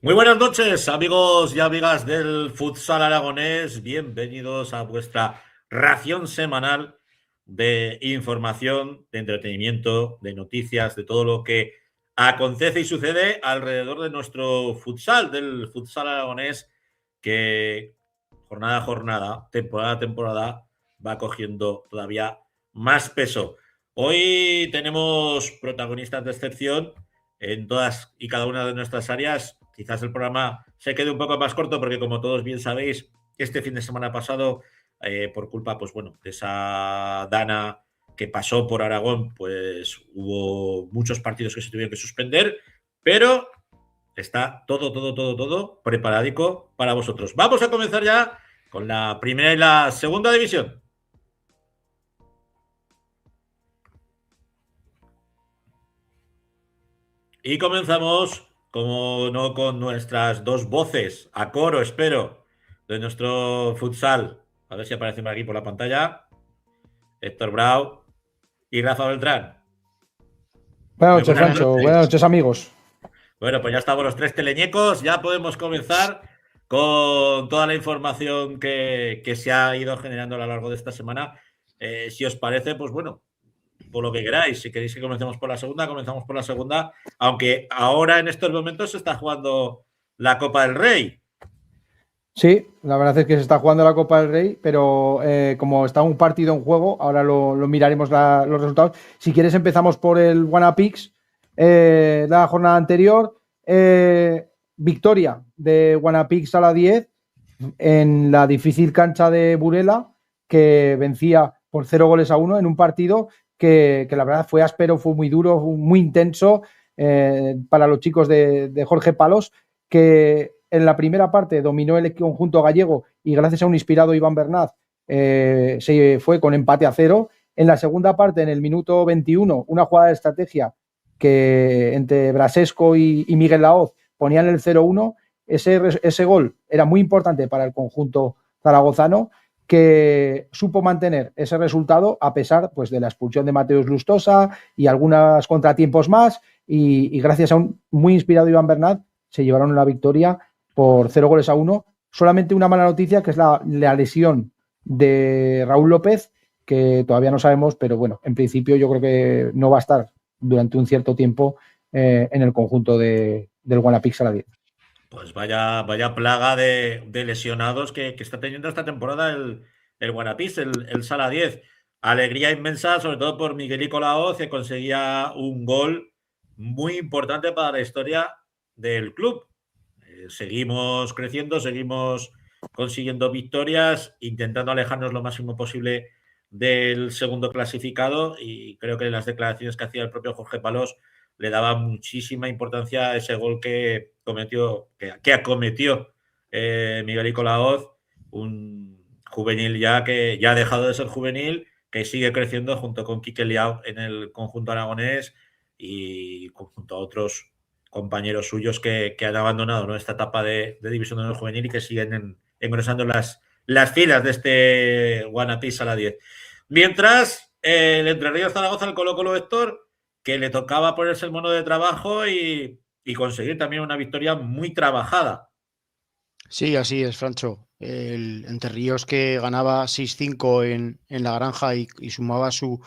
Muy buenas noches, amigos y amigas del futsal aragonés. Bienvenidos a vuestra ración semanal de información, de entretenimiento, de noticias, de todo lo que acontece y sucede alrededor de nuestro futsal, del futsal aragonés, que jornada a jornada, temporada a temporada, va cogiendo todavía más peso. Hoy tenemos protagonistas de excepción en todas y cada una de nuestras áreas. Quizás el programa se quede un poco más corto porque, como todos bien sabéis, este fin de semana pasado, por culpa, pues bueno, de esa dana que pasó por Aragón, pues hubo muchos partidos que se tuvieron que suspender, pero está todo preparadico para vosotros. Vamos a comenzar ya con la primera y la segunda división. Y comenzamos, como no, con nuestras dos voces, a coro, espero, de nuestro futsal. A ver si aparecen aquí por la pantalla. Héctor Brau y Rafa Beltrán. Buenas Muy noches, buenas Francho. Buenas noches. noches, amigos. Bueno, pues ya estamos los tres teleñecos. Ya podemos comenzar con toda la información que se ha ido generando a lo largo de esta semana. Si os parece, pues bueno, por lo que queráis. Si queréis que comencemos por la segunda, comenzamos por la segunda. Aunque ahora en estos momentos se está jugando la Copa del Rey. Sí, la verdad es que se está jugando la Copa del Rey, pero como está un partido en juego, ahora lo miraremos los resultados. Si quieres, empezamos por el Wanapix, la jornada anterior. Victoria de Wanapix a la 10 en la difícil cancha de Burela, que vencía por 0 goles a 1 en un partido que la verdad fue áspero, fue muy duro, muy intenso para los chicos de Jorge Palos, que en la primera parte dominó el conjunto gallego y gracias a un inspirado Iván Bernat se fue con empate a 0. En la segunda parte, en el minuto 21, una jugada de estrategia que entre Brasesco y Miguel Laoz ponían el 0-1. Ese gol era muy importante para el conjunto zaragozano, que supo mantener ese resultado a pesar, pues, de la expulsión de Mateus Lustosa y algunos contratiempos más, y gracias a un muy inspirado Iván Bernat se llevaron la victoria por 0 goles a 1. Solamente una mala noticia, que es la lesión de Raúl López, que todavía no sabemos, pero bueno, en principio yo creo que no va a estar durante un cierto tiempo en el conjunto del Guanapix a la 10. Pues vaya plaga de lesionados que está teniendo esta temporada el Guanapís, el Sala 10. Alegría inmensa, sobre todo por Miguelico Laoz, que conseguía un gol muy importante para la historia del club. Seguimos creciendo, seguimos consiguiendo victorias, intentando alejarnos lo máximo posible del segundo clasificado, y creo que las declaraciones que hacía el propio Jorge Palos le daba muchísima importancia a ese gol que acometió Miguel Icolaoz, un juvenil ya que ya ha dejado de ser juvenil, que sigue creciendo junto con Quique Liao en el conjunto aragonés y junto a otros compañeros suyos que han abandonado, ¿no?, esta etapa de División de Honor Juvenil y que siguen engrosando las filas de este Guanapís a la 10. Mientras, el Entre Ríos Zaragoza, el Colo-Colo Héctor, que le tocaba ponerse el mono de trabajo y conseguir también una victoria muy trabajada. Sí, así es, Francho. El Entre Ríos, que ganaba 6-5 en la Granja y sumaba su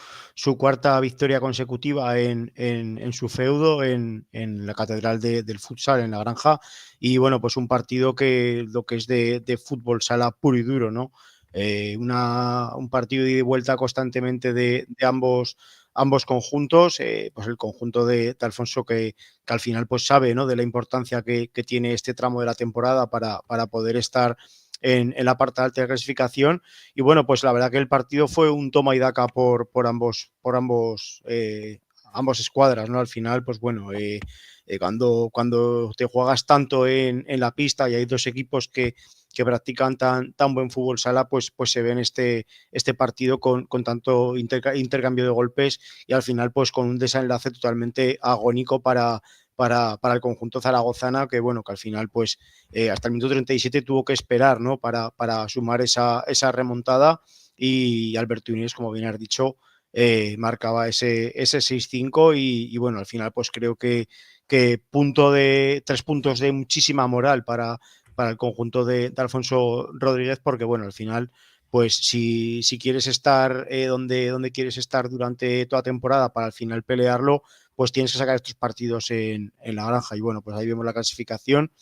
cuarta victoria consecutiva en su feudo en la Catedral del Futsal, en la Granja. Y bueno, pues un partido que lo que es de fútbol sala puro y duro, ¿no? Un partido de ida y vuelta constantemente de ambos conjuntos. Pues el conjunto de Alfonso, que al final pues sabe, ¿no?, de la importancia que tiene este tramo de la temporada para poder estar en la parte alta de clasificación. Y bueno, pues la verdad que el partido fue un toma y daca por ambos escuadras, ¿no? Al final, pues bueno, cuando te juegas tanto en la pista y hay dos equipos que practican tan buen fútbol sala, pues se ve en este partido con tanto intercambio de golpes y al final pues con un desenlace totalmente agónico para el conjunto zaragozana, que bueno, que al final pues hasta el minuto 37 tuvo que esperar, ¿no?, para sumar esa remontada. Y Alberto Inés, como bien has dicho, marcaba ese 6-5 y bueno, al final pues creo que 3 puntos de muchísima moral para el conjunto de Alfonso Rodríguez, porque bueno, al final pues si quieres estar donde quieres estar durante toda temporada para al final pelearlo, pues tienes que sacar estos partidos en la granja. Y bueno, pues ahí vemos la clasificación,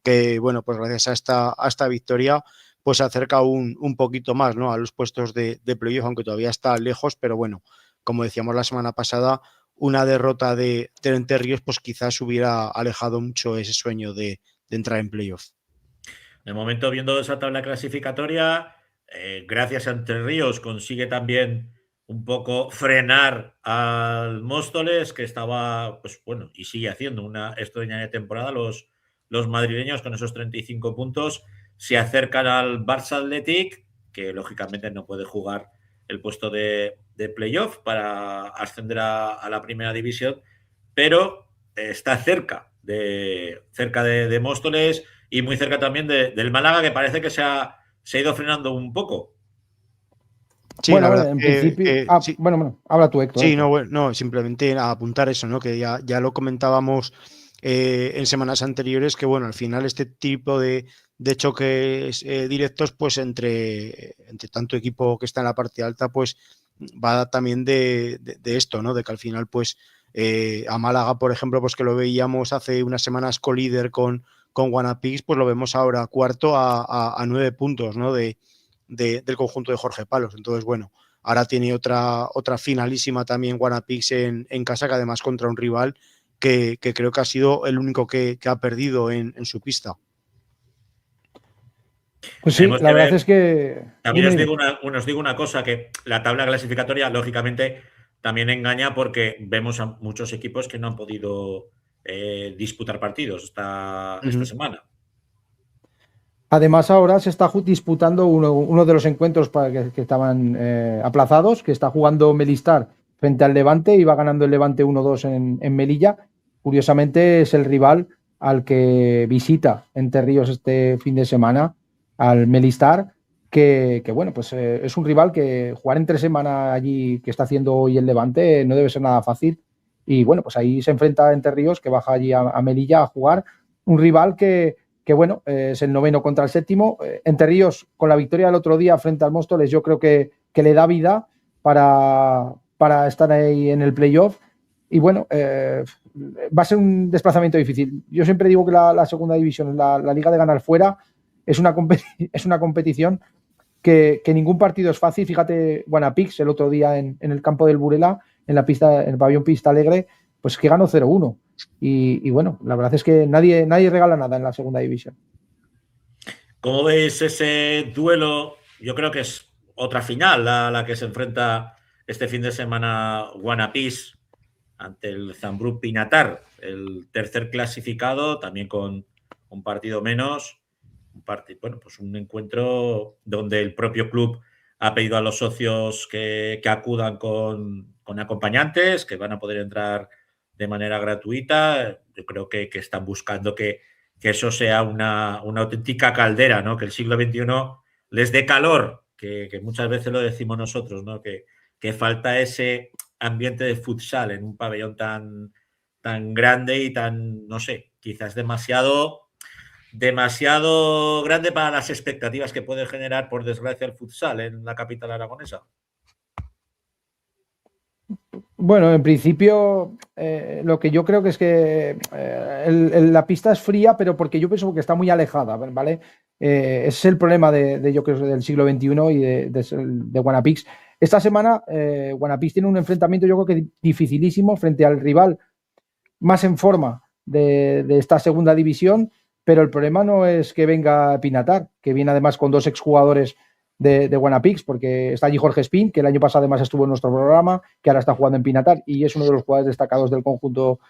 que bueno, pues gracias a esta victoria pues se acerca un poquito más, ¿no?, a los puestos de playoff, aunque todavía está lejos, pero bueno, como decíamos la semana pasada, una derrota de Entre Ríos pues quizás hubiera alejado mucho ese sueño de entrar en playoff. De momento, viendo esa tabla clasificatoria, gracias a Entre Ríos consigue también un poco frenar al Móstoles, que estaba, pues bueno, y sigue haciendo una extraordinaria temporada. Los madrileños con esos 35 puntos se acercan al Barça Athletic, que lógicamente no puede jugar el puesto de playoff para ascender a la primera división, pero está cerca de Móstoles y muy cerca también del Málaga, que parece que se ha ido frenando un poco. Sí, bueno, la verdad en principio. sí. Bueno, habla tú, Héctor. Sí, no, simplemente a apuntar eso, ¿no? Que ya lo comentábamos en semanas anteriores, que bueno, al final este tipo de choques directos, pues entre tanto equipo que está en la parte alta, pues va también de esto, ¿no? De que al final, pues a Málaga, por ejemplo, pues que lo veíamos hace unas semanas co-líder con Guanapix, pues lo vemos ahora cuarto a 9 puntos, ¿no? Del conjunto de Jorge Palos. Entonces, bueno, ahora tiene otra finalísima también Guanapix en casa, que además contra un rival que creo que ha sido el único que ha perdido en su pista. Pues sí, la verdad es que... También os digo una cosa, que la tabla clasificatoria, lógicamente, también engaña, porque vemos a muchos equipos que no han podido disputar partidos esta semana. Además, ahora se está disputando uno de los encuentros que estaban aplazados, que está jugando Melistar frente al Levante y va ganando el Levante 1-2 en Melilla. Curiosamente, es el rival al que visita Entre Ríos este fin de semana, al Melistar, que bueno, pues es un rival que jugar entre semana allí, que está haciendo hoy el Levante, no debe ser nada fácil. Y bueno, pues ahí se enfrenta a Entre Ríos, que baja allí a Melilla a jugar. Un rival que bueno, es el 9º contra el 7º. Entre Ríos, con la victoria del otro día frente al Móstoles, yo creo que le da vida para estar ahí en el playoff. Y bueno, va a ser un desplazamiento difícil. Yo siempre digo que la segunda división, la liga de ganar fuera, es una competición que ningún partido es fácil. Fíjate, Guanapix el otro día en el campo del Burela, en el pabellón Pista Alegre, pues que ganó 0-1. Y bueno, la verdad es que nadie regala nada en la segunda división. ¿Cómo veis ese duelo? Yo creo que es otra final la que se enfrenta este fin de semana Guanapix ante el Zambrú Pinatar, el tercer clasificado, también con un partido menos. Bueno, pues un encuentro donde el propio club ha pedido a los socios que acudan con acompañantes, que van a poder entrar de manera gratuita. Yo creo que están buscando que eso sea una auténtica caldera, ¿no? Que el siglo XXI les dé calor, que muchas veces lo decimos nosotros, ¿no? Que falta ese ambiente de futsal en un pabellón tan grande y tan, no sé, quizás demasiado grande para las expectativas que puede generar, por desgracia, el futsal en la capital aragonesa. Bueno, en principio, lo que yo creo que es que la pista es fría, pero porque yo pienso que está muy alejada, ¿vale? Es el problema yo creo, del siglo XXI y de Guanapix. Esta semana, Guanapix tiene un enfrentamiento, yo creo que dificilísimo, frente al rival más en forma de esta segunda división, pero el problema no es que venga Pinatar, que viene además con 2 exjugadores de Guanapix, porque está allí Jorge Espín, que el año pasado además estuvo en nuestro programa, que ahora está jugando en Pinatar y es uno de los jugadores destacados del conjunto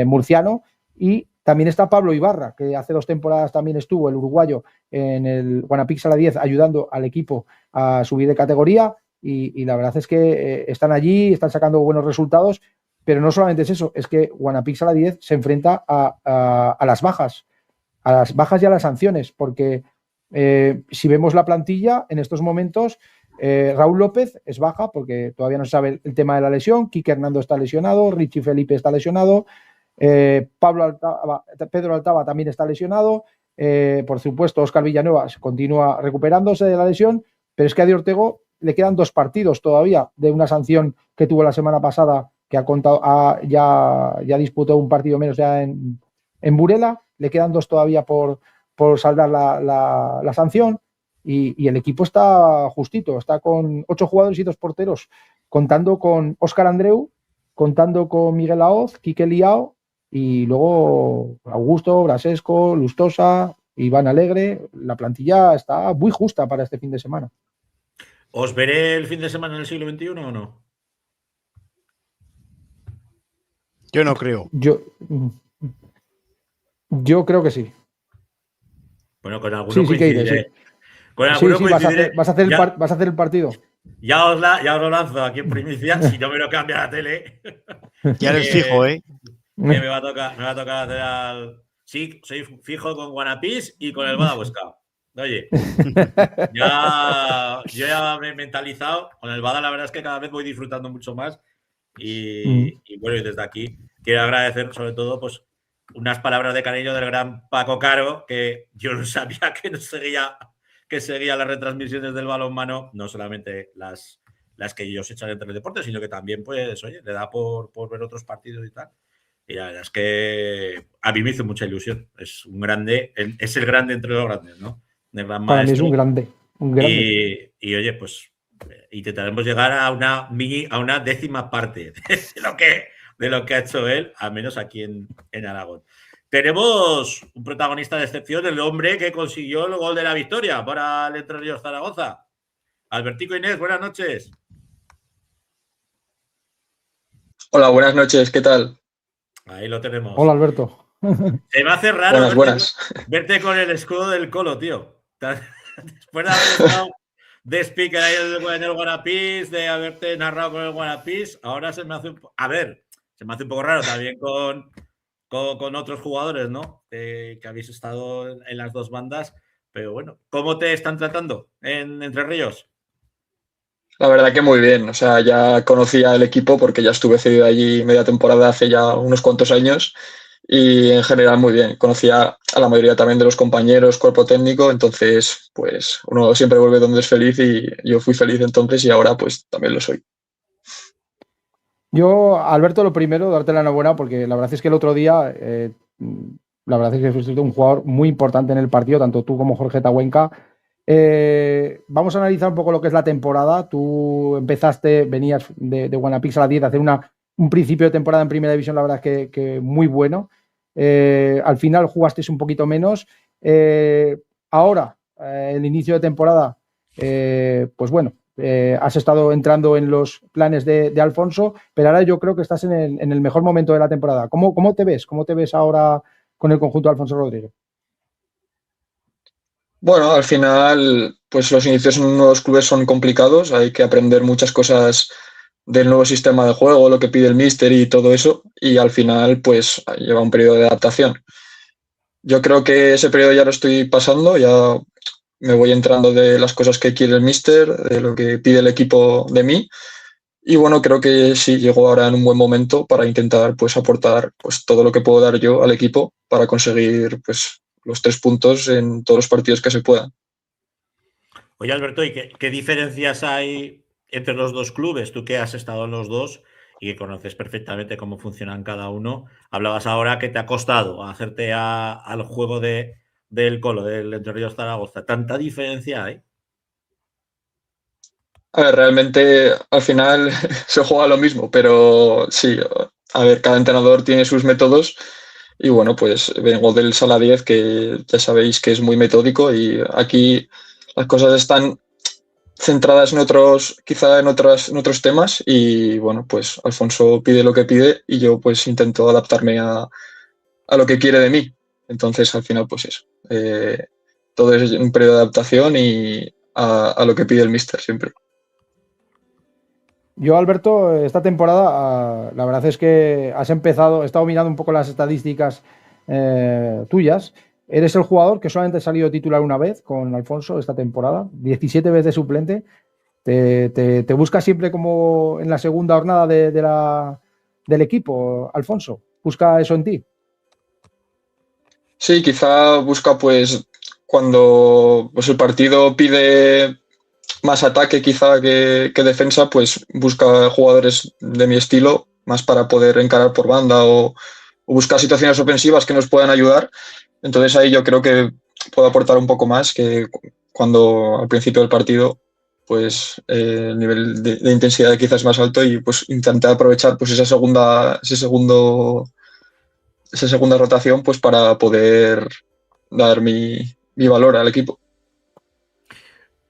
murciano. Y también está Pablo Ibarra, que hace 2 temporadas también estuvo, el uruguayo, en el Guanapix a la 10, ayudando al equipo a subir de categoría. Y la verdad es que están allí, están sacando buenos resultados, pero no solamente es eso, es que Guanapix a la 10 se enfrenta a las bajas y a las sanciones, porque si vemos la plantilla en estos momentos, Raúl López es baja porque todavía no se sabe el tema de la lesión. Quique Hernando está lesionado, Richie Felipe está lesionado, Pedro Altava también está lesionado. Por supuesto, Óscar Villanueva continúa recuperándose de la lesión, pero es que a Di Ortego le quedan 2 partidos todavía de una sanción que tuvo la semana pasada, que ya disputó un partido menos ya en Burela. Le quedan 2 todavía por saldar la sanción. Y el equipo está justito, está con 8 jugadores y 2 porteros, contando con Óscar Andreu, contando con Miguel Aoz, Quique Liao y luego Augusto, Brasesco, Lustosa, Iván Alegre. La plantilla está muy justa para este fin de semana. ¿Os veré el fin de semana en el siglo XXI o no? Yo no creo. Yo creo que sí. Bueno, con alguno sí que iré, sí. Con alguno vas a hacer el partido. Ya os lo lanzo aquí en primicia, si no me lo cambia la tele. Ya eres fijo, ¿eh? Que me va a tocar hacer al... Sí, soy fijo con Guanapís y con el Badahuesca. Oye, yo ya me he mentalizado. Con el Bada la verdad es que cada vez voy disfrutando mucho más. Y bueno, y desde aquí quiero agradecer sobre todo pues unas palabras de cariño del gran Paco Caro, que yo no sabía que seguía las retransmisiones del balonmano, no solamente las que ellos echan en Teledeporte, sino que también, pues, oye, le da por ver otros partidos y tal. Y la verdad es que a mí me hizo mucha ilusión. Es un grande, es el grande entre los grandes, ¿no? El gran Para maestro. mí es un grande. Y oye, pues intentaremos llegar a una 10ª parte de lo que ha hecho él, al menos aquí en Aragón. Tenemos un protagonista de excepción, el hombre que consiguió el gol de la victoria para el Entre Ríos Zaragoza. Albertico Inés, buenas noches. Hola, buenas noches, ¿qué tal? Ahí lo tenemos. Hola, Alberto. Se me hace raro buenas. Verte con el escudo del Colo, tío. Después de haber estado de speaker ahí en el Guanapís, de haberte narrado con el Guanapís, ahora se me hace un poco raro también con otros jugadores, ¿no? Que habéis estado en las 2 bandas. Pero bueno, ¿cómo te están tratando en Entre Ríos? La verdad que muy bien, o sea, ya conocía el equipo porque ya estuve cedido allí media temporada hace ya unos cuantos años y en general muy bien. Conocía a la mayoría también de los compañeros, cuerpo técnico, entonces pues uno siempre vuelve donde es feliz y yo fui feliz entonces y ahora pues también lo soy. Yo, Alberto, lo primero, darte la enhorabuena porque la verdad es que el otro día, la verdad es que fuiste un jugador muy importante en el partido, tanto tú como Jorge Tahuenca. Vamos a analizar un poco lo que es la temporada. Tú empezaste, venías de Guanapix a la 10 a hacer un principio de temporada en primera división, la verdad es que muy bueno. Al final jugaste un poquito menos. Ahora, el inicio de temporada, pues bueno, has estado entrando en los planes de Alfonso, pero ahora yo creo que estás en el mejor momento de la temporada. ¿Cómo te ves? ¿Cómo te ves ahora con el conjunto de Alfonso Rodríguez? Bueno, al final, pues los inicios en nuevos clubes son complicados, hay que aprender muchas cosas del nuevo sistema de juego, lo que pide el míster y todo eso, y al final, pues lleva un periodo de adaptación. Yo creo que ese periodo ya lo estoy pasando, ya me voy entrando de las cosas que quiere el míster, de lo que pide el equipo de mí, y bueno, creo que sí, llego ahora en un buen momento para intentar pues aportar pues todo lo que puedo dar yo al equipo para conseguir pues los 3 puntos en todos los partidos que se puedan. Oye, Alberto, ¿y qué diferencias hay entre los 2 clubes? Tú que has estado en los 2 y que conoces perfectamente cómo funcionan cada uno. Hablabas ahora que te ha costado hacerte al juego del Colo, del Entre Ríos Zaragoza. ¿Tanta diferencia hay? A ver, realmente al final se juega lo mismo, pero sí, a ver, cada entrenador tiene sus métodos y bueno, pues vengo del Sala 10 que ya sabéis que es muy metódico y aquí las cosas están centradas en quizá en otros temas y bueno, pues Alfonso pide lo que pide y yo pues intento adaptarme a lo que quiere de mí. Entonces al final pues eso, todo es un periodo de adaptación y a lo que pide el míster siempre. Yo, Alberto, esta temporada, la verdad es que he estado mirando un poco las estadísticas tuyas. Eres el jugador que solamente ha salido titular una vez con Alfonso esta temporada, 17 veces de suplente. ¿Te busca siempre como en la segunda jornada del equipo, Alfonso? ¿Busca eso en ti? Sí, quizá busca pues cuando pues, el partido pide más ataque quizá que defensa, pues busca jugadores de mi estilo, más para poder encarar por banda o buscar situaciones ofensivas que nos puedan ayudar. Entonces ahí yo creo que puedo aportar un poco más que cuando al principio del partido pues el nivel de intensidad quizás es más alto y pues intentar aprovechar pues esa segunda rotación pues para poder dar mi valor al equipo.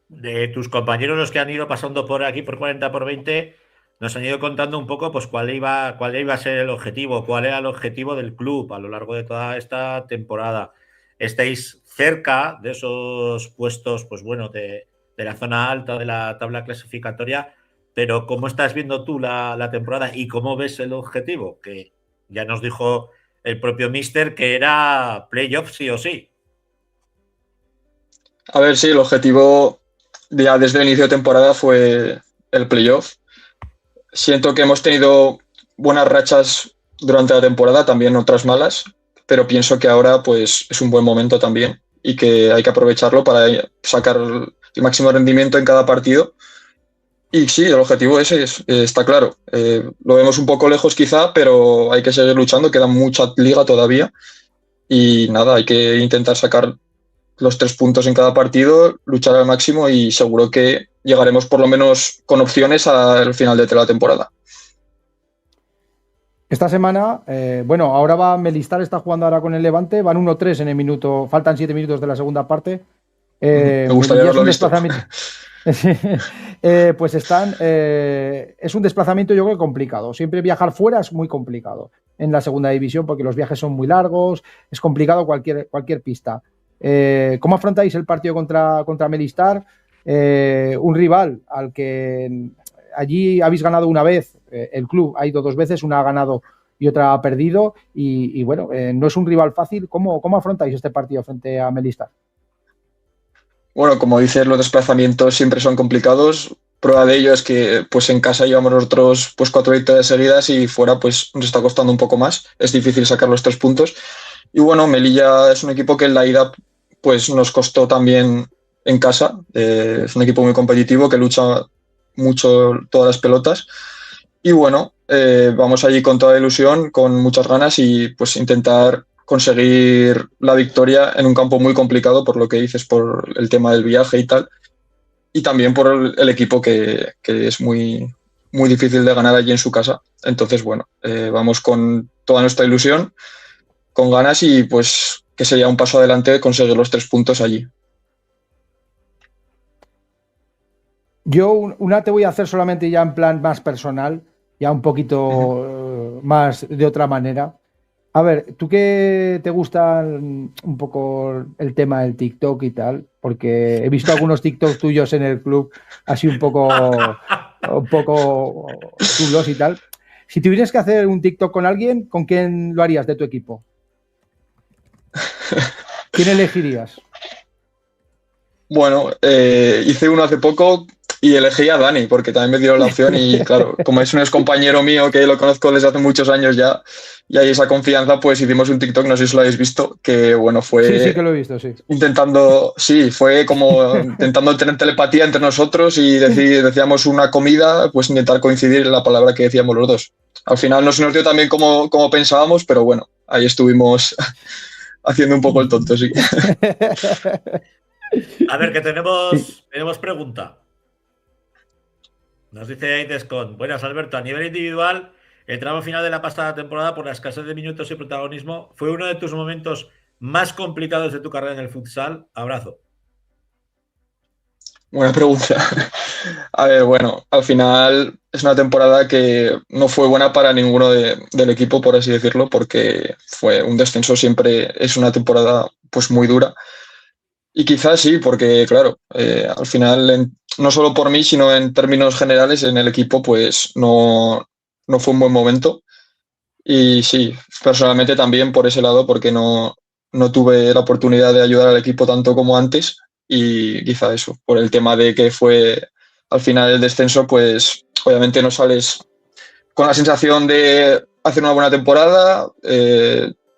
De tus compañeros, los que han ido pasando por aquí por 40 por 20, nos han ido contando un poco pues cuál iba a ser el objetivo, cuál era el objetivo del club a lo largo de toda esta temporada. Estáis cerca de esos puestos, pues bueno, de la zona alta de la tabla clasificatoria, pero ¿cómo estás viendo tú la temporada y cómo ves el objetivo? Que ya nos dijo el propio Mister que era playoff sí o sí. A ver, sí, el objetivo ya desde el inicio de temporada fue el playoff. Siento que hemos tenido buenas rachas durante la temporada, también otras malas, pero pienso que ahora pues es un buen momento también y que hay que aprovecharlo para sacar el máximo rendimiento en cada partido. Y sí, el objetivo ese está claro. Lo vemos un poco lejos quizá, pero hay que seguir luchando, queda mucha liga todavía y nada, hay que intentar sacar los 3 puntos en cada partido, luchar al máximo y seguro que llegaremos por lo menos con opciones al final de la temporada. Esta semana, bueno, ahora va Melistar, está jugando ahora con el Levante, van 1-3 en el minuto, faltan 7 minutos de la segunda parte. Me gustaría haberlo visto. Pues están, es un desplazamiento yo creo complicado. Siempre viajar fuera es muy complicado en la segunda división porque los viajes son muy largos, es complicado cualquier pista. ¿Cómo afrontáis el partido contra Melistar? Un rival al que allí habéis ganado una vez, el club ha ido 2 veces, una ha ganado y otra ha perdido y bueno, no es un rival fácil. ¿Cómo afrontáis este partido frente a Melistar? Bueno, como dices, los desplazamientos siempre son complicados. Prueba de ello es que pues en casa llevamos nosotros pues 4 victorias seguidas y fuera pues nos está costando un poco más. Es difícil sacar los 3 puntos. Y bueno, Melilla es un equipo que en la ida pues nos costó también en casa. Es un equipo muy competitivo que lucha mucho todas las pelotas. Y bueno, vamos allí con toda ilusión, con muchas ganas y pues intentar conseguir la victoria en un campo muy complicado, por lo que dices, por el tema del viaje y tal, y también por el equipo que es muy, muy difícil de ganar allí en su casa. Entonces, bueno, vamos con toda nuestra ilusión, con ganas y pues que sería un paso adelante conseguir los 3 puntos allí. Yo una te voy a hacer solamente ya en plan más personal, ya un poquito más de otra manera. A ver, ¿tú qué te gusta un poco el tema del TikTok y tal? Porque he visto algunos TikToks tuyos en el club así un poco chulos y tal. Si tuvieras que hacer un TikTok con alguien, ¿con quién lo harías de tu equipo? ¿Quién elegirías? Bueno, hice uno hace poco y elegí a Dani, porque también me dieron la opción y claro, como es un excompañero mío que lo conozco desde hace muchos años ya, y hay esa confianza, pues hicimos un TikTok, no sé si lo habéis visto, que bueno, fue... Sí que lo he visto, sí. Fue como intentando tener telepatía entre nosotros y decíamos una comida, pues intentar coincidir en la palabra que decíamos los dos. Al final no se nos dio tan bien como pensábamos, pero bueno, ahí estuvimos haciendo un poco el tonto, sí. A ver, que tenemos pregunta. Nos dice Aidescon: buenas, Alberto. A nivel individual, el tramo final de la pasada temporada, por la escasez de minutos y protagonismo, ¿fue uno de tus momentos más complicados de tu carrera en el futsal? Abrazo. Buena pregunta. A ver, bueno, al final es una temporada que no fue buena para ninguno del equipo, por así decirlo, porque fue un descenso, siempre es una temporada pues muy dura. Y quizás sí, porque claro, al final, no solo por mí, sino en términos generales en el equipo, pues no fue un buen momento. Y sí, personalmente también por ese lado, porque no tuve la oportunidad de ayudar al equipo tanto como antes. Y quizá eso, por el tema de que fue al final el descenso, pues obviamente no sales con la sensación de hacer una buena temporada,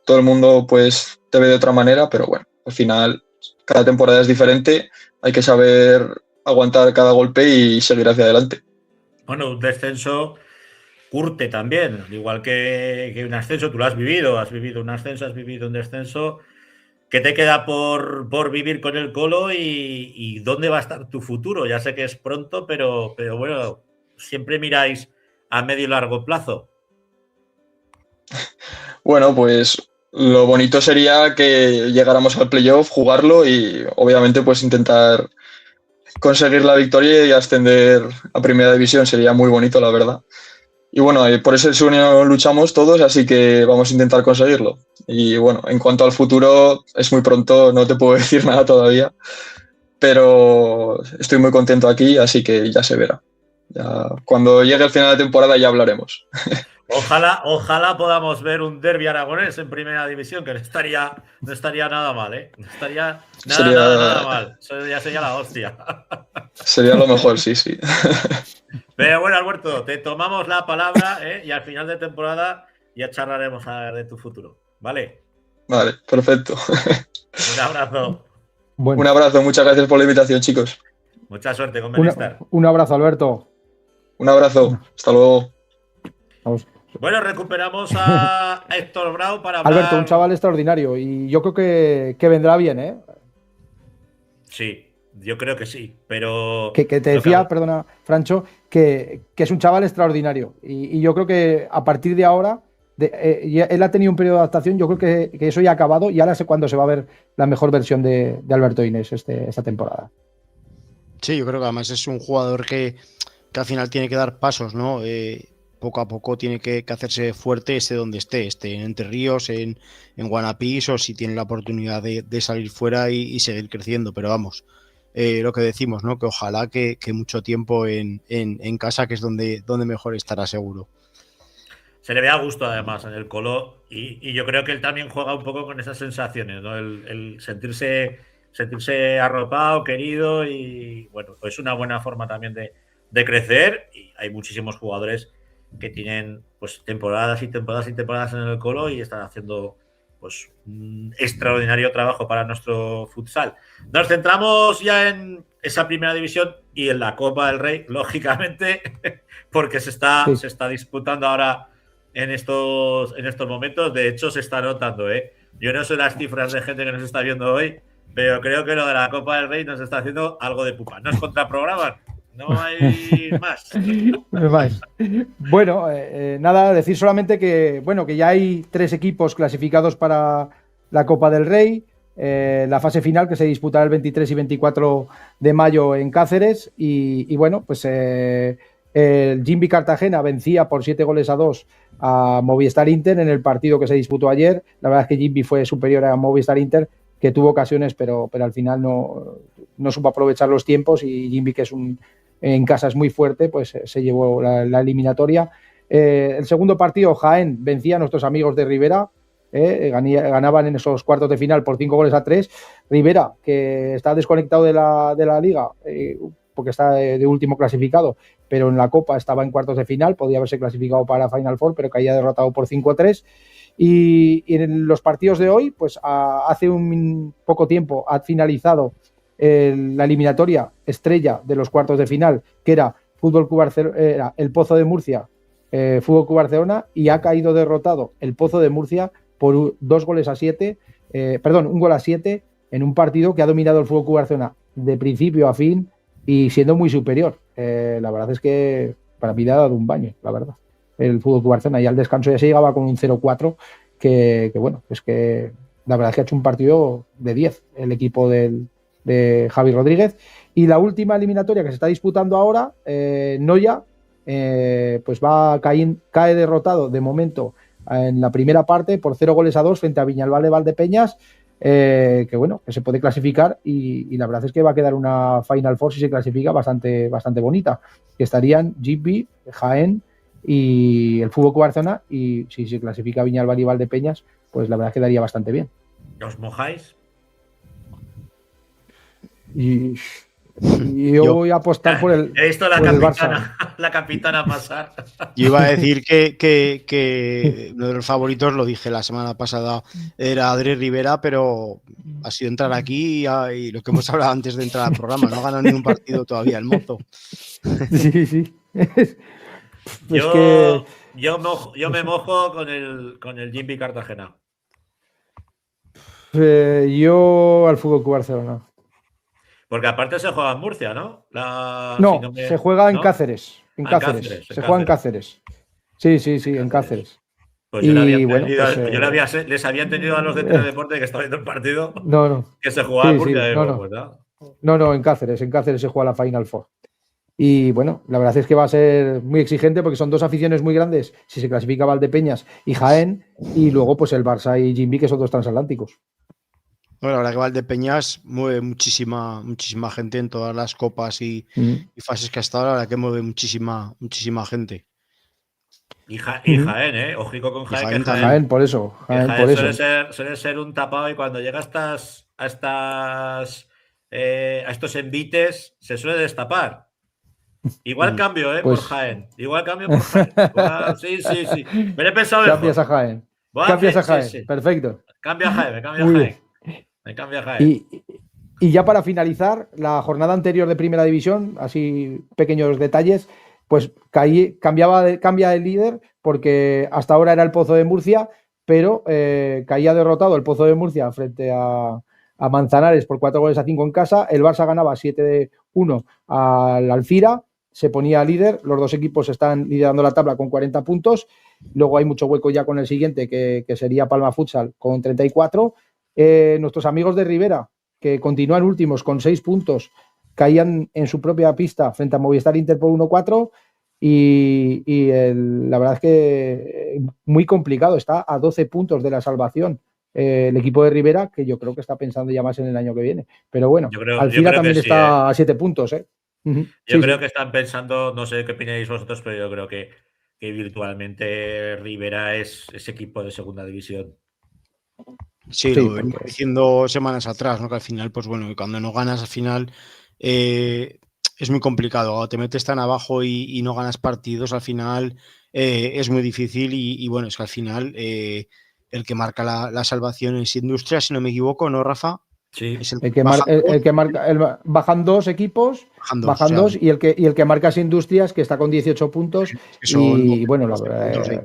todo el mundo pues te ve de otra manera, pero bueno, al final cada temporada es diferente, hay que saber aguantar cada golpe y seguir hacia adelante. Bueno, un descenso curte también, igual que un ascenso, tú lo has vivido un ascenso, has vivido un descenso. ¿Qué te queda por vivir con el Colo y dónde va a estar tu futuro? Ya sé que es pronto, pero bueno, siempre miráis a medio y largo plazo. Bueno, pues lo bonito sería que llegáramos al playoff, jugarlo y obviamente pues intentar conseguir la victoria y ascender a Primera División. Sería muy bonito, la verdad. Y bueno, por ese sueño luchamos todos, así que vamos a intentar conseguirlo. Y bueno, en cuanto al futuro, es muy pronto, no te puedo decir nada todavía, pero estoy muy contento aquí, así que ya se verá. Ya, cuando llegue el final de temporada ya hablaremos. Ojalá podamos ver un derbi aragonés en Primera División, que no estaría nada mal, ¿eh? No estaría nada mal. Eso ya sería la hostia. Sería lo mejor, sí. Pero bueno, Alberto, te tomamos la palabra, ¿eh? Y al final de temporada ya charlaremos a ver de tu futuro, ¿vale? Vale, perfecto. Un abrazo. Bueno, un abrazo, muchas gracias por la invitación, chicos. Mucha suerte con Benestar. Un abrazo, Alberto. Un abrazo, hasta luego. Vamos. Bueno, recuperamos a Héctor Brau para hablar. Alberto, un chaval extraordinario y yo creo que vendrá bien, ¿eh? Sí, yo creo que sí, pero... Que te decía, perdona, Francho, que es un chaval extraordinario y yo creo que a partir de ahora, él ha tenido un periodo de adaptación, yo creo que eso ya ha acabado y ahora sé cuándo se va a ver la mejor versión de Alberto Inés esta temporada. Sí, yo creo que además es un jugador que al final tiene que dar pasos, ¿no? Poco a poco tiene que hacerse fuerte donde esté en Entre Ríos, en Guanapís, o si tiene la oportunidad de salir fuera y seguir creciendo, pero vamos, lo que decimos, ¿no? Que ojalá que mucho tiempo en casa, que es donde mejor estará seguro. Se le ve a gusto además en el Colo y yo creo que él también juega un poco con esas sensaciones, ¿no? El sentirse arropado, querido y bueno, es una buena forma también de crecer y hay muchísimos jugadores que tienen pues temporadas y temporadas y temporadas en el Colo y están haciendo pues un extraordinario trabajo para nuestro futsal. Nos centramos ya en esa Primera División y en la Copa del Rey, lógicamente, porque se está disputando ahora en estos momentos. De hecho, se está notando, ¿eh? Yo no sé las cifras de gente que nos está viendo hoy, pero creo que lo de la Copa del Rey nos está haciendo algo de pupa. Nos contraprograman. No hay más. Bueno, nada, decir solamente que ya hay 3 equipos clasificados para la Copa del Rey. La fase final que se disputará el 23 y 24 de mayo en Cáceres. Y bueno, pues el Jimby Cartagena vencía por 7-2 a Movistar Inter en el partido que se disputó ayer. La verdad es que Jimby fue superior a Movistar Inter, que tuvo ocasiones, pero al final no supo aprovechar los tiempos y Jimby, que en casa es muy fuerte, pues se llevó la eliminatoria. El segundo partido, Jaén vencía a nuestros amigos de Rivera, ganaban en esos cuartos de final por 5-3. Rivera, que está desconectado de la liga, porque está de último clasificado, pero en la Copa estaba en cuartos de final, podía haberse clasificado para Final Four, pero caía derrotado por 5-3. Y en los partidos de hoy, pues hace un poco tiempo ha finalizado la eliminatoria estrella de los cuartos de final, que era Fútbol Club Barcelona, era el Pozo de Murcia, Fútbol Club Barcelona, y ha caído derrotado el Pozo de Murcia por 1 gol a 7 en un partido que ha dominado el Fútbol Club Barcelona de principio a fin y siendo muy superior. La verdad es que para mí le ha dado un baño, la verdad, el Fútbol Club Barcelona, y al descanso ya se llegaba con un 0-4 que bueno, es que la verdad es que ha hecho un partido de 10 el equipo de Javi Rodríguez. Y la última eliminatoria que se está disputando ahora, Noya, pues cae derrotado de momento en la primera parte por 0-2 frente a Viñalbal de Valdepeñas, que bueno, que se puede clasificar y la verdad es que va a quedar una Final Four, si se clasifica, bastante bonita, que estarían GB, Jaén y el Fútbol Club Barcelona, y si se clasifica Viñalbal y Valdepeñas, pues la verdad quedaría bastante bien. ¿Os mojáis? Y Y yo voy a apostar por el, He visto la por el capitana, Barça. la capitana pasar. Yo iba a decir que uno de los favoritos, lo dije la semana pasada, era Adri Rivera, pero ha sido entrar aquí y lo que hemos hablado antes de entrar al programa. No ha ganado ni un partido todavía el mozo. Sí, sí. Es Yo, que yo me mojo con el Jimby Cartagena. yo al Fútbol Club Barcelona. Porque aparte se juega en Murcia, ¿no? No, se juega en ¿no? Cáceres. En Ah, en Cáceres. Cáceres, en Se juega en Cáceres. Cáceres. Sí, en Cáceres. Pues yo le había Y bueno, entendido, pues, les había entendido a los de Teledeporte que estaba viendo el partido no. que se jugaba en Sí, Murcia. no. Pues, nada. No, en Cáceres se juega la Final Four. Y bueno, la verdad es que va a ser muy exigente porque son dos aficiones muy grandes, si se clasifica Valdepeñas y Jaén, y luego pues el Barça y Jimby, que son dos transatlánticos. Bueno, la verdad que Valdepeñas mueve muchísima gente en todas las copas y fases que ha estado, la verdad que mueve muchísima gente. Y Jaén, ojico con Jaén. Jaén, por eso. Jaén, por eso. Suele ser un tapado y cuando llega a estos envites se suele destapar. Igual cambio, pues, por Jaén. Igual, sí. Me lo he pensado mejor. Cambias a Jaén. Cambias a Jaén. Sí. Perfecto. Cambia a Jaén, me cambia a Jaén. Y ya para finalizar, la jornada anterior de Primera División, así pequeños detalles, pues cambia de líder porque hasta ahora era el Pozo de Murcia, pero caía derrotado el Pozo de Murcia frente a Manzanares por 4-5 en casa. El Barça ganaba 7-1 al Alcira, se ponía líder. Los dos equipos están liderando la tabla con 40 puntos. Luego hay mucho hueco ya con el siguiente, que sería Palma Futsal con 34. Nuestros amigos de Rivera, que continúan últimos con 6 puntos, caían en su propia pista frente a Movistar Inter por 1-4. La verdad es que muy complicado, está a 12 puntos de la salvación el equipo de Rivera, que yo creo que está pensando ya más en el año que viene. Pero bueno, Alcira también está a 7 puntos. Yo creo que están pensando, no sé qué opináis vosotros, pero yo creo que virtualmente Rivera es ese equipo de segunda división. Sí, lo vengo diciendo semanas atrás, ¿no? Que al final, pues bueno, cuando no ganas al final es muy complicado. Cuando te metes tan abajo y no ganas partidos, al final es muy difícil y bueno, es que al final el que marca la salvación es Industria, si no me equivoco, ¿no, Rafa? Sí. Es el que marca, bajan dos equipos, bajan dos y el que marca es Industrias, que está con 18 puntos. Y bueno, la verdad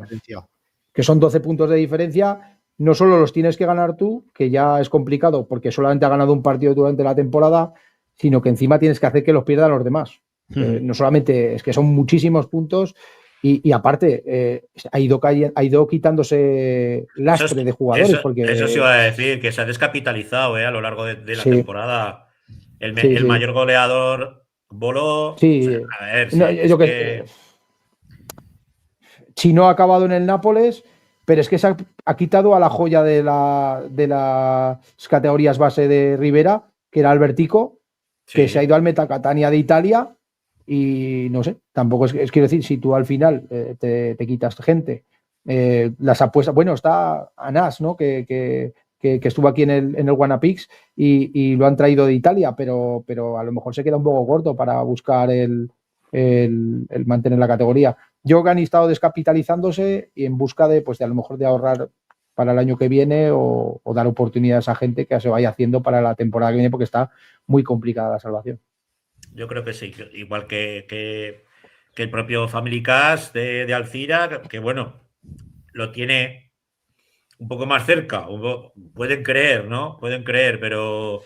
que son 12 puntos de diferencia. No solo los tienes que ganar tú, que ya es complicado porque solamente ha ganado un partido durante la temporada, sino que encima tienes que hacer que los pierdan los demás. No solamente es que son muchísimos puntos y aparte ha ido quitándose lastre de jugadores. Eso sí iba a decir, que se ha descapitalizado a lo largo de la temporada. El mayor goleador voló. Sí. O sea, a ver, Chino ha acabado en el Nápoles, pero es que se ha quitado a la joya de las categorías base de Rivera, que era Albertico, que se ha ido al Metacatania de Italia. Y no sé, tampoco quiero decir, si tú al final te quitas gente, las apuestas, bueno, está Anas, ¿no? Que estuvo aquí en el Guanapix y lo han traído de Italia, pero a lo mejor se queda un poco corto para buscar el mantener la categoría. Yo creo que han estado descapitalizándose y en busca de a lo mejor de ahorrar para el año que viene o dar oportunidades a gente que se vaya haciendo para la temporada que viene, porque está muy complicada la salvación. Yo creo que sí, igual que el propio Family Cast de Alcira, que bueno, lo tiene un poco más cerca. Pueden creer, ¿no? Pueden creer, pero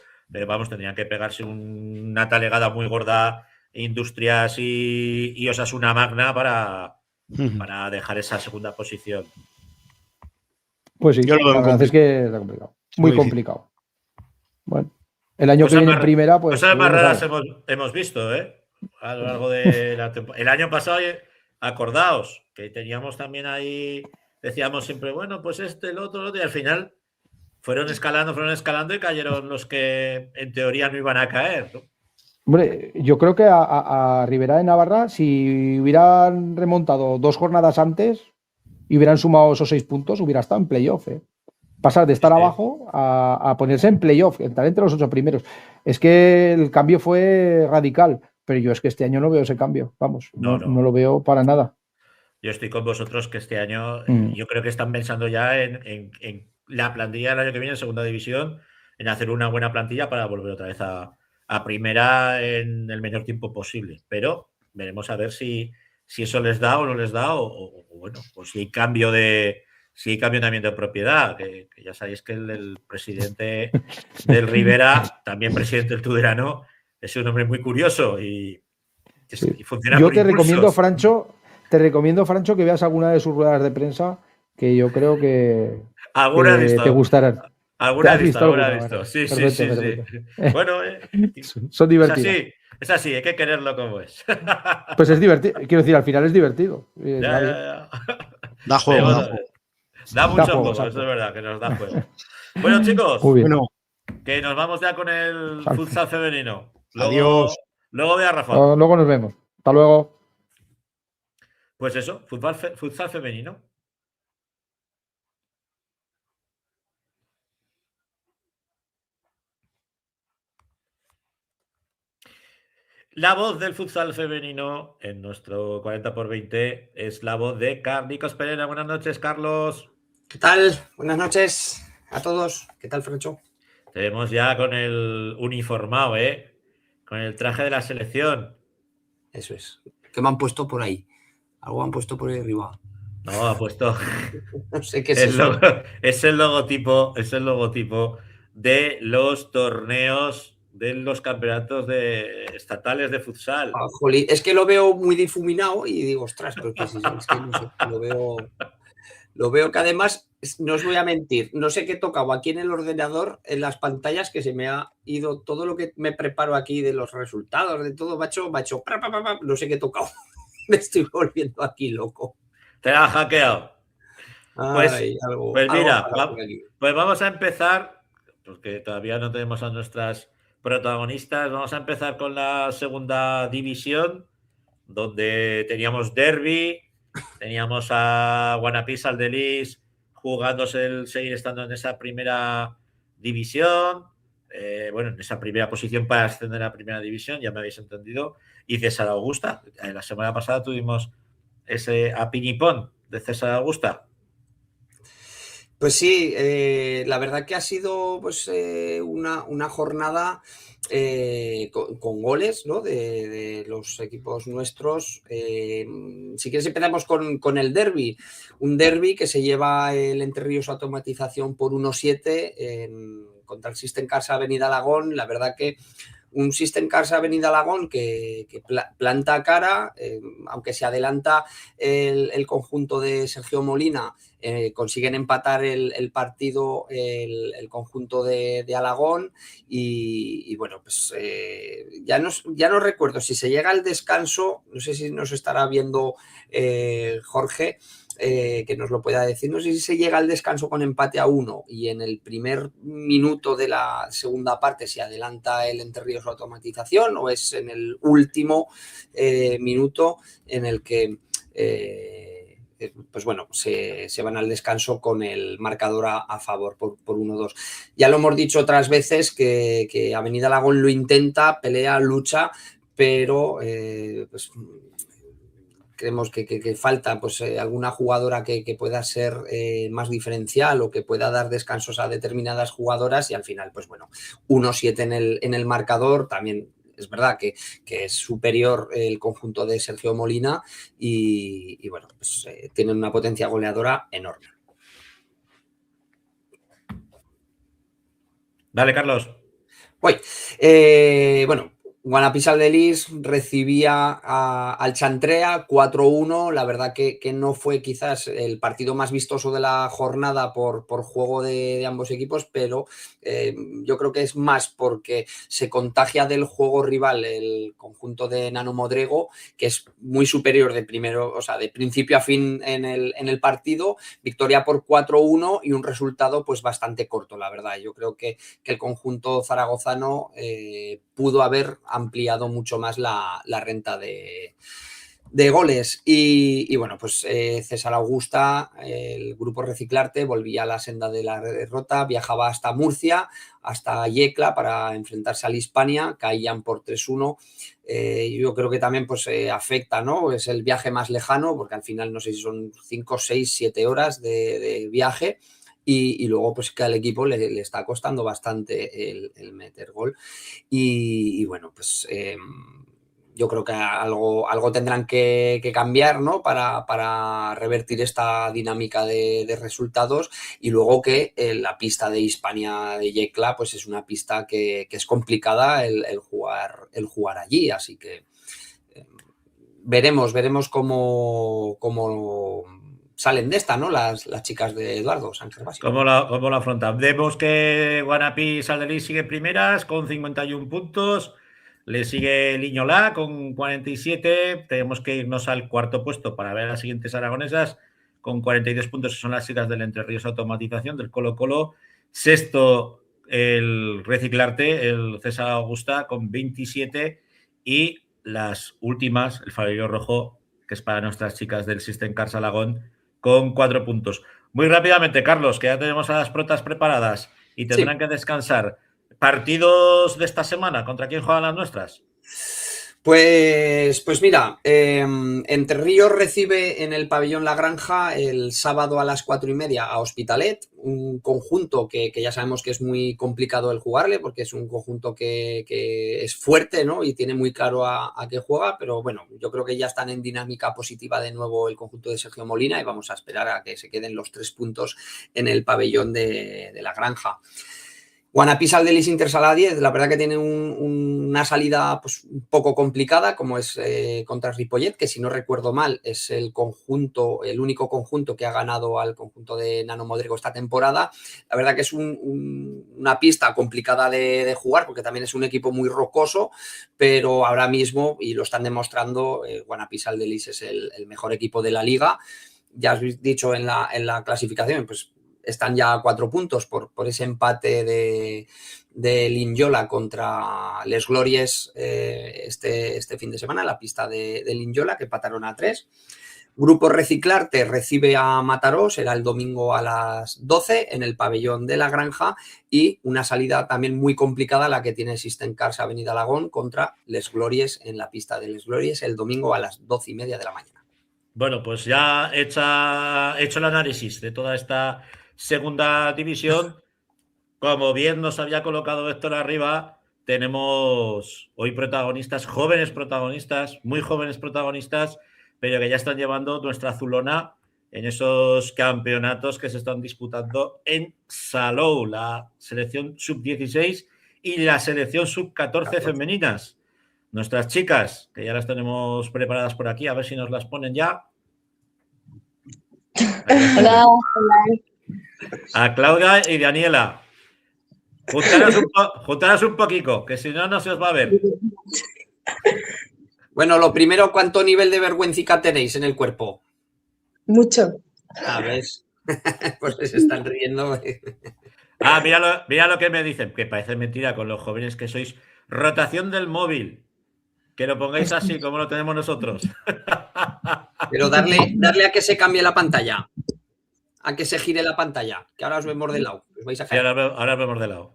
vamos, tendrían que pegarse una talegada muy gorda Industrias y Osasuna Magna para dejar esa segunda posición. Pues sí, la verdad es que está complicado. Muy complicado. Bueno. El año que viene en primera, pues. Cosas más raras hemos visto, a lo largo de la temporada. El año pasado, acordaos, que teníamos también ahí, decíamos siempre, bueno, pues el otro, y al final fueron escalando y cayeron los que en teoría no iban a caer, ¿no? Hombre, yo creo que a Rivera de Navarra, si hubieran remontado 2 jornadas antes y hubieran sumado esos 6 puntos, hubiera estado en playoff, Pasar de estar Sí. abajo a ponerse en playoff, estar entre los 8 primeros. Es que el cambio fue radical, pero yo es que este año no veo ese cambio. Vamos, No. no lo veo para nada. Yo estoy con vosotros que este año Mm. yo creo que están pensando ya en la plantilla del año que viene en segunda división, en hacer una buena plantilla para volver otra vez a primera en el menor tiempo posible. Pero veremos a ver si eso les da o no les da, o bueno, o si hay cambio también de propiedad, que ya sabéis que el presidente del Rivera, también presidente del Tudelano, es un hombre muy curioso y Sí. funciona Yo por te recomiendo, impulsos. Francho, que veas alguna de sus ruedas de prensa que yo creo Alguna he que te visto. gustarán. ¿Te Alguna he has visto, visto alguna he alguna? visto. Bueno, Sí. perfecto, perfecto. Bueno, Son divertidas. es así, hay que quererlo como es. Pues es divertido, quiero decir, al final es divertido. Ya, Va bien. ya. Da juego, Veremos da a juego. ver. Da Da mucho juego, juego, eso exacto. es verdad, que nos da juego. Bueno, chicos, Muy bien. Bueno, que nos vamos ya con el Al- futsal femenino. adiós. Luego voy a Rafa. Luego nos vemos. Hasta luego. Pues eso, futsal femenino. La voz del futsal femenino en nuestro 40x20 es la voz de Carlicos Pereira. Buenas noches, Carlos. ¿Qué tal? Buenas noches a todos. ¿Qué tal, Francho? Te vemos ya con el uniformado, ¿eh? Con el traje de la selección. Eso es. ¿Qué me han puesto por ahí? Algo han puesto por ahí arriba. No, ha puesto No sé qué es eso. es el logotipo de los torneos de los campeonatos estatales de futsal. Ah, jolín, es que lo veo muy difuminado y digo, ostras, pero ¿qué es eso? Es que no sé, lo veo que además, no os voy a mentir, no sé qué he tocado aquí en el ordenador, en las pantallas, que se me ha ido todo lo que me preparo aquí de los resultados, de todo, macho, no sé qué he tocado. Me estoy volviendo aquí loco. Te la han hackeado. Pues, Ay, algo mira, pasa por aquí. pues vamos a empezar, porque todavía no tenemos a nuestras protagonistas. Vamos a empezar con la segunda división, donde teníamos derbi, teníamos a Guanapis Aldelis jugándose el seguir estando en esa primera división, bueno, en esa primera posición para ascender a primera división, ya me habéis entendido, y César Augusta. La semana pasada tuvimos ese a Piñipón de César Augusta. Pues sí, la verdad que ha sido pues, una jornada con goles, ¿no? de los equipos nuestros. Si quieres empezamos con el derbi. Un derbi que se lleva el Entre Ríos Automatización por 1-7 contra el System Cars Avenida Alagón. La verdad que un System Cars Avenida Alagón que planta cara, aunque se adelanta el conjunto de Sergio Molina, consiguen empatar el partido el conjunto de Alagón y bueno, pues ya no recuerdo si se llega al descanso, no sé si nos estará viendo Jorge, que nos lo pueda decir. No sé si se llega al descanso con empate a 1 y en el primer minuto de la segunda parte se adelanta el Entre Ríos Automatización, o es en el último minuto en el que pues bueno, se van al descanso con el marcador a favor por 1-2. Ya lo hemos dicho otras veces que Avenida Alagón lo intenta, pelea, lucha, pero pues creemos que falta pues, alguna jugadora que pueda ser más diferencial o que pueda dar descansos a determinadas jugadoras, y al final, pues bueno, 1-7 en el marcador. También es verdad que es superior el conjunto de Sergio Molina y bueno, pues tienen una potencia goleadora enorme. Dale, Carlos. Bueno, Guanapis Aldelis recibía al Chantrea 4-1. La verdad que no fue quizás el partido más vistoso de la jornada por juego de ambos equipos, pero yo creo que es más porque se contagia del juego rival el conjunto de Nano Modrego, que es muy superior de principio a fin en el partido. Victoria por 4-1 y un resultado pues bastante corto, la verdad. Yo creo que el conjunto zaragozano pudo haber ampliado mucho más la renta de de goles. Y bueno, pues César Augusta, el grupo Reciclarte, volvía a la senda de la derrota, viajaba hasta Murcia, hasta Yecla para enfrentarse al Hispania, caían por 3-1. Yo creo que también pues afecta, ¿no? Es el viaje más lejano, porque al final no sé si son 5, 6, 7 horas de viaje. Y luego pues que al equipo le está costando bastante el meter gol. Y bueno, pues yo creo que algo tendrán que cambiar, ¿no? Para revertir esta dinámica de resultados. Y luego que la pista de Hispania de Yecla pues es una pista que es complicada el jugar allí. Así que veremos cómo salen de esta, ¿no? Las chicas de Eduardo San Gervasio. ¿Cómo lo afrontan? Vemos que Guanapí Saldelí sigue primeras con 51 puntos. Le sigue Liñolá con 47. Tenemos que irnos al cuarto puesto para ver a las siguientes aragonesas con 42 puntos, que son las chicas del Entre Ríos Automatización, del Colo-Colo. Sexto, el Reciclarte, el César Augusta, con 27. Y las últimas, el Fabio Rojo, que es para nuestras chicas del System Cars Alagón, con 4 puntos. Muy rápidamente, Carlos, que ya tenemos a las protas preparadas y tendrán que descansar. ¿Partidos de esta semana? ¿Contra quién juegan las nuestras? Pues mira, Entre Ríos recibe en el pabellón La Granja el sábado a las 4:30 a Hospitalet, un conjunto que ya sabemos que es muy complicado el jugarle, porque es un conjunto que es fuerte, ¿no? Y tiene muy claro a qué juega, pero bueno, yo creo que ya están en dinámica positiva de nuevo el conjunto de Sergio Molina y vamos a esperar a que se queden los 3 puntos en el pabellón de La Granja. Guanapí Saldelí Inter Sala 10, la verdad que tiene una salida pues, un poco complicada, como es contra Ripollet, que si no recuerdo mal es el único conjunto que ha ganado al conjunto de Nano Modrigo esta temporada. La verdad que es una pista complicada de jugar, porque también es un equipo muy rocoso, pero ahora mismo, y lo están demostrando, Guanapí Saldelí es el mejor equipo de la liga. Ya has dicho en la clasificación, pues están ya a 4 puntos por ese empate de Linyola contra Les Glories este fin de semana, en la pista de Linyola, que empataron a 3. Grupo Reciclarte recibe a Mataró, será el domingo a las 12 en el pabellón de La Granja, y una salida también muy complicada la que tiene System Cars Avenida Alagón contra Les Glories en la pista de Les Glories el domingo a las 12:30 de la mañana. Bueno, pues ya hecho el análisis de toda esta segunda división, como bien nos había colocado Héctor arriba, tenemos hoy protagonistas, jóvenes protagonistas, muy jóvenes protagonistas, pero que ya están llevando nuestra azulona en esos campeonatos que se están disputando en Salou, la selección sub-16 y la selección sub-14 femeninas. Nuestras chicas, que ya las tenemos preparadas por aquí, a ver si nos las ponen ya. Hola. A Claudia y Daniela. Juntaros un poquito, que si no, no se os va a ver. Bueno, lo primero, ¿cuánto nivel de vergüenza tenéis en el cuerpo? Mucho. A ver, pues se están riendo. Mira lo que me dicen, que parece mentira con los jóvenes que sois. Rotación del móvil. Que lo pongáis así como lo tenemos nosotros. Pero darle a que se cambie la pantalla. A que se gire la pantalla. Que ahora os vemos de lado. Os vais a caer. Sí, ahora os vemos de lado.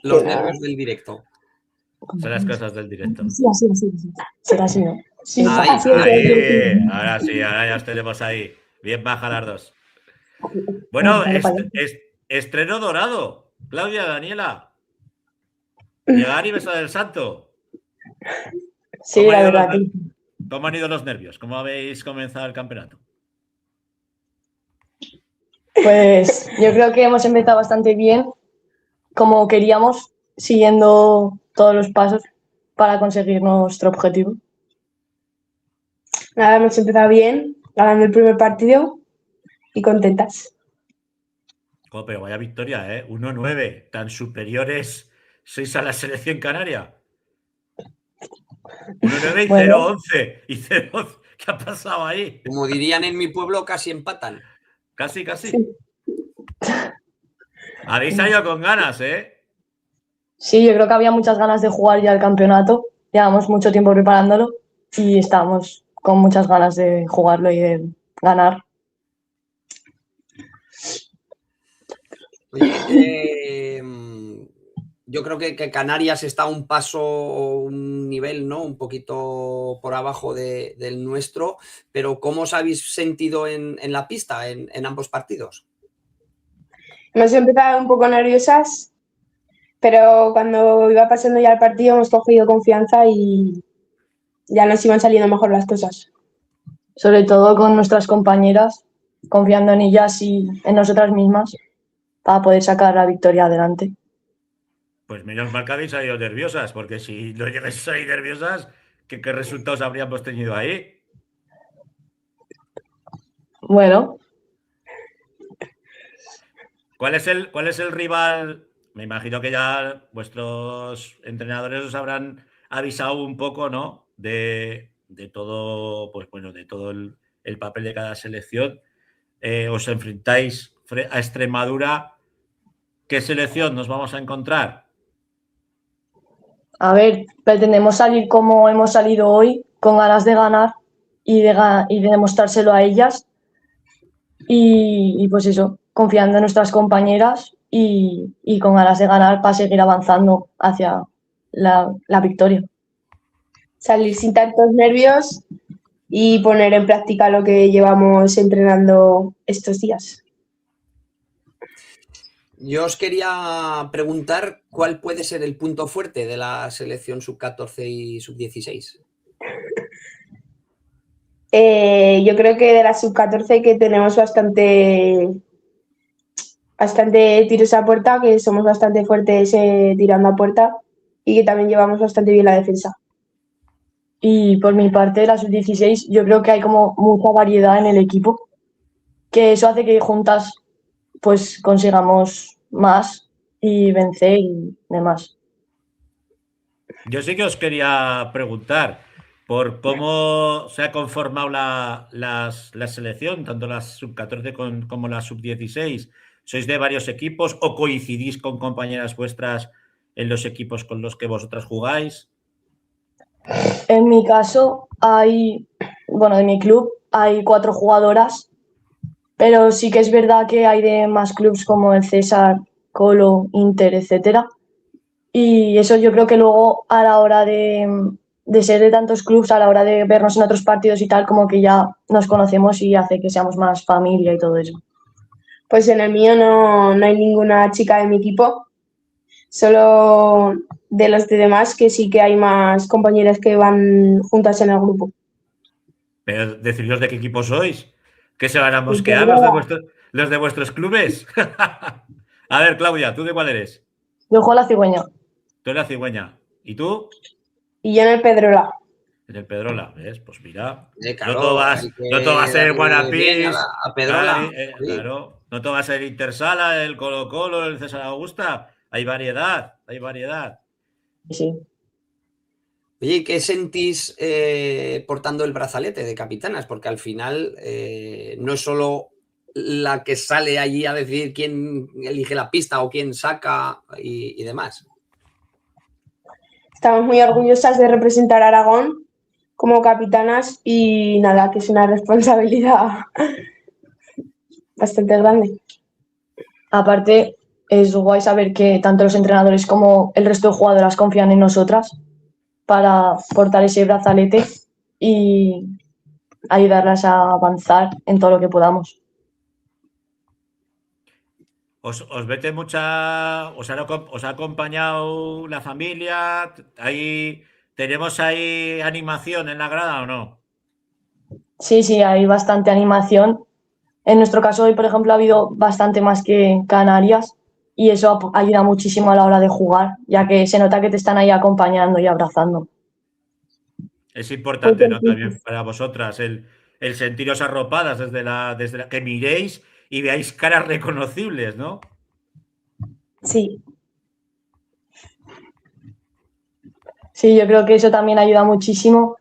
Los nervios del directo. Son las cosas del directo. Sí, así. Será así, ¿no? Sí, ahí. Ahora sí, ahora ya os tenemos ahí. Bien baja las dos. Bueno, estreno dorado. Claudia, Daniela. Llegar y besar el santo. Sí, la verdad. ¿Cómo han ido los nervios? ¿Cómo habéis comenzado el campeonato? Pues yo creo que hemos empezado bastante bien, como queríamos, siguiendo todos los pasos para conseguir nuestro objetivo. Nada, hemos empezado bien, ganando el primer partido y contentas. Oh, pero vaya victoria, ¿eh? 1-9. Tan superiores sois a la selección canaria. 1-9 y Bueno. 0-11. Y 0-11. ¿Qué ha pasado ahí? Como dirían en mi pueblo, casi empatan. Casi. Sí. Habéis salido con ganas, ¿eh? Sí, yo creo que había muchas ganas de jugar ya el campeonato. Llevamos mucho tiempo preparándolo y estábamos con muchas ganas de jugarlo y de ganar. Oye, yo creo que Canarias está un paso, un nivel, ¿no? Un poquito por abajo del nuestro, pero ¿cómo os habéis sentido en la pista en ambos partidos? Hemos empezado un poco nerviosas, pero cuando iba pasando ya el partido hemos cogido confianza y ya nos iban saliendo mejor las cosas. Sobre todo con nuestras compañeras, confiando en ellas y en nosotras mismas para poder sacar la victoria adelante. Pues menos mal que habéis salido nerviosas, porque si no llegáis a salir nerviosas, ¿qué resultados habríamos tenido ahí? Bueno, ¿Cuál es el rival? Me imagino que ya vuestros entrenadores os habrán avisado un poco, ¿no? De todo, pues bueno, de todo el papel de cada selección. Os enfrentáis a Extremadura. ¿Qué selección nos vamos a encontrar? a ver, pretendemos salir como hemos salido hoy, con ganas de ganar y de demostrárselo a ellas. Y pues eso, confiando en nuestras compañeras y con ganas de ganar para seguir avanzando hacia la victoria. Salir sin tantos nervios y poner en práctica lo que llevamos entrenando estos días. Yo os quería preguntar cuál puede ser el punto fuerte de la selección sub-14 y sub-16. Yo creo que de la sub-14 que tenemos bastante tiros a puerta, que somos bastante fuertes tirando a puerta y que también llevamos bastante bien la defensa. Y por mi parte, la sub-16, yo creo que hay como mucha variedad en el equipo, que eso hace que juntas pues consigamos más y vencer y demás. Yo sí que os quería preguntar por cómo se ha conformado la selección, tanto la sub-14 como la sub-16. ¿Sois de varios equipos o coincidís con compañeras vuestras en los equipos con los que vosotras jugáis? En mi caso, de mi club hay 4 jugadoras, pero sí que es verdad que hay de más clubes como el César, Colo, Inter, etcétera. Y eso yo creo que luego a la hora de ser de tantos clubes, a la hora de vernos en otros partidos y tal, como que ya nos conocemos y hace que seamos más familia y todo eso. Pues en el mío no hay ninguna chica de mi equipo, solo de los demás, que sí que hay más compañeras que van juntas en el grupo. Pero decidnos de qué equipo sois, que se van a Pues mosquear los de vuestros clubes. A ver, Claudia, ¿tú de cuál eres? Yo juego a la cigüeña. Tú eres la cigüeña. ¿Y tú? Y yo en el Pedrola. En el Pedrola, ¿ves? Pues mira, Claro, no todo va a ser Guanapis, a Pedrola. claro, no todo va a ser Intersala, el Colo-Colo, el César Augusta. Hay variedad, hay variedad. Sí. Oye, ¿qué sentís portando el brazalete de capitanas? Porque al final no es solo la que sale allí a decir quién elige la pista o quién saca y demás. Estamos muy orgullosas de representar a Aragón como capitanas y nada, que es una responsabilidad bastante grande. Aparte, es guay saber que tanto los entrenadores como el resto de jugadoras confían en nosotras para portar ese brazalete y ayudarlas a avanzar en todo lo que podamos. ¿Os vete mucha... ¿Os ha acompañado la familia? ¿Tenemos ahí animación en la grada o no? Sí, hay bastante animación. En nuestro caso hoy, por ejemplo, ha habido bastante más que en Canarias y eso ayuda muchísimo a la hora de jugar, ya que se nota que te están ahí acompañando y abrazando. Es importante, ¿no? También para vosotras el sentiros arropadas desde la que miréis y veáis caras reconocibles, ¿no? Sí. Sí, yo creo que eso también ayuda muchísimo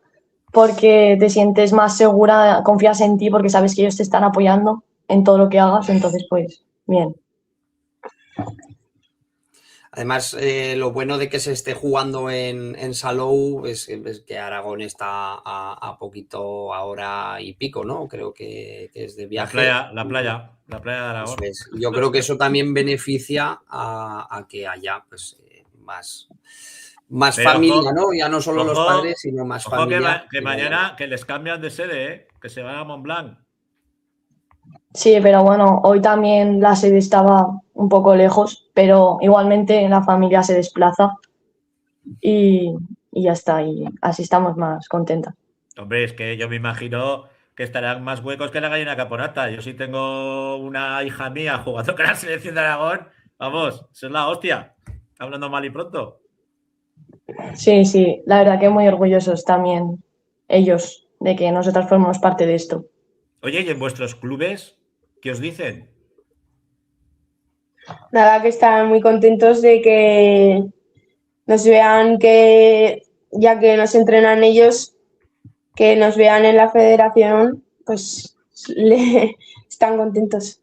porque te sientes más segura, confías en ti porque sabes que ellos te están apoyando en todo lo que hagas, entonces pues bien. Además, lo bueno de que se esté jugando en Salou es que Aragón está a poquito, a hora y pico, ¿no? Creo que es de viaje. La playa de Aragón. Eso es. Yo creo que eso también beneficia a que haya pues, más Pero familia, ojo, ¿no? Ya no solo los ojo, padres, sino más ojo familia. que mañana que les cambian de sede, ¿eh? Que se van a Montblanc. Sí, pero bueno, hoy también la sede estaba un poco lejos, pero igualmente la familia se desplaza y ya está, y así estamos más contentas. Hombre, es que yo me imagino que estarán más huecos que la gallina caponata. Yo sí tengo una hija mía jugando con la selección de Aragón. Vamos, eso es la hostia. Hablando mal y pronto. Sí, sí, la verdad que muy orgullosos también ellos de que nosotras formamos parte de esto. Oye, ¿y en vuestros clubes qué os dicen? Nada, que están muy contentos de que nos vean, que ya que nos entrenan ellos, que nos vean en la federación, pues están contentos.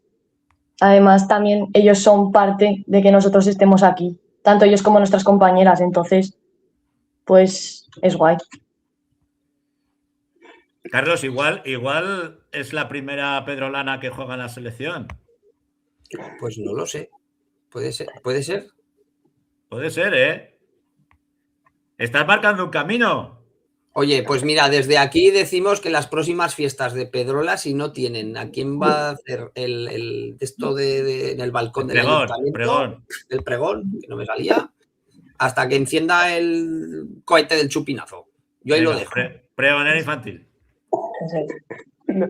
Además, también ellos son parte de que nosotros estemos aquí, tanto ellos como nuestras compañeras, entonces, pues es guay. Carlos, igual es la primera pedrolana que juega en la selección. Pues no lo sé. Puede ser. Puede ser. Puede ser, ¿eh? Estás marcando un camino. Oye, pues mira, desde aquí decimos que las próximas fiestas de Pedrola, si no tienen a quién va a hacer el esto en el balcón del ayuntamiento, el pregón, que no me salía, hasta que encienda el cohete del chupinazo. Yo ahí lo dejo. Pregonero infantil. No.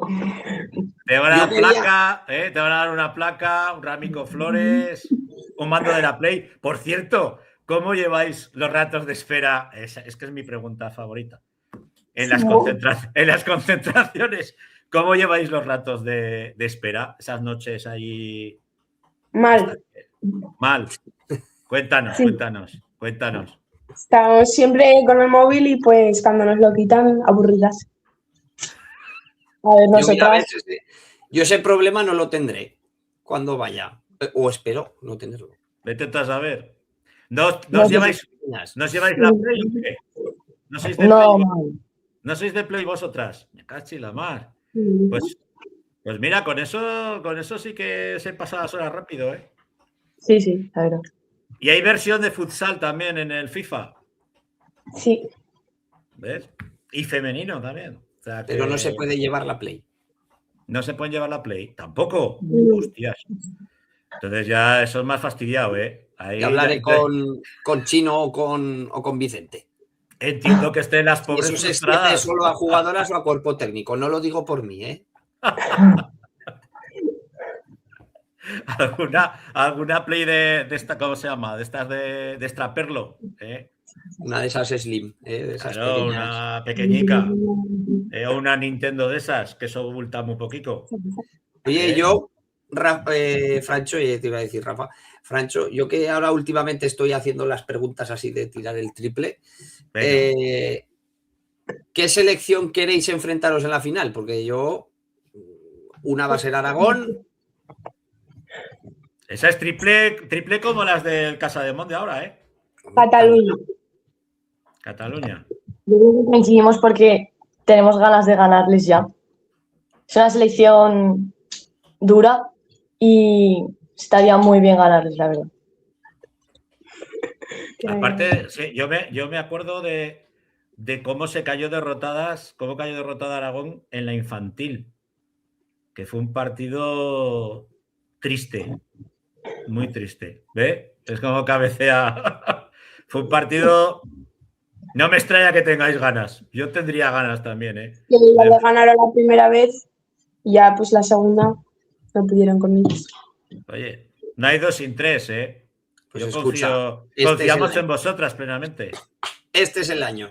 Te van a dar placa, te van a dar una placa, un ramico flores, un mando de la Play. Por cierto, ¿cómo lleváis los ratos de espera? Es que es mi pregunta favorita. En las concentraciones, ¿cómo lleváis los ratos de espera? Esas noches ahí. Mal. Mal. Cuéntanos, Sí. cuéntanos. Estamos siempre con el móvil y pues cuando nos lo quitan, aburridas. A ver, nosotras. Yo ese problema no lo tendré cuando vaya. O espero no tenerlo. Vete a saber. ¿No lleváis la Play o qué? ¿No sois de Play? ¿No sois de Play vosotras? Me cachi la mar. Pues mira, con eso sí que se pasan las horas rápido, ¿eh? Sí, la verdad. Y hay versión de futsal también en el FIFA. Sí. ¿Ves? Y femenino también. O sea, pero no se puede llevar la Play. ¿No se pueden llevar la Play? ¿Tampoco? Hostias. Entonces ya eso es más fastidiado, ¿eh? Ahí ya hablaré con Chino o con Vicente. Entiendo que estén las pobres eso se extiende solo a jugadoras o a cuerpo técnico. No lo digo por mí, ¿eh? ¿Alguna Play de esta, ¿cómo se llama? De estas de extraperlo, ¿eh? Una de esas Slim, de esas claro, pequeñas. Una pequeñica. O una Nintendo de esas, que eso bulta muy poquito. Oye, yo, Francho, te iba a decir, Rafa, Francho, yo que ahora últimamente estoy haciendo las preguntas así de tirar el triple, ¿qué selección queréis enfrentaros en la final? Porque una va a ser Aragón. Esa es triple como las del Casa de Monde ahora, ¿eh? Cataluña. Yo creo que coincidimos porque tenemos ganas de ganarles ya. Es una selección dura y estaría muy bien ganarles, la verdad. Aparte, sí, yo me acuerdo de cómo cayó derrotada Aragón en la infantil, que fue un partido triste, muy triste. ¿Ve? Es como cabecea. Fue un partido. No me extraña que tengáis ganas. Yo tendría ganas también, ¿eh? Que ganaron la primera vez y ya pues la segunda no pudieron con ellos. Oye, no hay 2 sin 3, ¿eh? Pues yo confiamos en vosotras plenamente. Este es el año.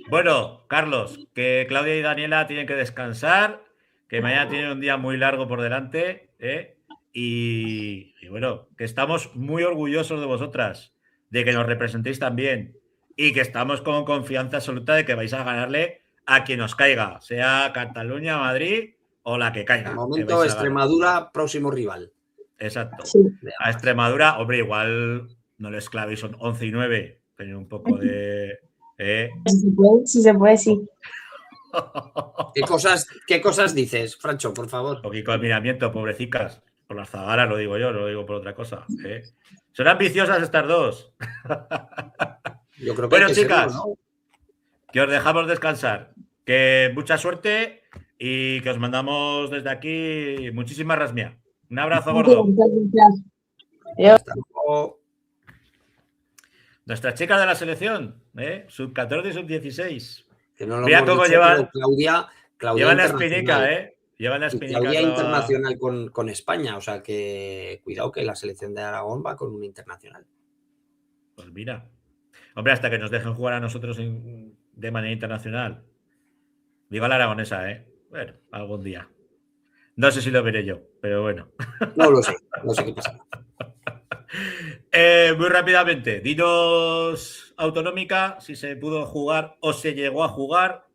Bueno, Carlos, que Claudia y Daniela tienen que descansar, que mañana tienen un día muy largo por delante, ¿eh? Y bueno, que estamos muy orgullosos de vosotras, de que nos representéis también y que estamos con confianza absoluta de que vais a ganarle a quien os caiga, sea Cataluña, Madrid o la que caiga. De momento, Extremadura, próximo rival. Exacto. Sí. A Extremadura, hombre, igual no les clavéis, son 11 y 9. Tener un poco de... Si se puede, sí. ¿Qué cosas dices, Francho, por favor? Poquito admiramiento, pobrecicas. Por las zagaras lo digo yo, no lo digo por otra cosa. Son ambiciosas estas dos. Yo creo que Bueno, hay que chicas, serlo, ¿no? que os dejamos descansar. Que mucha suerte y que os mandamos desde aquí muchísima rasmia. Un abrazo gordo. Muchas gracias. Hasta luego. Nuestras chicas de la selección, sub 14 y sub 16. Que no lo Mira hemos cómo dicho, llevan, pero Claudia llevan la internacional. espinica, Llevan la Y espinica. Claudia internacional con España, o sea que cuidado que la selección de Aragón va con un internacional. Pues mira. Hombre, hasta que nos dejen jugar a nosotros de manera internacional. Viva la aragonesa, Bueno, algún día. No sé si lo veré yo, pero bueno. No lo sé qué pasa. Muy rápidamente, dinos autonómica, si se pudo jugar o se llegó a jugar.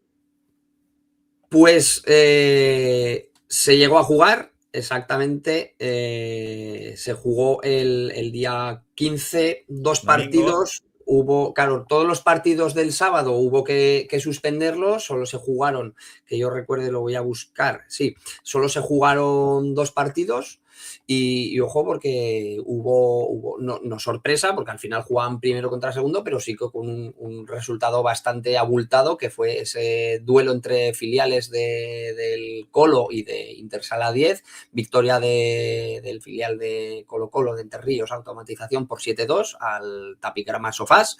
Pues se llegó a jugar, exactamente. Se jugó el día 15, dos Domingo. partidos. Hubo, claro, todos los partidos del sábado hubo que suspenderlos, solo se jugaron, que yo recuerde, lo voy a buscar, sí, solo se jugaron 2 partidos y ojo porque hubo no sorpresa, porque al final jugaban primero contra segundo, pero sí que con un resultado bastante abultado, que fue ese duelo entre filiales del Colo y de Intersala 10, victoria del filial de Colo-Colo de Entre Ríos, Automatización, por 7-2 al Tapigrama Sofás,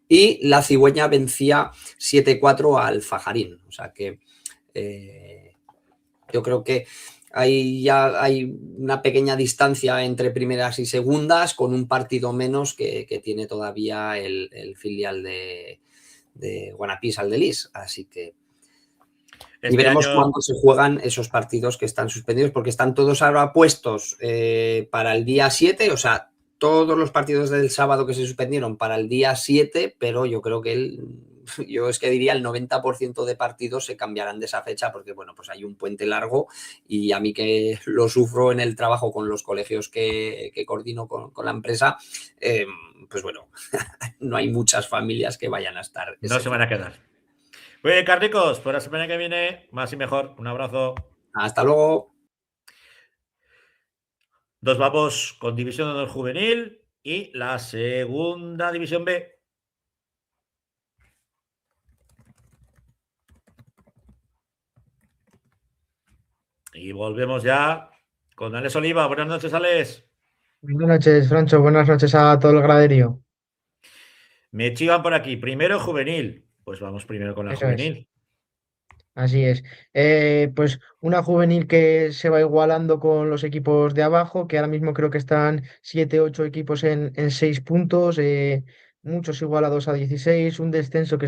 y la Cigüeña vencía 7-4 al Fajarín. O sea que yo creo que ya hay una pequeña distancia entre primeras y segundas, con un partido menos que tiene todavía el filial de Guanapís Aldelis. Así que y veremos cuándo se juegan esos partidos que están suspendidos, porque están todos ahora puestos para el día 7, o sea, todos los partidos del sábado que se suspendieron para el día 7, pero yo creo que yo es que diría el 90% de partidos se cambiarán de esa fecha, porque bueno, pues hay un puente largo y a mí que lo sufro en el trabajo con los colegios que coordino con la empresa, pues bueno, no hay muchas familias que vayan a estar. No se van a quedar. Muy bien, Carlicos, por la semana que viene, más y mejor. Un abrazo. Hasta luego. Nos vamos con División de Honor Juvenil y la segunda División B. Y volvemos ya con Alex Oliva. Buenas noches, Alex. Buenas noches, Francho. Buenas noches a todo el graderío. Me chivan por aquí. Primero juvenil. Pues vamos primero con la Eso juvenil. Así es. Pues una juvenil que se va igualando con los equipos de abajo, que ahora mismo creo que están 7, 8 equipos en 6 puntos, muchos igualados a 16, un descenso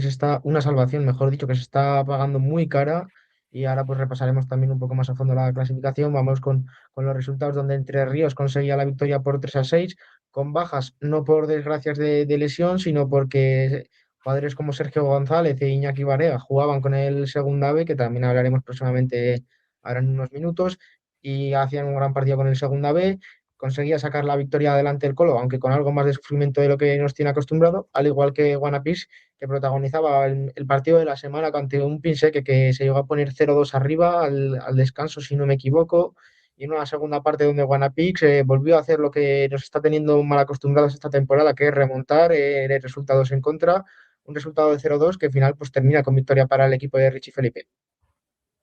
una salvación, mejor dicho, que se está pagando muy cara. Y ahora pues repasaremos también un poco más a fondo la clasificación. Vamos con los resultados donde Entre Ríos conseguía la victoria por 3-6, con bajas, no por desgracias de lesión, sino porque jugadores como Sergio González e Iñaki Barea jugaban con el Segunda B, que también hablaremos próximamente ahora en unos minutos, y hacían un gran partido con el Segunda B. Conseguía sacar la victoria adelante el Colo, aunque con algo más de sufrimiento de lo que nos tiene acostumbrado, al igual que Guanapís, que protagonizaba el partido de la semana ante un Pinseque que se llegó a poner 0-2 arriba al descanso, si no me equivoco, y en una segunda parte donde Guanapix volvió a hacer lo que nos está teniendo mal acostumbrados esta temporada, que es remontar resultados en contra, un resultado de 0-2 que al final pues termina con victoria para el equipo de Richie Felipe.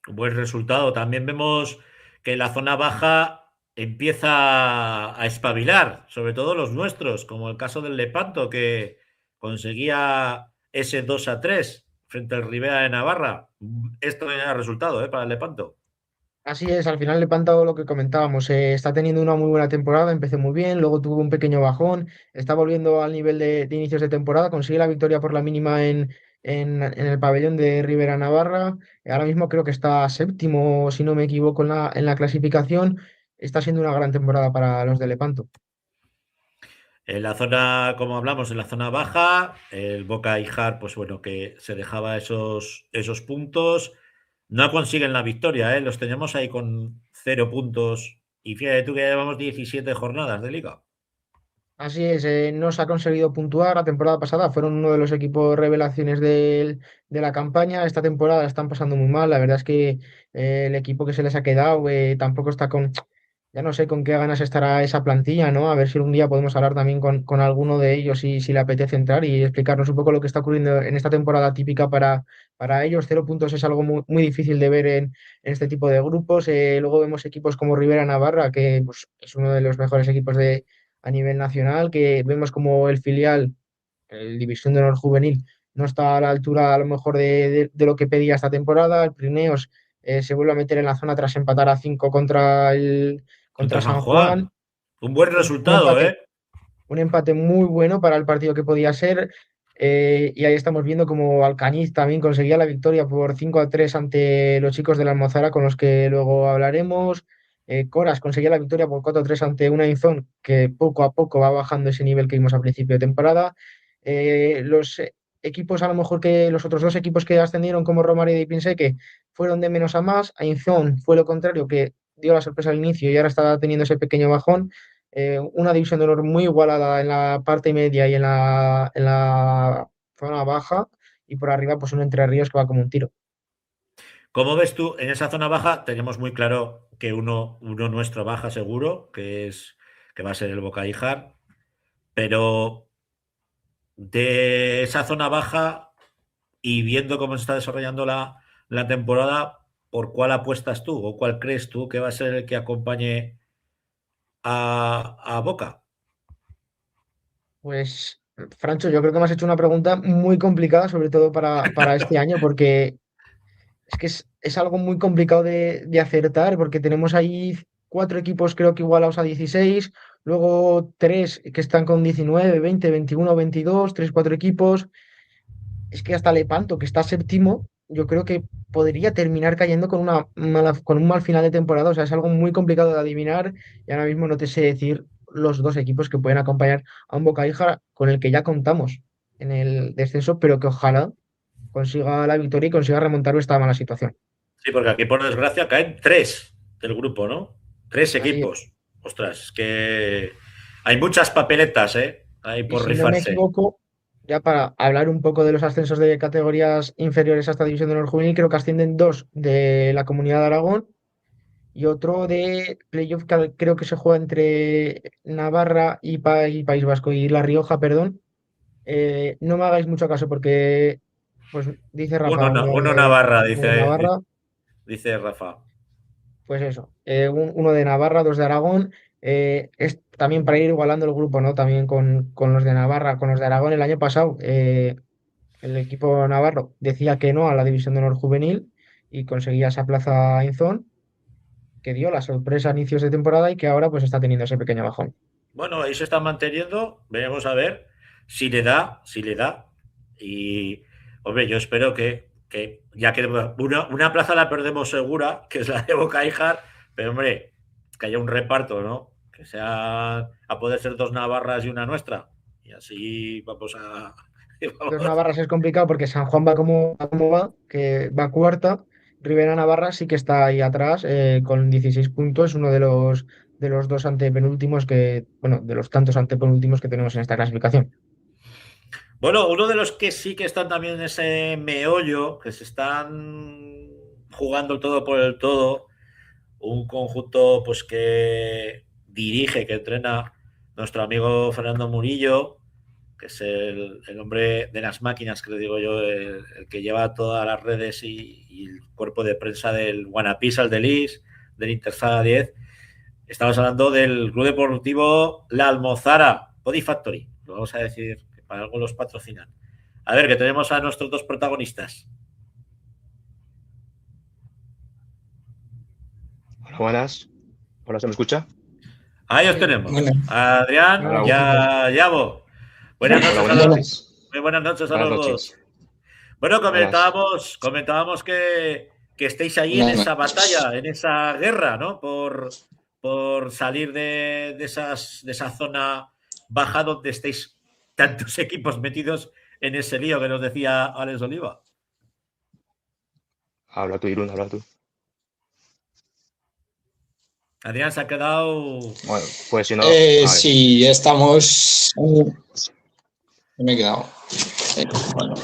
Buen resultado. También vemos que la zona baja empieza a espabilar, sobre todo los nuestros, como el caso del Lepanto, que conseguía ese 2-3 frente al Rivera de Navarra. Esto era el resultado para el Lepanto. Así es, al final Lepanto, lo que comentábamos, está teniendo una muy buena temporada, empezó muy bien, luego tuvo un pequeño bajón, está volviendo al nivel de inicios de temporada, consigue la victoria por la mínima en el pabellón de Rivera Navarra. Ahora mismo creo que está séptimo, si no me equivoco, en la clasificación. Está siendo una gran temporada para los de Lepanto. En la zona, como hablamos, en la zona baja, el Boca Ijar, pues bueno, que se dejaba esos puntos. No consiguen la victoria, los teníamos ahí con 0 puntos Y fíjate tú que llevamos 17 jornadas de liga. Así es, no se ha conseguido puntuar la temporada pasada, fueron uno de los equipos revelaciones de la campaña. Esta temporada la están pasando muy mal, la verdad es que el equipo que se les ha quedado tampoco está con, ya no sé con qué ganas estará esa plantilla, ¿no? A ver si un día podemos hablar también con alguno de ellos y si le apetece entrar y explicarnos un poco lo que está ocurriendo en esta temporada típica para ellos. 0 puntos es algo muy, muy difícil de ver en este tipo de grupos. Luego vemos equipos como Rivera Navarra, que pues, es uno de los mejores equipos a nivel nacional, que vemos como el filial, el División de Honor Juvenil, no está a la altura a lo mejor de lo que pedía esta temporada. El Pirineos se vuelve a meter en la zona tras empatar a 5 Contra contra San San Juan. Juan. Un buen Un resultado, empate, ¿eh? un empate muy bueno para el partido que podía ser. Y ahí estamos viendo como Alcañiz también conseguía la victoria por 5-3 ante los chicos de la Almozara, con los que luego hablaremos. Coras conseguía la victoria por 4-3 ante una Inzón que poco a poco va bajando ese nivel que vimos a principio de temporada. Los equipos, a lo mejor que los otros dos equipos que ascendieron, como Romareda y Pinseque, fueron de menos a más. Ainzón fue lo contrario, que dio la sorpresa al inicio y ahora está teniendo ese pequeño bajón. Una división de honor muy igualada en la parte media y en la zona baja, y por arriba pues un Entre Ríos que va como un tiro. Como ves tú, en esa zona baja tenemos muy claro que uno nuestro baja seguro, que va a ser el Boca Ijar, pero de esa zona baja y viendo cómo se está desarrollando la temporada, ¿por cuál apuestas tú o cuál crees tú que va a ser el que acompañe a Boca? Pues, Francho, yo creo que me has hecho una pregunta muy complicada, sobre todo para este año, porque es que es algo muy complicado de acertar, porque tenemos ahí 4 equipos creo que igualados a 16, luego 3 que están con 19, 20, 21, 22, 3, 4 equipos. Es que hasta Lepanto, que está séptimo, yo creo que podría terminar cayendo con un mal final de temporada. O sea, es algo muy complicado de adivinar y ahora mismo no te sé decir los dos equipos que pueden acompañar a un Boca Ijar con el que ya contamos en el descenso, pero que ojalá consiga la victoria y consiga remontar esta mala situación. Sí, porque aquí por desgracia caen 3 del grupo, ¿no? 3 Así es. equipos. Ostras, es que hay muchas papeletas, ¿eh? Ahí Y por si no me rifarse. equivoco, ya para hablar un poco de los ascensos de categorías inferiores a esta división de honor juvenil, creo que ascienden 2 de la Comunidad de Aragón y otro de playoff que creo que se juega entre Navarra y País Vasco y La Rioja, perdón. No me hagáis mucho caso porque, pues dice Rafa, Uno Navarra, uno de Navarra, dice Rafa. pues eso, uno de Navarra, 2 de Aragón. Es también para ir igualando el grupo, ¿no? También con los de Navarra, con los de Aragón. El año pasado, el equipo navarro decía que no a la división de honor juvenil y conseguía esa plaza en Inzón, que dio la sorpresa a inicios de temporada y que ahora pues está teniendo ese pequeño bajón. Bueno, ahí se está manteniendo. Veremos a ver si le da, si le da. Y, hombre, yo espero que ya que una plaza la perdemos segura, que es la de Boca Ijar, pero, hombre, que haya un reparto, ¿no? Que sea a poder ser 2 Navarras y una nuestra. Y así vamos a. Dos Navarras es complicado porque San Juan va como va, que va cuarta. Rivera Navarra sí que está ahí atrás con 16 puntos, uno de los dos antepenúltimos bueno, de los tantos antepenúltimos que tenemos en esta clasificación. Bueno, uno de los que sí que están también en ese meollo, que se están jugando el todo por el todo, un conjunto pues que dirige, que entrena nuestro amigo Fernando Murillo, que es el hombre de las máquinas, que le digo yo, el que lleva todas las redes y el cuerpo de prensa del Guanapis, al Delis, del Intersala 10. Estamos hablando del Club Deportivo La Almozara, Body Factory. Lo vamos a decir, que para algo los patrocinan. A ver, que tenemos a nuestros 2 protagonistas. Hola, buenas. Hola, ¿se me escucha? Ahí os tenemos. Bueno, Adrián Hola, y a Yabo. Buenas Hola, noches a buenas los noches. dos. Muy buenas noches a Buenas los noches. dos. Bueno, Buenas. comentábamos que estéis ahí en buenas esa noches. batalla, en esa guerra, ¿no? Por salir de esa zona baja donde estéis tantos equipos metidos en ese lío que nos decía Alex Oliva. Habla tú, Irún, habla tú. Adrián se ha quedado. Bueno, pues si no. Sí, estamos. Me he quedado. Bueno.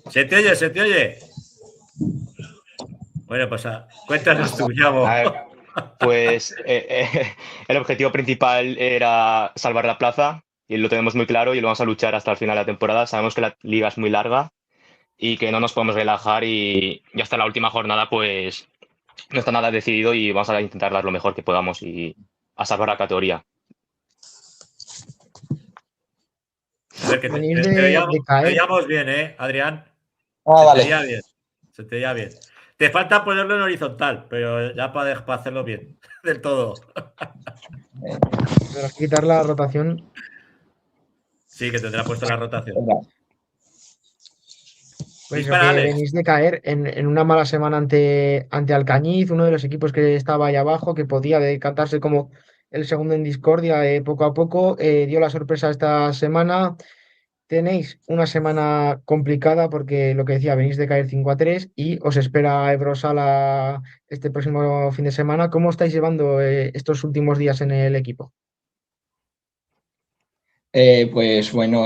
Se te oye, se te oye. Bueno, pues cuéntanos tú, Yabo. A ver, pues el objetivo principal era salvar la plaza y lo tenemos muy claro y lo vamos a luchar hasta el final de la temporada. Sabemos que la liga es muy larga y que no nos podemos relajar y hasta la última jornada pues no está nada decidido y vamos a intentar dar lo mejor que podamos y a salvar la categoría. A ver, que Venís te de caer. veíamos bien, Adrián. Vale. Se te veía bien. Se te veía bien. Te falta ponerlo en horizontal, pero ya para hacerlo bien, del todo. Tendrás que quitar la rotación. Sí, que tendrá puesto la rotación. Pues eso, Dispara, que Alex. venís de caer en una mala semana ante Alcañiz, uno de los equipos que estaba ahí abajo, que podía decantarse como el segundo en discordia poco a poco. Dio la sorpresa esta semana. Tenéis una semana complicada porque lo que decía, venís de caer 5-3 y os espera Ebrosala este próximo fin de semana. ¿Cómo estáis llevando estos últimos días en el equipo? Pues bueno,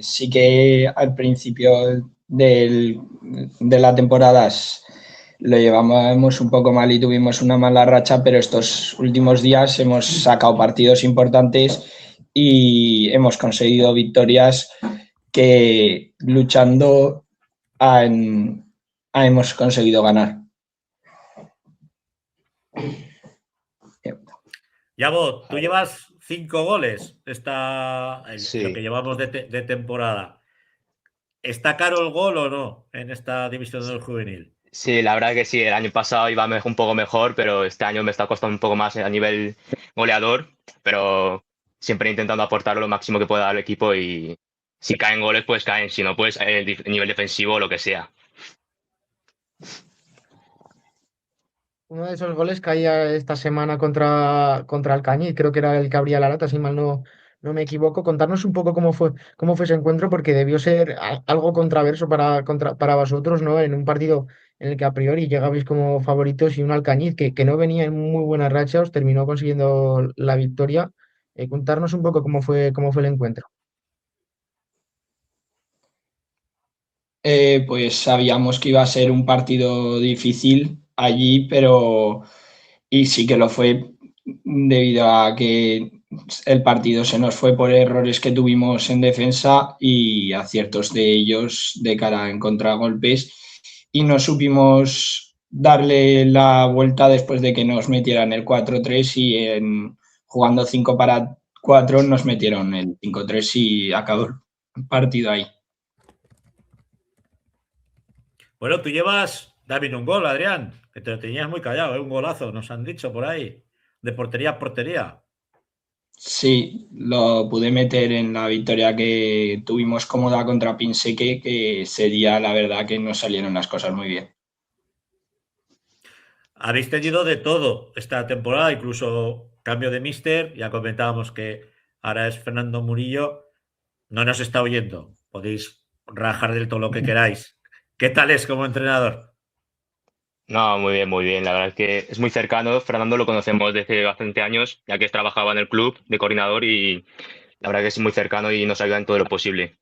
sí que al principio de la temporada lo llevamos un poco mal y tuvimos una mala racha, pero estos últimos días hemos sacado partidos importantes y hemos conseguido victorias que luchando hemos conseguido ganar. Yabo, tú llevas 5 goles Sí. lo que llevamos de temporada. ¿Está caro el gol o no en esta división del juvenil? Sí, la verdad que sí, el año pasado iba un poco mejor, pero este año me está costando un poco más a nivel goleador, pero siempre intentando aportar lo máximo que pueda al equipo y si caen goles, pues caen, si no, pues el nivel defensivo o lo que sea. Uno de esos goles caía esta semana contra Alcañiz, creo que era el que abría la lata, si mal no me equivoco. Contarnos un poco cómo fue ese encuentro, porque debió ser algo controverso para vosotros, ¿no? En un partido en el que a priori llegabais como favoritos y un Alcañiz que no venía en muy buena racha, os terminó consiguiendo la victoria. Contarnos un poco cómo fue el encuentro. Pues sabíamos que iba a ser un partido difícil allí, y sí que lo fue debido a que el partido se nos fue por errores que tuvimos en defensa y aciertos de ellos de cara en contragolpes y no supimos darle la vuelta después de que nos metieran el 4-3 y jugando 5-4 nos metieron el 5-3 y acabó el partido ahí. Bueno, tú llevas también un gol, Adrián, que te lo tenías muy callado, un golazo, nos han dicho por ahí, de portería a portería. Sí, lo pude meter en la victoria que tuvimos cómoda contra Pinseque, que ese día la verdad que nos salieron las cosas muy bien. Habéis tenido de todo esta temporada, incluso cambio de míster, ya comentábamos que ahora es Fernando Murillo, no nos está oyendo, podéis rajar del todo lo que queráis. ¿Qué tal es como entrenador? No, muy bien. La verdad es que es muy cercano. Fernando lo conocemos desde bastante años, ya que trabajaba en el club de coordinador y la verdad que es muy cercano y nos ayuda en todo lo posible.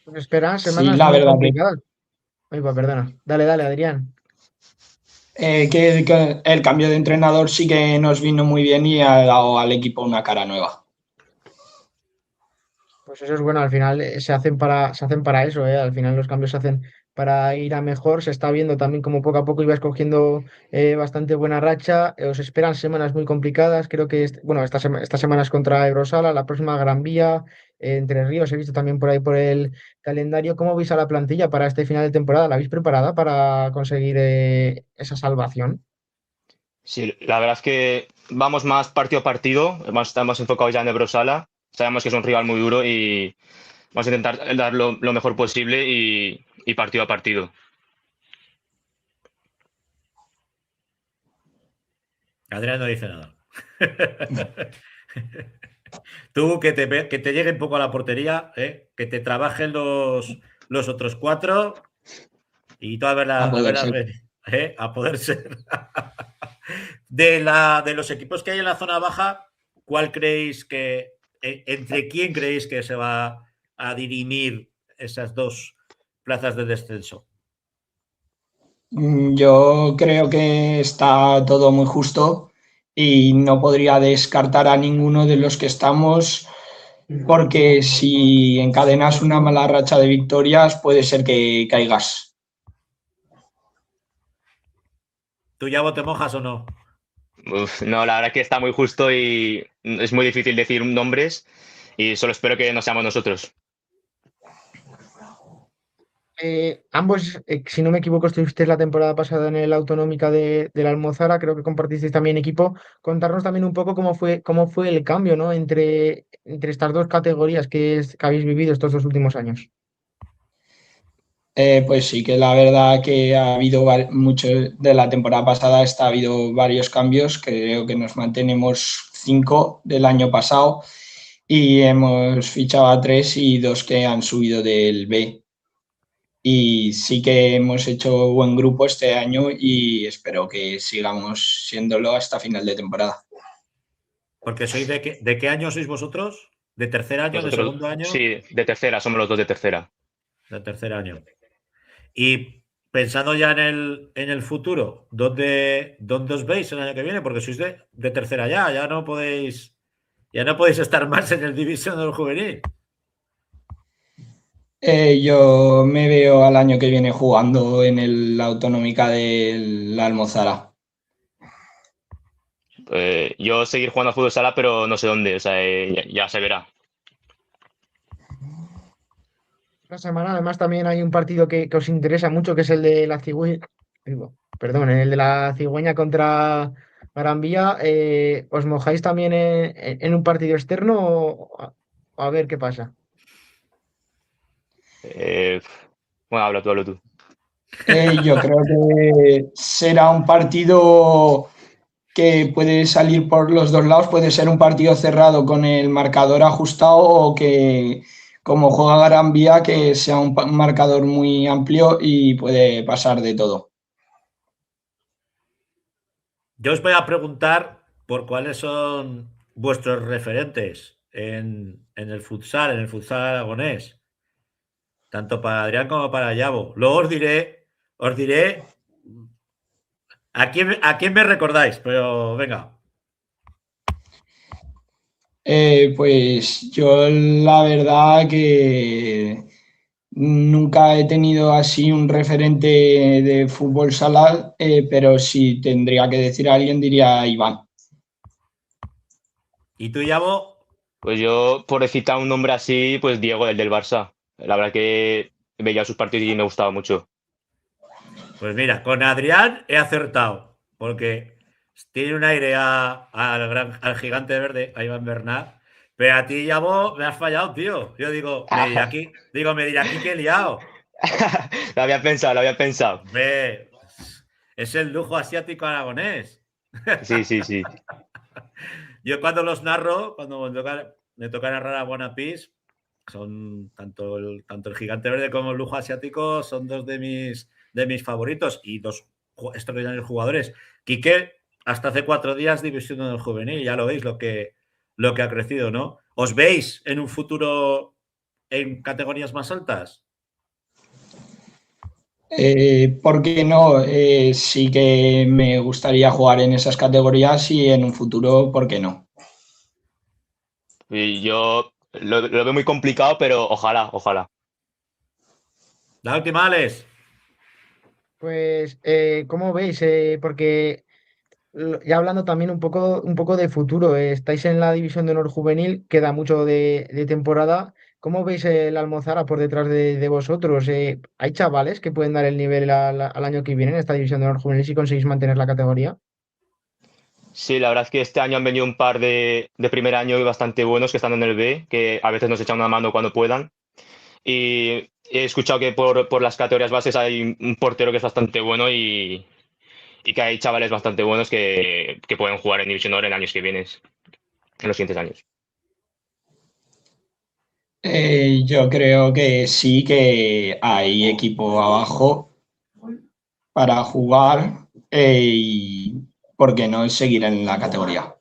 Nos esperan Sí, semanas la muy verdad que complicadas. Ay, va, perdona. Dale, Adrián. que el cambio de entrenador sí que nos vino muy bien y ha dado al equipo una cara nueva. Pues eso es bueno, al final se hacen para eso, ¿eh? Al final los cambios se hacen para ir a mejor. Se está viendo también como poco a poco ibas cogiendo bastante buena racha. Os esperan semanas muy complicadas. Creo que, bueno, esta semana es contra Eurosala, la próxima Gran Vía, Entre Ríos. He visto también por ahí por el calendario. ¿Cómo veis a la plantilla para este final de temporada? ¿La habéis preparada para conseguir esa salvación? Sí, la verdad es que vamos más partido a partido, estamos enfocados ya en Ebrosala. Sabemos que es un rival muy duro y vamos a intentar dar lo mejor posible y partido a partido. Adrián no dice nada. Tú que te llegue un poco a la portería, que te trabajen los otros 4 y tú a verlas A poder ser. De los equipos que hay en la zona baja, ¿cuál creéis que, entre quién creéis que se va a dirimir esas dos plazas de descenso? Yo creo que está todo muy justo y no podría descartar a ninguno de los que estamos, porque si encadenas una mala racha de victorias puede ser que caigas. ¿Tú ya te mojas o no? Uf, no, la verdad que está muy justo y es muy difícil decir nombres y solo espero que no seamos nosotros. Ambos, si no me equivoco, estuvisteis la temporada pasada en el Autonómica de la Almozara, creo que compartisteis también equipo. Contarnos también un poco cómo fue el cambio, ¿no? entre estas dos categorías que habéis vivido estos 2 últimos años. Pues sí que la verdad que ha habido mucho de la temporada pasada, ha habido varios cambios, creo que nos mantenemos 5 del año pasado y hemos fichado a 3 y 2 que han subido del B. Y sí que hemos hecho buen grupo este año y espero que sigamos siéndolo hasta final de temporada. Porque sois ¿de qué año sois vosotros? ¿De tercer año? Nosotros, ¿de segundo año? Sí, de tercera, somos los dos de tercera. De tercer año. Y pensando ya en el futuro, ¿dónde os veis el año que viene? Porque sois de tercera ya no podéis estar más en el División del Juvenil. Yo me veo al año que viene jugando en la Autonómica de la Almozara. Yo seguir jugando a fútbol sala, pero no sé dónde, o sea, ya se verá. Esta semana, además, también hay un partido que os interesa mucho, que es el de la cigüeña. Perdón, el de la cigüeña contra Gran Vía. ¿Os mojáis también en un partido externo o a ver qué pasa? Bueno, habla tú. Yo creo que será un partido que puede salir por los dos lados, puede ser un partido cerrado con el marcador ajustado o que, como juega Gran Vía, que sea un marcador muy amplio y puede pasar de todo. Yo os voy a preguntar por cuáles son vuestros referentes en el futsal aragonés, tanto para Adrián como para Yabo. Luego os diré a quién me recordáis, pero venga. Pues yo la verdad que nunca he tenido así un referente de fútbol sala, pero si tendría que decir a alguien diría Iván. ¿Y tú, Yabo? Pues yo, por citar un nombre así, pues Diego, el del Barça. La verdad que veía sus partidos y me gustaba mucho. Pues mira, con Adrián he acertado, porque tiene un aire al gigante verde, a Iván Bernat, pero a ti, Yabo, me has fallado, tío. Yo digo, me dirá aquí que he liado. Lo había pensado. Ve, es el lujo asiático aragonés. Sí. Yo cuando los narro, cuando me toca narrar a Guanapís, son tanto el gigante verde como el lujo asiático son dos de mis favoritos y dos extraordinarios jugadores. Quique, hasta hace 4 días división del juvenil, ya lo veis lo que ha crecido, ¿no? ¿Os veis en un futuro en categorías más altas? ¿Por qué no? Sí que me gustaría jugar en esas categorías y en un futuro, ¿por qué no? Y yo lo veo muy complicado, pero ojalá. La última, Alex. Pues, ¿cómo veis? Porque ya hablando también un poco de futuro, estáis en la División de Honor Juvenil, queda mucho de temporada. ¿Cómo veis el Almozara por detrás de vosotros? ¿Hay chavales que pueden dar el nivel al año que viene en esta División de Honor Juvenil si conseguís mantener la categoría? Sí, la verdad es que este año han venido un par de primer año bastante buenos que están en el B, que a veces nos echan una mano cuando puedan. Y he escuchado que por las categorías bases hay un portero que es bastante bueno y que hay chavales bastante buenos que pueden jugar en División Honor en años que vienen, en los siguientes años. Yo creo que sí que hay equipo abajo para jugar y, ¿por qué no, seguir en la categoría?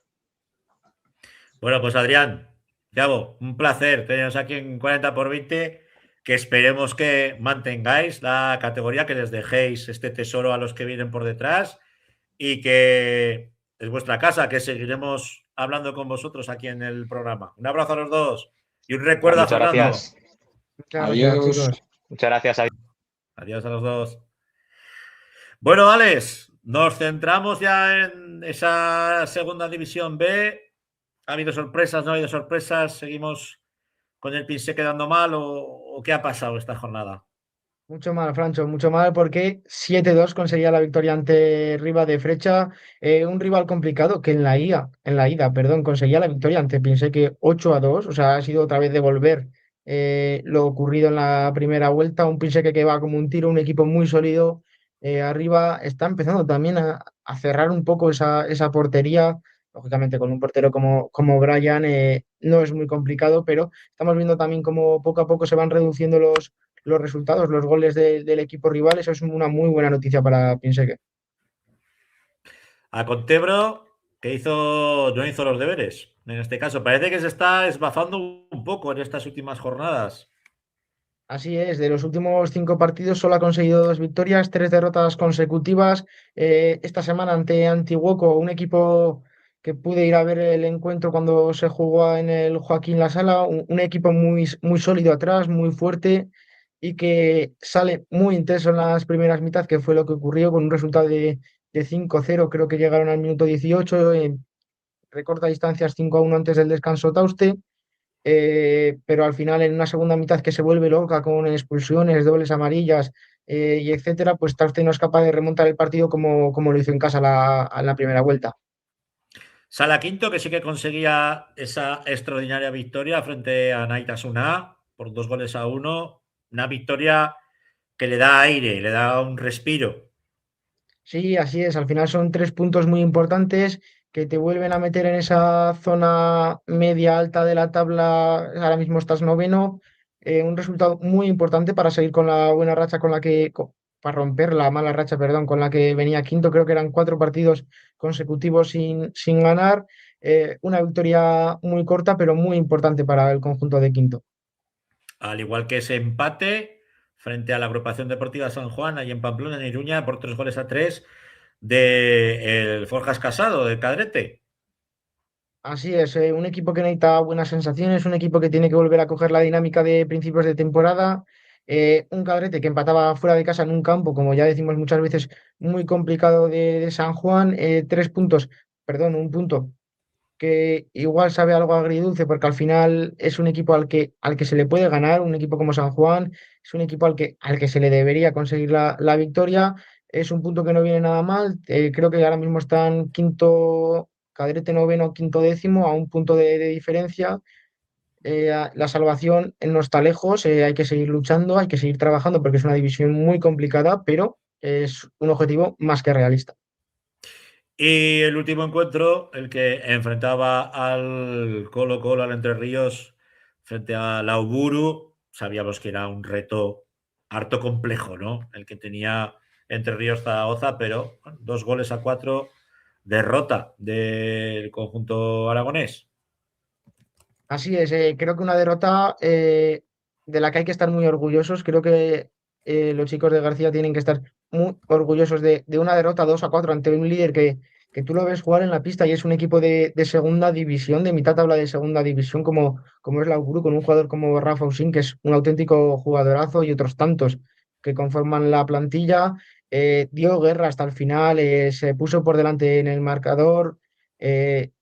Bueno, pues Adrián, Gabo, un placer teneros aquí en 40 por 20, que esperemos que mantengáis la categoría, que les dejéis este tesoro a los que vienen por detrás y que es vuestra casa, que seguiremos hablando con vosotros aquí en el programa. Un abrazo a los dos y un recuerdo a Muchas Fernando. gracias. Muchas gracias, Adiós. chicos. Muchas gracias. Adiós a los dos. Bueno, Alex, nos centramos ya en esa segunda división B. ¿Ha habido sorpresas? ¿No ha habido sorpresas? ¿Seguimos con el Pinsé quedando mal o qué ha pasado esta jornada? Mucho mal, Francho, mucho mal porque 7-2 conseguía la victoria ante Riva de Frecha, un rival complicado que en la ida, perdón, conseguía la victoria ante Pinseke 8-2, o sea, ha sido otra vez devolver lo ocurrido en la primera vuelta, un Pinseke que va como un tiro, un equipo muy sólido, arriba está empezando también a cerrar un poco esa portería, lógicamente con un portero como Brian no es muy complicado, pero estamos viendo también como poco a poco se van reduciendo los resultados, los goles del equipo rival. Eso es una muy buena noticia para Pienseque. A Contebro, que no hizo los deberes. En este caso, parece que se está esbafando un poco en estas últimas jornadas. Así es, de los últimos 5 partidos solo ha conseguido 2 victorias, 3 derrotas consecutivas. Esta semana ante Antiguoco, un equipo que pude ir a ver el encuentro cuando se jugó en el Joaquín La Sala, un equipo muy, muy sólido atrás, muy fuerte y que sale muy intenso en las primeras mitad, que fue lo que ocurrió con un resultado de 5-0, creo que llegaron al minuto 18, recorta distancias 5-1 antes del descanso Tauste, pero al final en una segunda mitad que se vuelve loca con expulsiones, dobles amarillas y etcétera, pues Tauste no es capaz de remontar el partido como lo hizo en casa en la primera vuelta. Sala Quinto, que sí que conseguía esa extraordinaria victoria frente a Naitasuna por 2-1. Una victoria que le da aire, le da un respiro. Sí, así es. Al final son 3 puntos muy importantes que te vuelven a meter en esa zona media alta de la tabla. Ahora mismo estás noveno. Un resultado muy importante para seguir con la buena racha para romper la mala racha, perdón, con la que venía quinto. Creo que eran 4 partidos consecutivos sin ganar. Una victoria muy corta, pero muy importante para el conjunto de quinto. Al igual que ese empate frente a la Agrupación Deportiva San Juan, ahí en Pamplona, en Iruña, por 3-3 de el Forjas Casado, de Cadrete. Así es, un equipo que necesita buenas sensaciones, un equipo que tiene que volver a coger la dinámica de principios de temporada, un Cadrete que empataba fuera de casa en un campo, como ya decimos muchas veces, muy complicado de San Juan, 3 puntos, perdón, un punto que igual sabe algo agridulce porque al final es un equipo al que se le puede ganar, un equipo como San Juan, es un equipo al que se le debería conseguir la victoria, es un punto que no viene nada mal, creo que ahora mismo están quinto, Cadrete noveno, quinto décimo, a un punto de diferencia. La salvación no está lejos, hay que seguir luchando, hay que seguir trabajando porque es una división muy complicada, pero es un objetivo más que realista. Y el último encuentro, el que enfrentaba al Colo-Colo, al Entre Ríos, frente a la Uburu, sabíamos que era un reto harto complejo, ¿no? El que tenía Entre Ríos Zaragoza, pero 2-4, derrota del conjunto aragonés. Así es, creo que una derrota de la que hay que estar muy orgullosos. Creo que los chicos de García tienen que estar muy orgullosos de una derrota 2-4 ante un líder que tú lo ves jugar en la pista y es un equipo de segunda división, de mitad tabla de segunda división, como es la Uguru, con un jugador como Rafa Usín, que es un auténtico jugadorazo, y otros tantos que conforman la plantilla. Dio guerra hasta el final, se puso por delante en el marcador.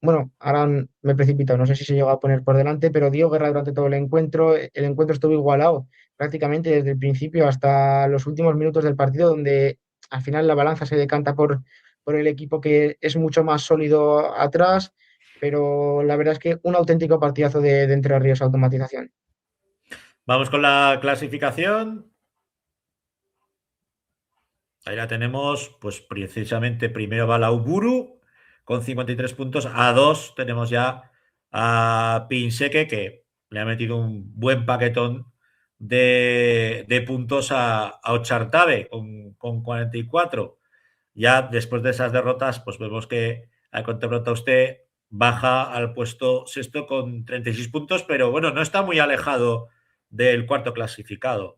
Bueno, ahora me precipito, no sé si se llegó a poner por delante, pero dio guerra durante todo el encuentro. El encuentro estuvo igualado prácticamente desde el principio hasta los últimos minutos del partido, donde al final la balanza se decanta por el equipo que es mucho más sólido atrás, pero la verdad es que un auténtico partidazo de Entre Ríos Automatización. Vamos con la clasificación. Ahí la tenemos, pues precisamente primero va la Uburu con 53 puntos. A 2 tenemos ya a Pinseke, que le ha metido un buen paquetón de puntos a Ochartabe con 44. Ya después de esas derrotas, pues vemos que al Conte usted baja al puesto sexto con 36 puntos, pero bueno, no está muy alejado del cuarto clasificado.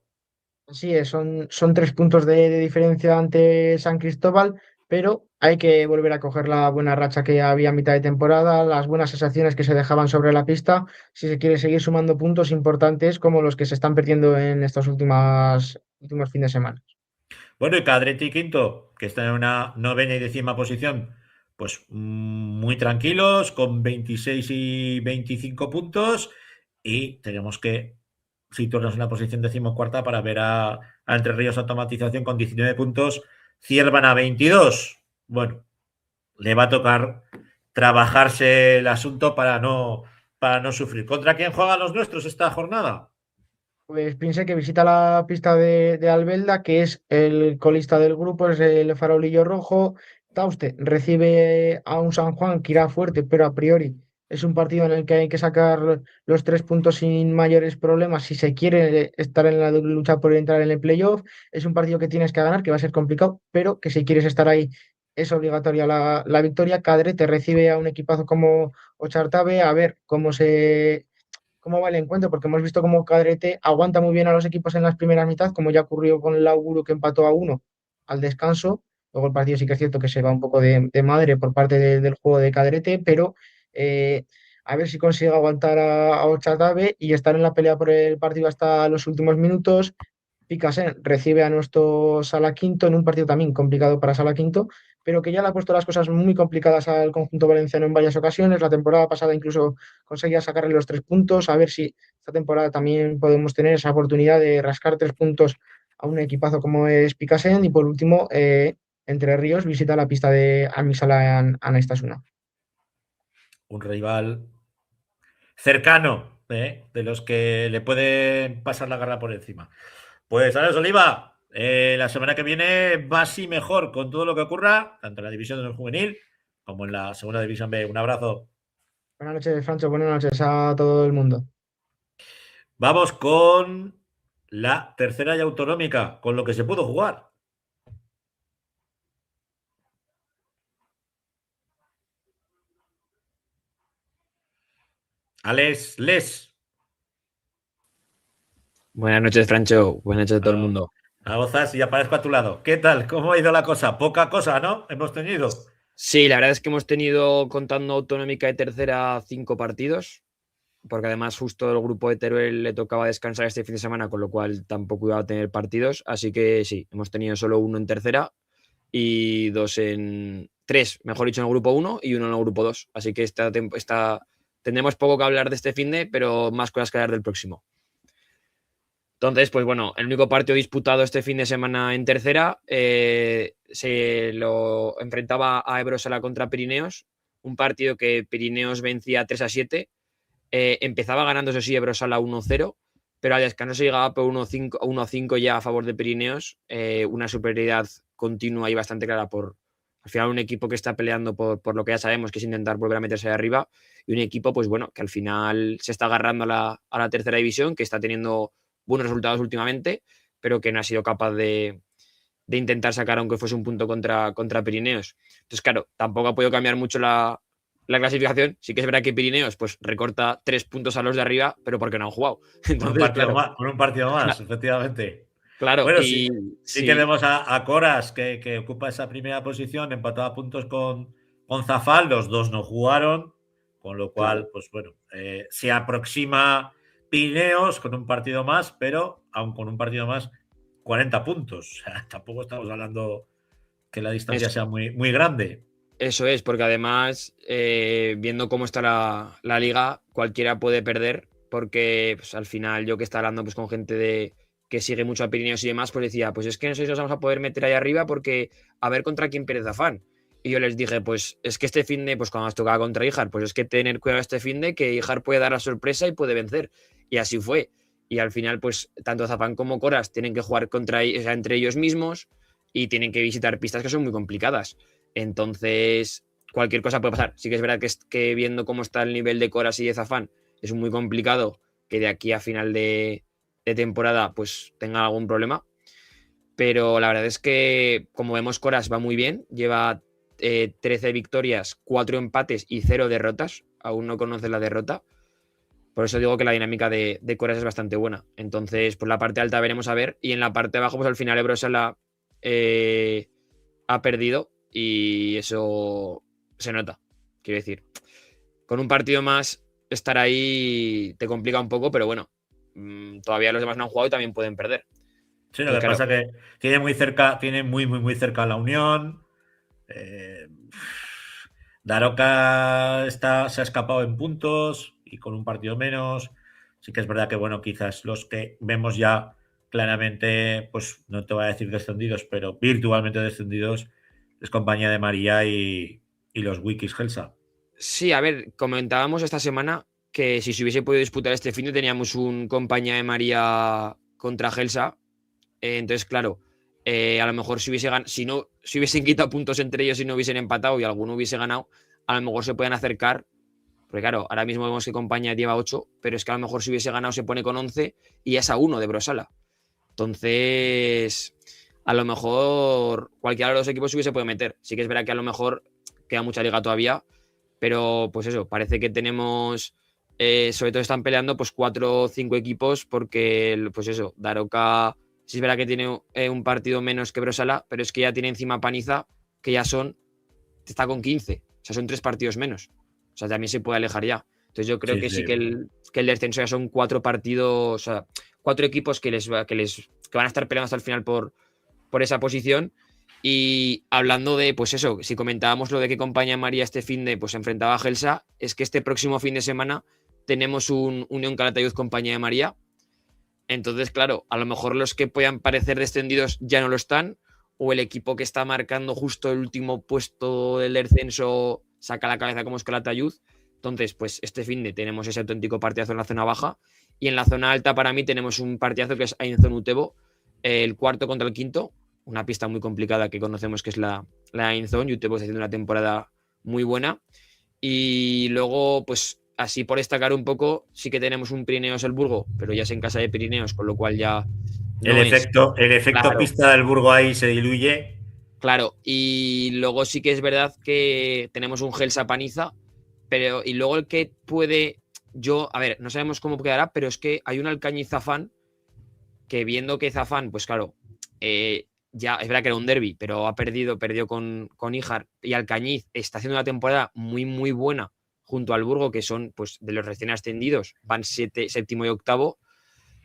Así es, son 3 puntos de diferencia ante San Cristóbal, pero hay que volver a coger la buena racha que había a mitad de temporada, las buenas sensaciones que se dejaban sobre la pista, si se quiere seguir sumando puntos importantes como los que se están perdiendo en estos últimos fines de semana. Bueno, y Cadretti quinto, que está en una novena y décima posición, pues muy tranquilos, con 26 y 25 puntos. Y tenemos que situarnos en la posición decimocuarta para ver a Entre Ríos Automatización con 19 puntos, Ciervan a 22. Bueno, le va a tocar trabajarse el asunto para no sufrir. ¿Contra quién juegan los nuestros esta jornada? Pues piense que visita la pista de Albelda, que es el colista del grupo, es el Farolillo Rojo. Tauste recibe a un San Juan que irá fuerte, pero a priori es un partido en el que hay que sacar los 3 puntos sin mayores problemas si se quiere estar en la lucha por entrar en el playoff. Es un partido que tienes que ganar, que va a ser complicado, pero que si quieres estar ahí es obligatoria la victoria. Cadre te recibe a un equipazo como Ochartabe, a ver cómo va el encuentro, porque hemos visto cómo Cadrete aguanta muy bien a los equipos en las primeras mitad, como ya ocurrió con el Auguro que empató a 1 al descanso. Luego el partido sí que es cierto que se va un poco de madre por parte del juego de Cadrete, pero eh, a ver si consigue aguantar a Ochatabe y estar en la pelea por el partido hasta los últimos minutos. Picasen recibe a nuestro Sala Quinto en un partido también complicado para Sala Quinto, pero que ya le ha puesto las cosas muy complicadas al conjunto valenciano en varias ocasiones. La temporada pasada incluso conseguía sacarle los 3 puntos. A ver si esta temporada también podemos tener esa oportunidad de rascar 3 puntos a un equipazo como es Picasen. Y por último, Entre Ríos visita la pista de Amisalan Anastasuna. Un rival cercano, de los que le pueden pasar la garra por encima. Pues, Alex Oliva, la semana que viene más y mejor con todo lo que ocurra, tanto en la división del juvenil como en la segunda división B. Un abrazo. Buenas noches, Francho. Buenas noches a todo el mundo. Vamos con la tercera y autonómica, con lo que se pudo jugar. Alex Les. Buenas noches, Francho. Buenas noches a todo el mundo. A gozas y aparezco a tu lado. ¿Qué tal? ¿Cómo ha ido la cosa? Poca cosa, ¿no? Hemos tenido. Sí, la verdad es que hemos tenido, contando autonómica de tercera, 5 partidos, porque además justo el grupo de Teruel le tocaba descansar este fin de semana, con lo cual tampoco iba a tener partidos. Así que sí, hemos tenido solo 1 en tercera y 3, mejor dicho, en el grupo 1 y 1 en el grupo 2. Así que tendremos poco que hablar de este finde, pero más cosas que hablar del próximo. Entonces, pues bueno, el único partido disputado este fin de semana en tercera se lo enfrentaba a Ebrosala contra Pirineos, un partido que Pirineos vencía 3-7. Empezaba ganando, eso sí, Ebrosala 1-0, pero al descanso se llegaba por 1-5 ya a favor de Pirineos. Una superioridad continua y bastante clara por, al final, un equipo que está peleando por lo que ya sabemos, que es intentar volver a meterse ahí arriba, y un equipo, pues bueno, que al final se está agarrando a la tercera división, que está teniendo buenos resultados últimamente, pero que no ha sido capaz de intentar sacar, aunque fuese un punto contra Pirineos. Entonces, claro, tampoco ha podido cambiar mucho la clasificación. Sí que es verdad que Pirineos pues recorta 3 puntos a los de arriba, pero porque no han jugado. Entonces, con un partido más, efectivamente. Claro, bueno, y sí que vemos a Coras que ocupa esa primera posición, empatado a puntos con Zafal, los dos no jugaron, con lo cual, claro, pues bueno, se aproxima Pirineos con un partido más, pero aún con un partido más, 40 puntos. O sea, tampoco estamos hablando que la distancia sea muy, muy grande. Eso es, porque además, viendo cómo está la liga, cualquiera puede perder, porque pues, al final yo que estaba hablando pues, con gente que sigue mucho a Pirineos y demás, pues decía, pues es que no sé si nos vamos a poder meter ahí arriba porque a ver contra quién pierde Zafán. Y yo les dije, pues es que este finde, pues cuando nos tocaba contra Ijar, pues es que tener cuidado este finde, que Ijar puede dar la sorpresa y puede vencer. Y así fue. Y al final, pues tanto Zafán como Coras tienen que jugar entre ellos mismos y tienen que visitar pistas que son muy complicadas. Entonces, cualquier cosa puede pasar. Sí que es verdad que viendo cómo está el nivel de Coras y de Zafán, es muy complicado que de aquí a final de de temporada pues tenga algún problema. Pero la verdad es que, como vemos, Coras va muy bien. Lleva 13 victorias, 4 empates y 0 derrotas. Aún no conoce la derrota. Por eso digo que la dinámica de Coras es bastante buena. Entonces, por la parte alta veremos a ver. Y en la parte de abajo, pues al final Ebrosala ha perdido. Y eso se nota. Quiero decir, con un partido más, estar ahí te complica un poco, pero bueno, todavía los demás no han jugado y también pueden perder. Sí, lo que Claro. pasa es que tiene muy cerca, tiene muy cerca la Unión. Daroca se ha escapado en puntos y con un partido menos. Sí que es verdad que, bueno, quizás los que vemos ya claramente, pues no te voy a decir descendidos, pero virtualmente descendidos, es compañía de María y los Wikis Gelsa. Sí, a ver, comentábamos esta semana que si se hubiese podido disputar este fin de teníamos un compañía de María contra Gelsa. Entonces, claro, a lo mejor si hubiesen quitado puntos entre ellos y no hubiesen empatado y alguno hubiese ganado, a lo mejor se pueden acercar. Porque claro, ahora mismo vemos que compañía lleva 8, pero es que a lo mejor si hubiese ganado se pone con 11 y es a 1 de Ebrosala. Entonces, a lo mejor cualquiera de los equipos se hubiese podido meter. Sí que es verdad que a lo mejor queda mucha liga todavía, pero pues eso, parece que tenemos, sobre todo están peleando pues 4 o 5 equipos porque, pues eso, Daroca sí es verdad que tiene un partido menos que Ebrosala, pero es que ya tiene encima Paniza, que ya está con 15, o sea, son 3 partidos menos. O sea, también se puede alejar ya. Entonces yo creo que sí que el descenso ya son 4 partidos, o sea, 4 equipos que van a estar peleando hasta el final por esa posición. Y hablando de, pues eso, si comentábamos lo de que compañía María este fin de, pues se enfrentaba a Gelsa, es que este próximo fin de semana tenemos un Unión Calatayud compañía de María. Entonces, claro, a lo mejor los que puedan parecer descendidos ya no lo están, o el equipo que está marcando justo el último puesto del descenso saca la cabeza como es Calatayud. Entonces, pues este fin de tenemos ese auténtico partidazo en la zona baja, y en la zona alta para mí tenemos un partidazo que es Ainzon Utebo, el cuarto contra el quinto, una pista muy complicada que conocemos que es la Ainzon, y Utebo está haciendo una temporada muy buena. Y luego, pues así por destacar un poco, sí que tenemos un Pirineos el Burgo, pero ya es en casa de Pirineos, con lo cual ya el efecto claro, pista del Burgo ahí se diluye. Claro, y luego sí que es verdad que tenemos un Gelsa Paniza, pero y luego el que puede, a ver, no sabemos cómo quedará, pero es que hay un Alcañiz Zafán que, viendo que Zafán, pues claro, ya es verdad que era un derbi, pero perdió con Ijar, y Alcañiz está haciendo una temporada muy buena junto al Burgo, que son pues de los recién ascendidos, van 7, séptimo y octavo,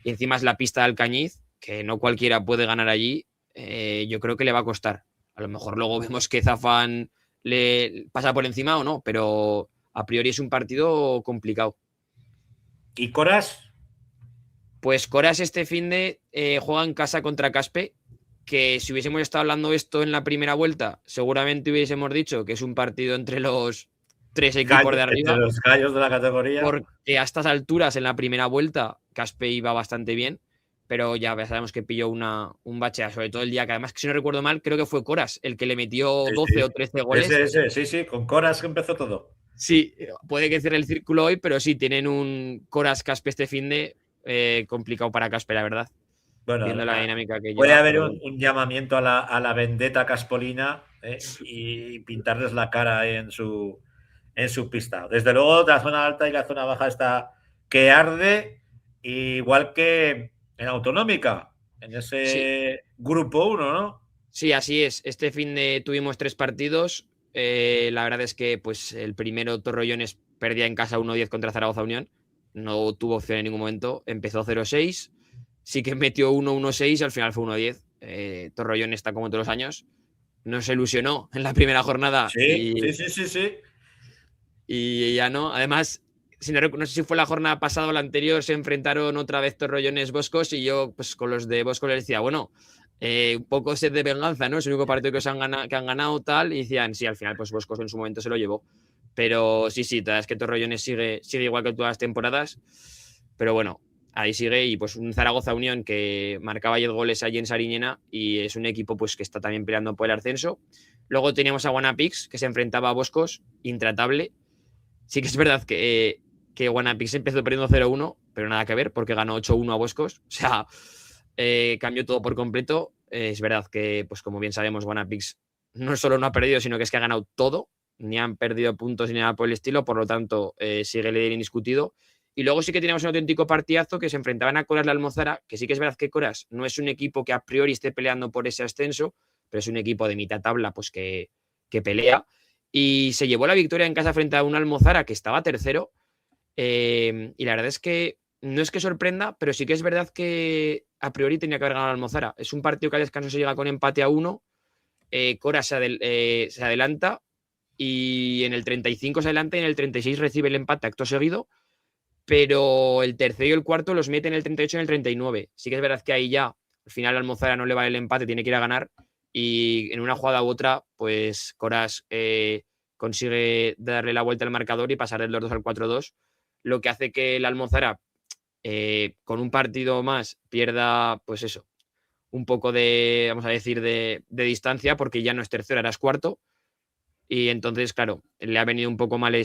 y encima es la pista de Alcañiz, que no cualquiera puede ganar allí. Yo creo que le va a costar. A lo mejor luego vemos que Zafán le pasa por encima o no, pero a priori es un partido complicado. ¿Y Coras? Pues Coras este finde juega en casa contra Caspe, que si hubiésemos estado hablando esto en la primera vuelta, seguramente hubiésemos dicho que es un partido entre los 3 equipos de arriba. Entre los gallos de la categoría. Porque a estas alturas, en la primera vuelta, Caspe iba bastante bien, pero ya sabemos que pilló un bache, sobre todo el día que, además, que si no recuerdo mal, creo que fue Coras el que le metió 12 o 13 goles. Sí, con Coras que empezó todo. Sí, puede que cierre el círculo hoy, pero sí, tienen un Coras Caspe este finde complicado para Caspe, la verdad. Bueno, viendo la dinámica que puede lleva, haber un llamamiento a la vendetta caspolina y pintarles la cara en su pista. Desde luego, la zona alta y la zona baja está que arde, igual que en Autonómica, en ese grupo 1, ¿no? Sí, así es. Este fin de tuvimos 3 partidos. La verdad es que pues el primero, Torrellones, perdía en casa 1-10 contra Zaragoza Unión. No tuvo opción en ningún momento. Empezó 0-6. Sí que metió 1-1-6 y al final fue 1-10. Torrellones está como todos los años. No se ilusionó en la primera jornada. Sí. Y ya no. Además, no sé si fue la jornada pasada o la anterior, se enfrentaron otra vez Torrellones Boscos, y yo pues con los de Boscos les decía, bueno, un poco sed de venganza, ¿no? Es el único partido que han ganado tal, y decían, sí, al final pues Boscos en su momento se lo llevó. Pero sí, es que Torrellones sigue igual que todas las temporadas, pero bueno, ahí sigue. Y pues un Zaragoza Unión que marcaba 10 goles allí en Sariñena, y es un equipo pues que está también peleando por el ascenso. Luego teníamos a Guanapix, que se enfrentaba a Boscos, intratable. Sí que es verdad que Guanapix empezó perdiendo 0-1, pero nada que ver porque ganó 8-1 a Boscos. O sea, cambió todo por completo. Es verdad que, pues como bien sabemos, Wanapix no solo no ha perdido, sino que es que ha ganado todo. Ni han perdido puntos ni nada por el estilo. Por lo tanto, sigue líder indiscutido. Y luego sí que teníamos un auténtico partidazo que se enfrentaban a Coras la Almozara, que sí que es verdad que Coras no es un equipo que a priori esté peleando por ese ascenso, pero es un equipo de mitad tabla pues que pelea. Y se llevó la victoria en casa frente a una Almozara que estaba tercero. Y la verdad es que no es que sorprenda, pero sí que es verdad que a priori tenía que haber ganado la Almozara. Es un partido que al descanso se llega con empate a 1. Coras se adelanta y en el 35 se adelanta y en el 36 recibe el empate acto seguido. Pero el tercero y el cuarto los mete en el 38 y en el 39. Sí que es verdad que ahí ya, al final la Almozara no le vale el empate, tiene que ir a ganar. Y en una jugada u otra, pues Coras consigue darle la vuelta al marcador y pasar del 2-2 al 4-2, lo que hace que la Almozara, con un partido más, pierda, pues eso, un poco de, vamos a decir, de distancia, porque ya no es tercero, ahora es cuarto. Y entonces, claro, le ha venido un poco mal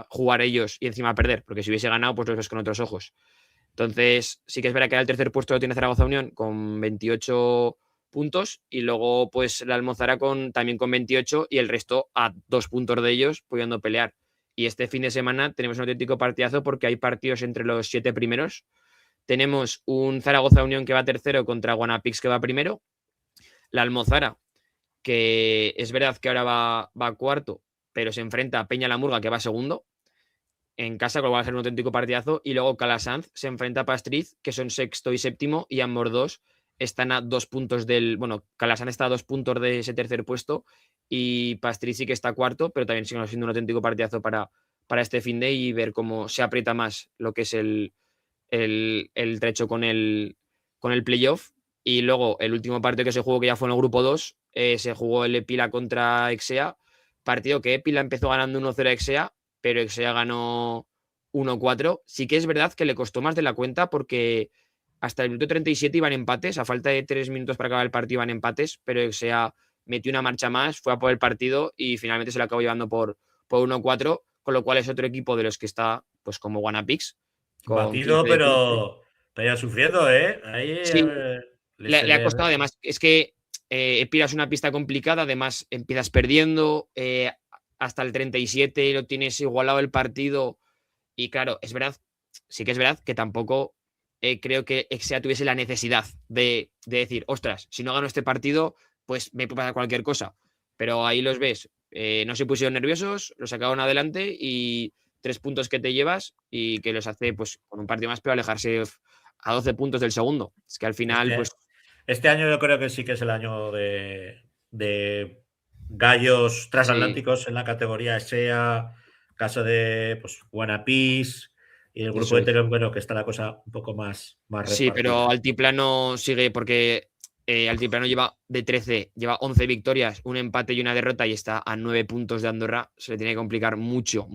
jugar ellos y encima perder, porque si hubiese ganado, pues los ves con otros ojos. Entonces, sí que es verdad que el tercer puesto lo tiene Zaragoza Unión con 28 puntos y luego pues la Almozara también con 28 y el resto a 2 puntos de ellos pudiendo pelear. Y este fin de semana tenemos un auténtico partidazo porque hay partidos entre los 7 primeros. Tenemos un Zaragoza Unión que va tercero contra Wanapix que va primero. La Almozara, que es verdad que ahora va cuarto, pero se enfrenta a Peña la Murga, que va segundo, en casa, con lo cual va a ser un auténtico partidazo. Y luego Calasanz se enfrenta a Pastriz, que son sexto y séptimo, y ambos dos están a 2 puntos del... Bueno, Calasanz está a 2 puntos de ese tercer puesto y Pastriz sí que está cuarto, pero también sigue siendo un auténtico partidazo para este fin de y ver cómo se aprieta más lo que es el trecho con el playoff. Y luego el último partido que se jugó, que ya fue en el grupo 2, se jugó el Epila contra Exea, partido que Epila empezó ganando 1-0 a Exea, pero Exea ganó 1-4. Sí que es verdad que le costó más de la cuenta porque hasta el minuto 37 iban empates, a falta de 3 minutos para acabar el partido iban empates, pero Exea metió una marcha más, fue a por el partido y finalmente se lo acabó llevando por 1-4, con lo cual es otro equipo de los que está, pues como Wanapix. Batido, pero sufriendo, ¿eh? Ahí, sí, le ha costado. Además, es que Epira es una pista complicada, además empiezas perdiendo, hasta el 37 lo tienes igualado el partido y claro, es verdad, sí que es verdad que tampoco creo que Exea tuviese la necesidad de decir, ostras, si no gano este partido, pues me puede pasar cualquier cosa. Pero ahí los ves, no se pusieron nerviosos, los sacaron adelante y 3 puntos que te llevas y que los hace pues con un partido más, pero alejarse a 12 puntos del segundo. Es que al final, pues... Este año yo creo que sí que es el año de gallos transatlánticos en la categoría SEA, caso de pues Wanapix y el grupo de Teleón, bueno, que está la cosa un poco más repartida. Sí, pero Altiplano sigue porque Altiplano lleva de 13, lleva 11 victorias, un empate y una derrota y está a 9 puntos de Andorra. Se le tiene que complicar mucho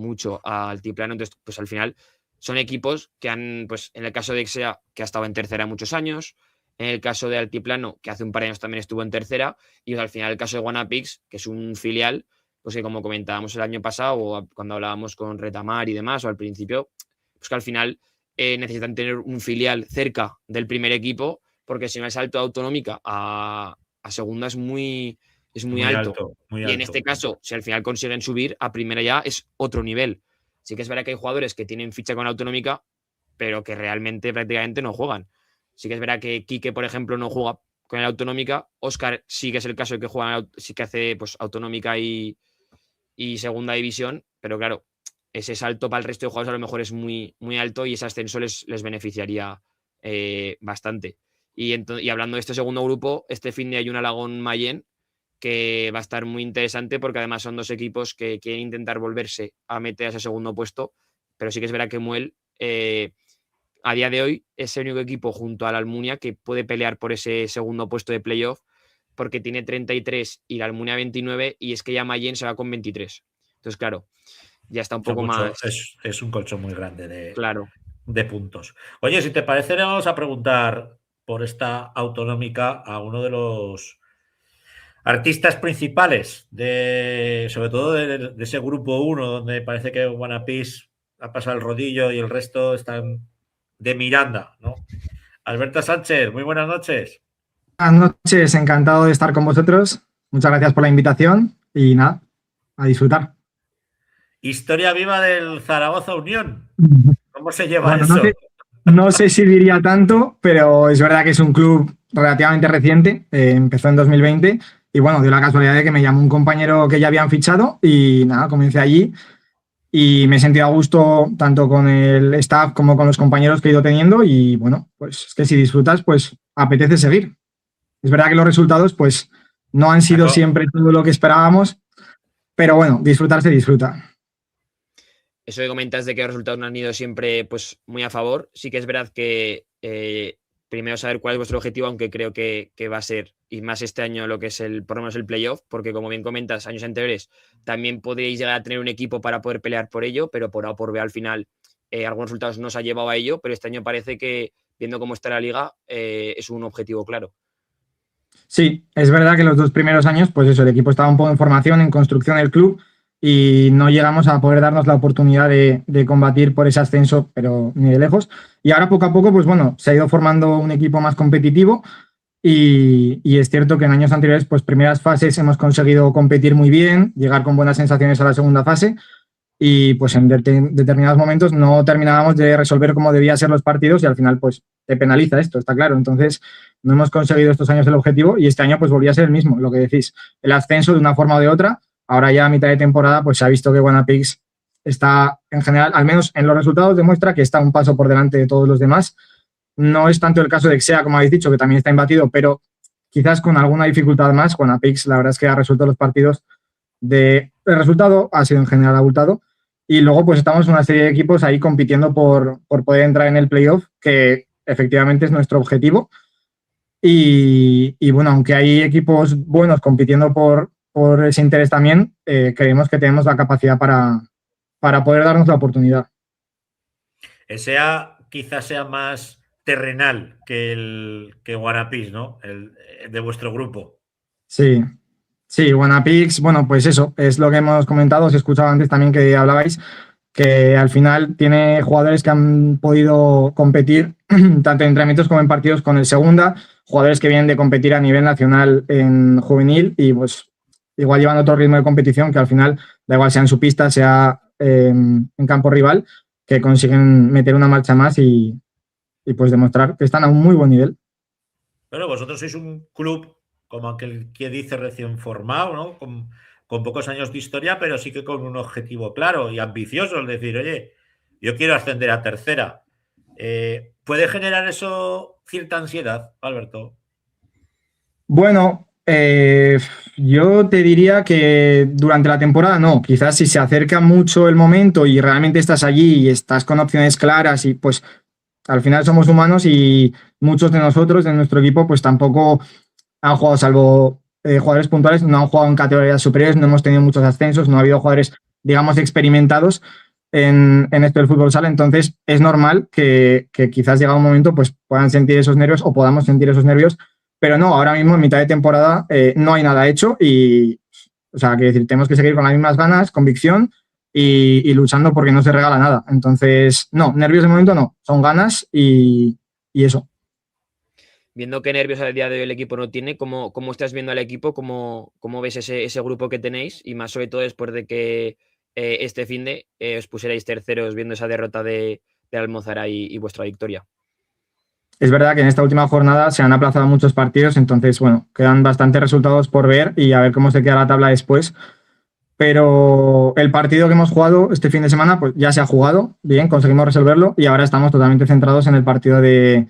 a Altiplano. Entonces, pues al final son equipos que han, pues en el caso de Exea, que ha estado en tercera muchos años, en el caso de Altiplano, que hace un par de años también estuvo en tercera, y al final el caso de Wanapix, que es un filial, pues que como comentábamos el año pasado o cuando hablábamos con Retamar y demás, o al principio, pues que al final necesitan tener un filial cerca del primer equipo, porque si no el salto de autonómica a segunda es muy alto. Y en este caso, si al final consiguen subir, a primera ya es otro nivel. Sí que es verdad que hay jugadores que tienen ficha con autonómica, pero que realmente prácticamente no juegan. Sí que es verdad que Quique, por ejemplo, no juega con el autonómica. Óscar sí que es el caso de que juega, sí que hace pues autonómica y segunda división, pero claro, ese salto para el resto de jugadores a lo mejor es muy alto y ese ascenso les beneficiaría bastante. Y hablando de este segundo grupo, este fin de hay un Alagón-Mayén que va a estar muy interesante porque además son dos equipos que quieren intentar volverse a meter a ese segundo puesto, pero sí que es verdad que Muel a día de hoy es el único equipo junto a la Almunia que puede pelear por ese segundo puesto de playoff porque tiene 33 y la Almunia 29 y es que ya Mayén se va con 23. Entonces, claro, ya está un poco más... Es un colchón muy grande claro, de puntos. Oye, si te parece, le vamos a preguntar por esta autonómica a uno de los artistas principales, sobre todo de ese grupo 1, donde parece que Wanapix ha pasado el rodillo y el resto están de Miranda, ¿no? Alberto Sánchez, muy buenas noches. Buenas noches, encantado de estar con vosotros. Muchas gracias por la invitación y nada, a disfrutar. Historia viva del Zaragoza Unión. ¿Cómo se lleva Bueno, eso? No sé si diría tanto, pero es verdad que es un club relativamente reciente. Empezó en 2020 y bueno, dio la casualidad de que me llamó un compañero que ya habían fichado y nada, comencé allí y me he sentido a gusto tanto con el staff como con los compañeros que he ido teniendo y bueno, pues es que si disfrutas, pues apetece seguir. Es verdad que los resultados pues no han sido siempre todo lo que esperábamos, pero bueno, disfrutar se disfruta. Eso que comentas de que los resultados no han ido siempre pues, muy a favor, sí que es verdad que primero saber cuál es vuestro objetivo, aunque creo que va a ser, y más este año, lo que es por lo menos el playoff, porque como bien comentas, años anteriores también podríais llegar a tener un equipo para poder pelear por ello, pero por A o por B al final algunos resultados no os ha llevado a ello, pero este año parece que, viendo cómo está la liga, es un objetivo claro. Sí, es verdad que los 2 primeros años, pues eso, el equipo estaba un poco en formación, en construcción del club y no llegamos a poder darnos la oportunidad de combatir por ese ascenso, pero ni de lejos. Y ahora poco a poco, pues bueno, se ha ido formando un equipo más competitivo y es cierto que en años anteriores, pues primeras fases hemos conseguido competir muy bien, llegar con buenas sensaciones a la segunda fase y pues en determinados momentos no terminábamos de resolver cómo debían ser los partidos y al final pues te penaliza esto, está claro. Entonces no hemos conseguido estos años el objetivo y este año pues volvía a ser el mismo, lo que decís, el ascenso de una forma o de otra. Ahora ya a mitad de temporada pues se ha visto que Guanapix está en general, al menos en los resultados, demuestra que está un paso por delante de todos los demás. No es tanto el caso de Xea, como habéis dicho, que también está imbatido, pero quizás con alguna dificultad más. Guanapix la verdad es que ha resuelto los partidos el resultado ha sido en general abultado y luego pues estamos una serie de equipos ahí compitiendo por poder entrar en el playoff, que efectivamente es nuestro objetivo y bueno, aunque hay equipos buenos compitiendo por ese interés también, creemos que tenemos la capacidad para poder darnos la oportunidad. Ese quizás sea más terrenal que Guanapix, ¿no? El de vuestro grupo. Sí, Guanapix, bueno, pues eso, es lo que hemos comentado, os he escuchado antes también que hablabais, que al final tiene jugadores que han podido competir tanto en entrenamientos como en partidos con el segunda, jugadores que vienen de competir a nivel nacional en juvenil y pues igual llevan otro ritmo de competición que al final, da igual sea en su pista, sea en campo rival, que consiguen meter una marcha más y pues demostrar que están a un muy buen nivel. Pero vosotros sois un club, como aquel que dice, recién formado, ¿no? Con pocos años de historia, pero sí que con un objetivo claro y ambicioso, es decir, oye, yo quiero ascender a tercera. ¿Puede generar eso cierta ansiedad, Alberto? Bueno, yo te diría que durante la temporada no, quizás si se acerca mucho el momento y realmente estás allí y estás con opciones claras y pues al final somos humanos y muchos de nosotros, de nuestro equipo, pues tampoco han jugado, salvo jugadores puntuales, no han jugado en categorías superiores, no hemos tenido muchos ascensos, no ha habido jugadores, digamos, experimentados en esto del fútbol sala, entonces es normal que quizás llegado un momento pues puedan sentir esos nervios o podamos sentir esos nervios. Pero no, ahora mismo en mitad de temporada no hay nada hecho y, o sea, quiero decir, tenemos que seguir con las mismas ganas, convicción y luchando porque no se regala nada. Entonces, no, nervios de momento no, son ganas y eso. Viendo qué nervios al día de hoy el equipo no tiene, ¿cómo estás viendo al equipo? ¿Cómo ves ese grupo que tenéis? Y más sobre todo después de que este finde os pusierais terceros viendo esa derrota de Almozara y vuestra victoria. Es verdad que en esta última jornada se han aplazado muchos partidos, entonces, bueno, quedan bastantes resultados por ver y a ver cómo se queda la tabla después. Pero el partido que hemos jugado este fin de semana, pues ya se ha jugado, bien, conseguimos resolverlo y ahora estamos totalmente centrados en el partido de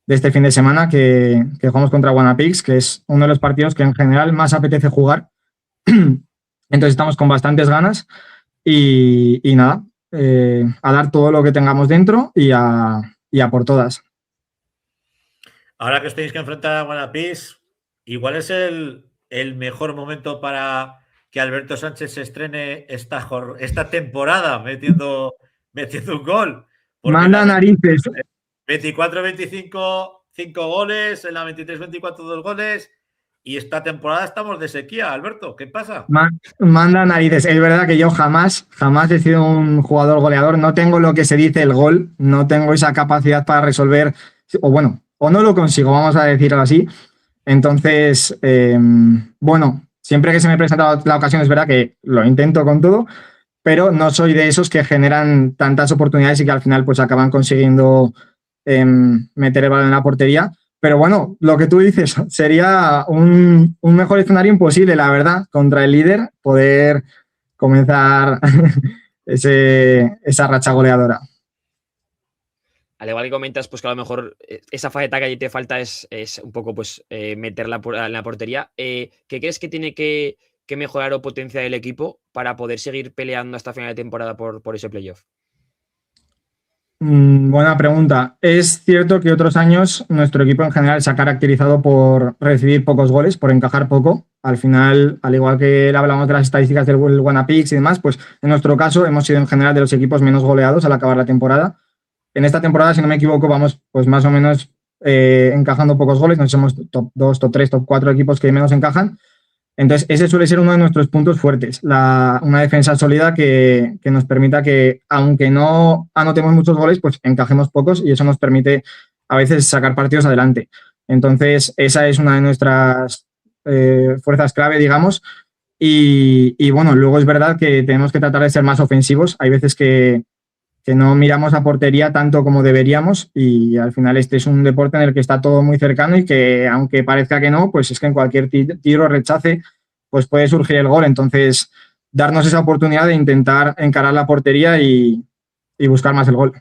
este fin de semana que jugamos contra Guanapix, que es uno de los partidos que en general más apetece jugar. Entonces estamos con bastantes ganas y nada, a dar todo lo que tengamos dentro y a por todas. Ahora que os tenéis que enfrentar a Guanapix, igual es el mejor momento para que Alberto Sánchez se estrene esta temporada metiendo un gol. Manda narices. 24-25, 5 goles, en la 23-24, 2 goles. y esta temporada estamos de sequía, Alberto. ¿Qué pasa? Manda narices. Es verdad que yo jamás he sido un jugador goleador. No tengo lo que se dice el gol, no tengo esa capacidad para resolver, o bueno, o no lo consigo, vamos a decirlo así. Entonces, bueno, siempre que se me presenta la ocasión es verdad que lo intento con todo, pero no soy de esos que generan tantas oportunidades y que al final pues acaban consiguiendo meter el balón en la portería. Pero bueno, lo que tú dices, sería un mejor escenario imposible, la verdad, contra el líder, poder comenzar esa racha goleadora. Al igual que comentas, pues que a lo mejor esa faceta que allí te falta es un poco pues meterla en la portería. ¿Qué crees que tiene que mejorar o potenciar el equipo para poder seguir peleando hasta final de temporada por ese playoff? Buena pregunta. Es cierto que otros años nuestro equipo en general se ha caracterizado por recibir pocos goles, por encajar poco. Al final, al igual que hablamos de las estadísticas del Wanapix y demás, pues en nuestro caso hemos sido en general de los equipos menos goleados al acabar la temporada. En esta temporada, si no me equivoco, vamos pues más o menos encajando pocos goles. Nos somos top 2, top 3, top 4 equipos que menos encajan. Entonces, ese suele ser uno de nuestros puntos fuertes, una defensa sólida que nos permita que, aunque no anotemos muchos goles, pues encajemos pocos y eso nos permite a veces sacar partidos adelante. Entonces, esa es una de nuestras fuerzas clave, digamos. Y bueno, luego es verdad que tenemos que tratar de ser más ofensivos. Hay veces que no miramos a portería tanto como deberíamos y al final este es un deporte en el que está todo muy cercano y que aunque parezca que no, pues es que en cualquier tiro o rechace pues puede surgir el gol. Entonces, darnos esa oportunidad de intentar encarar la portería y buscar más el gol.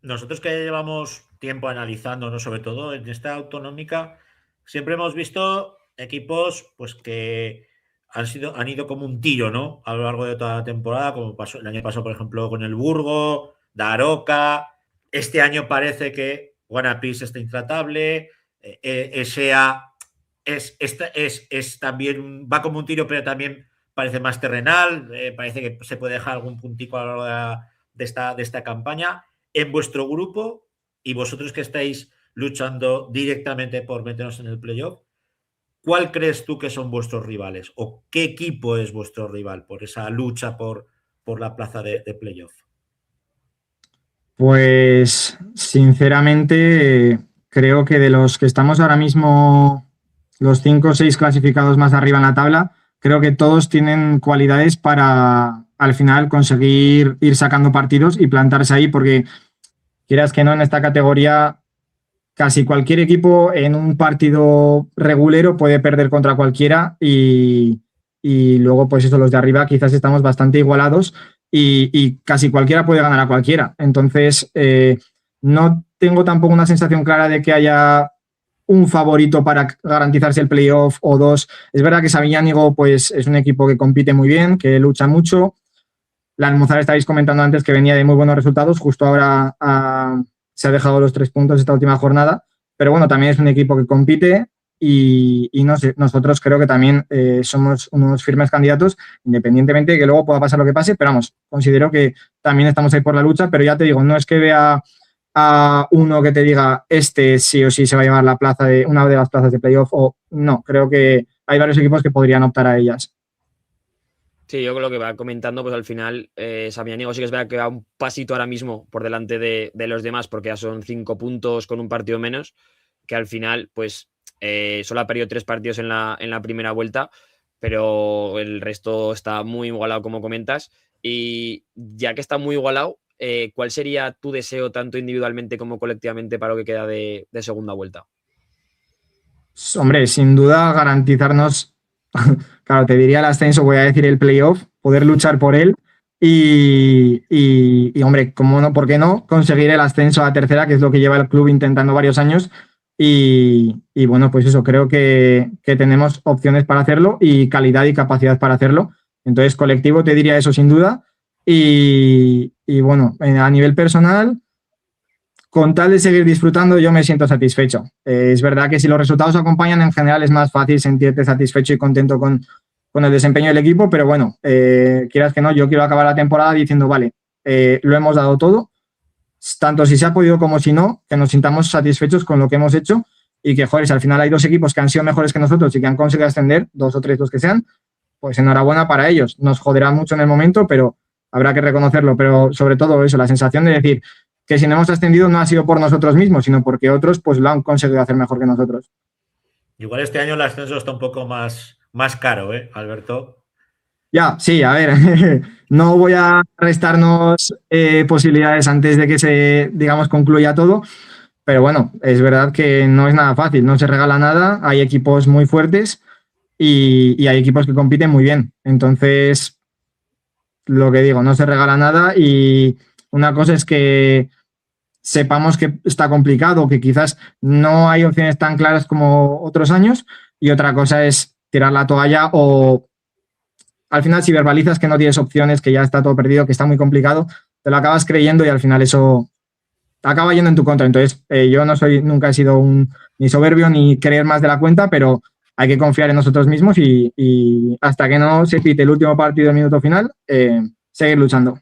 Nosotros que llevamos tiempo analizando, ¿no? Sobre todo en esta autonómica, siempre hemos visto equipos pues que han ido como un tiro, ¿no? A lo largo de toda la temporada, como pasó el año pasado, por ejemplo, con el Burgo, Daroca. Este año parece que Wanapix está intratable. ESEA es también, va como un tiro, pero también parece más terrenal. Parece que se puede dejar algún puntico a lo largo de esta campaña. En vuestro grupo, y vosotros que estáis luchando directamente por meternos en el playoff, ¿cuál crees tú que son vuestros rivales? ¿O qué equipo es vuestro rival por esa lucha por la plaza de playoff? Pues, sinceramente, creo que de los que estamos ahora mismo, los 5 o 6 clasificados más arriba en la tabla, creo que todos tienen cualidades para, al final, conseguir ir sacando partidos y plantarse ahí, porque, quieras que no, en esta categoría casi cualquier equipo en un partido regulero puede perder contra cualquiera y luego, pues eso, los de arriba quizás estamos bastante igualados y casi cualquiera puede ganar a cualquiera. Entonces, no tengo tampoco una sensación clara de que haya un favorito para garantizarse el playoff o dos. Es verdad que Sabiñánigo pues, es un equipo que compite muy bien, que lucha mucho. La Almuzara estabais comentando antes que venía de muy buenos resultados, justo ahora se ha dejado los 3 puntos esta última jornada, pero bueno, también es un equipo que compite y no sé, nosotros creo que también somos unos firmes candidatos, independientemente de que luego pueda pasar lo que pase, pero vamos, considero que también estamos ahí por la lucha, pero ya te digo, no es que vea a uno que te diga este sí o sí se va a llevar la plaza de una de las plazas de playoff o no, creo que hay varios equipos que podrían optar a ellas. Sí, yo creo que va comentando, pues al final Sabiñánigo sí que es verdad que va un pasito ahora mismo por delante de los demás porque ya son 5 puntos con un partido menos, que al final pues solo ha perdido 3 partidos en la primera vuelta, pero el resto está muy igualado como comentas y ya que está muy igualado, ¿cuál sería tu deseo tanto individualmente como colectivamente para lo que queda de segunda vuelta? Hombre, sin duda garantizarnos... Claro, te diría el ascenso, voy a decir el playoff, poder luchar por él y hombre, ¿cómo no? ¿Por qué no? Conseguir el ascenso a tercera, que es lo que lleva el club intentando varios años y bueno, pues eso, creo que tenemos opciones para hacerlo y calidad y capacidad para hacerlo. Entonces, colectivo te diría eso sin duda y bueno, a nivel personal, con tal de seguir disfrutando, yo me siento satisfecho. Es verdad que si los resultados acompañan, en general es más fácil sentirte satisfecho y contento con el desempeño del equipo, pero bueno, quieras que no, yo quiero acabar la temporada diciendo, vale, lo hemos dado todo, tanto si se ha podido como si no, que nos sintamos satisfechos con lo que hemos hecho y que, joder, si al final hay 2 equipos que han sido mejores que nosotros y que han conseguido ascender, 2 o 3 los que sean, pues enhorabuena para ellos. Nos joderá mucho en el momento, pero habrá que reconocerlo. Pero sobre todo eso, la sensación de decir que si no hemos ascendido no ha sido por nosotros mismos, sino porque otros pues lo han conseguido hacer mejor que nosotros. Igual este año el ascenso está un poco más caro, Alberto. Ya, sí, a ver, no voy a restarnos posibilidades antes de que se, digamos, concluya todo, pero bueno, es verdad que no es nada fácil, no se regala nada, hay equipos muy fuertes y hay equipos que compiten muy bien. Entonces, lo que digo, no se regala nada y una cosa es que sepamos que está complicado, que quizás no hay opciones tan claras como otros años, y otra cosa es tirar la toalla o al final si verbalizas que no tienes opciones, que ya está todo perdido, que está muy complicado, te lo acabas creyendo y al final eso acaba yendo en tu contra. Entonces yo nunca he sido ni soberbio ni creer más de la cuenta, pero hay que confiar en nosotros mismos y hasta que no se pite el último partido del minuto final, seguir luchando.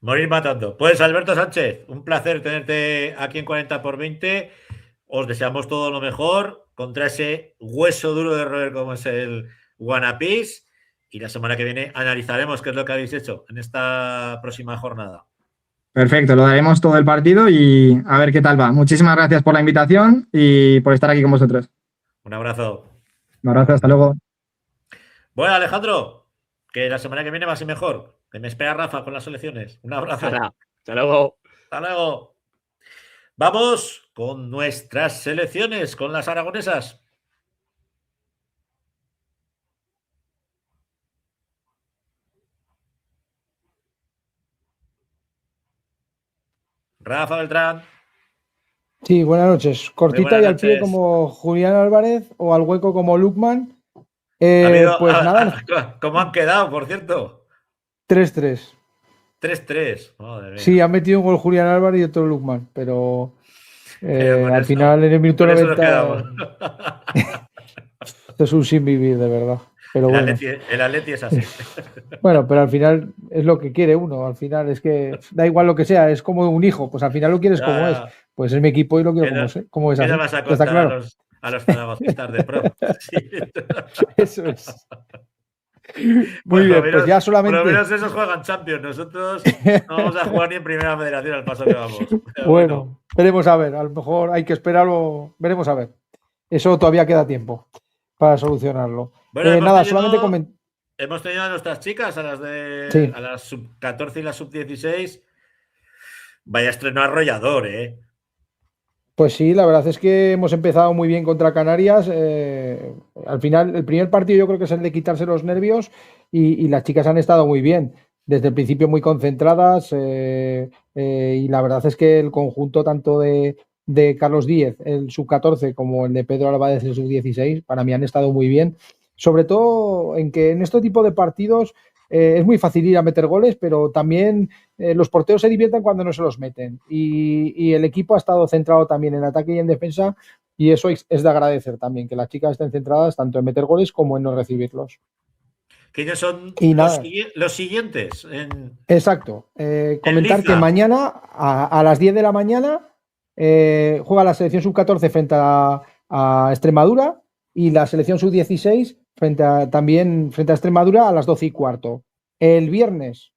Morir matando. Pues Alberto Sánchez, un placer tenerte aquí en 40x20. Os deseamos todo lo mejor contra ese hueso duro de roer como es el One Piece. Y la semana que viene analizaremos qué es lo que habéis hecho en esta próxima jornada. Perfecto, lo daremos todo el partido y a ver qué tal va. Muchísimas gracias por la invitación y por estar aquí con vosotros. Un abrazo. Un abrazo, hasta luego. Bueno, Alejandro, que la semana que viene va a ser mejor. Que me espera Rafa con las selecciones. Un abrazo. Hasta luego. Hasta luego. Vamos con nuestras selecciones, con las aragonesas. Rafa Beltrán. Sí, buenas noches. Cortita y al pie como Julián Álvarez o al hueco como Lukman. Pues nada. ¿Cómo han quedado, por cierto? 3-3. 3-3. Madre mía. Sí, han metido un gol Julián Álvarez y otro Lukman, pero al final en el minuto 90 esto es un sin vivir, de verdad. Pero bueno. El Atleti es así. Bueno, pero al final es lo que quiere uno. Al final es que da igual lo que sea, es como un hijo. Pues al final lo quieres como es. Pues es mi equipo y lo quiero como es. ¿Qué le vas a contar claro? a los zaragocistas de pro? Sí. Eso es. Muy bien, pues ya solamente. Por lo menos esos juegan Champions. Nosotros no vamos a jugar ni en Primera Federación al paso que vamos. Bueno, veremos a ver. A lo mejor hay que esperarlo. Veremos a ver. Eso todavía queda tiempo para solucionarlo. Bueno, nada, solamente comentar. Hemos tenido a nuestras chicas, a las sub-14 y las sub-16. Vaya estreno arrollador, ¿eh? Pues sí, la verdad es que hemos empezado muy bien contra Canarias. Al final, el primer partido yo creo que es el de quitarse los nervios y las chicas han estado muy bien. Desde el principio muy concentradas y la verdad es que el conjunto tanto de Carlos Díez, el sub-14, como el de Pedro Álvarez, el sub-16, para mí han estado muy bien. Sobre todo en que en este tipo de partidos es muy fácil ir a meter goles, pero también los porteros se divierten cuando no se los meten. Y el equipo ha estado centrado también en ataque y en defensa, y eso es de agradecer también, que las chicas estén centradas tanto en meter goles como en no recibirlos. ¿Quiénes son los siguientes? Exacto. Comentar que mañana a las 10 de la mañana juega la selección sub-14 frente a Extremadura y la selección sub-16 también frente a Extremadura a las 12:15. El viernes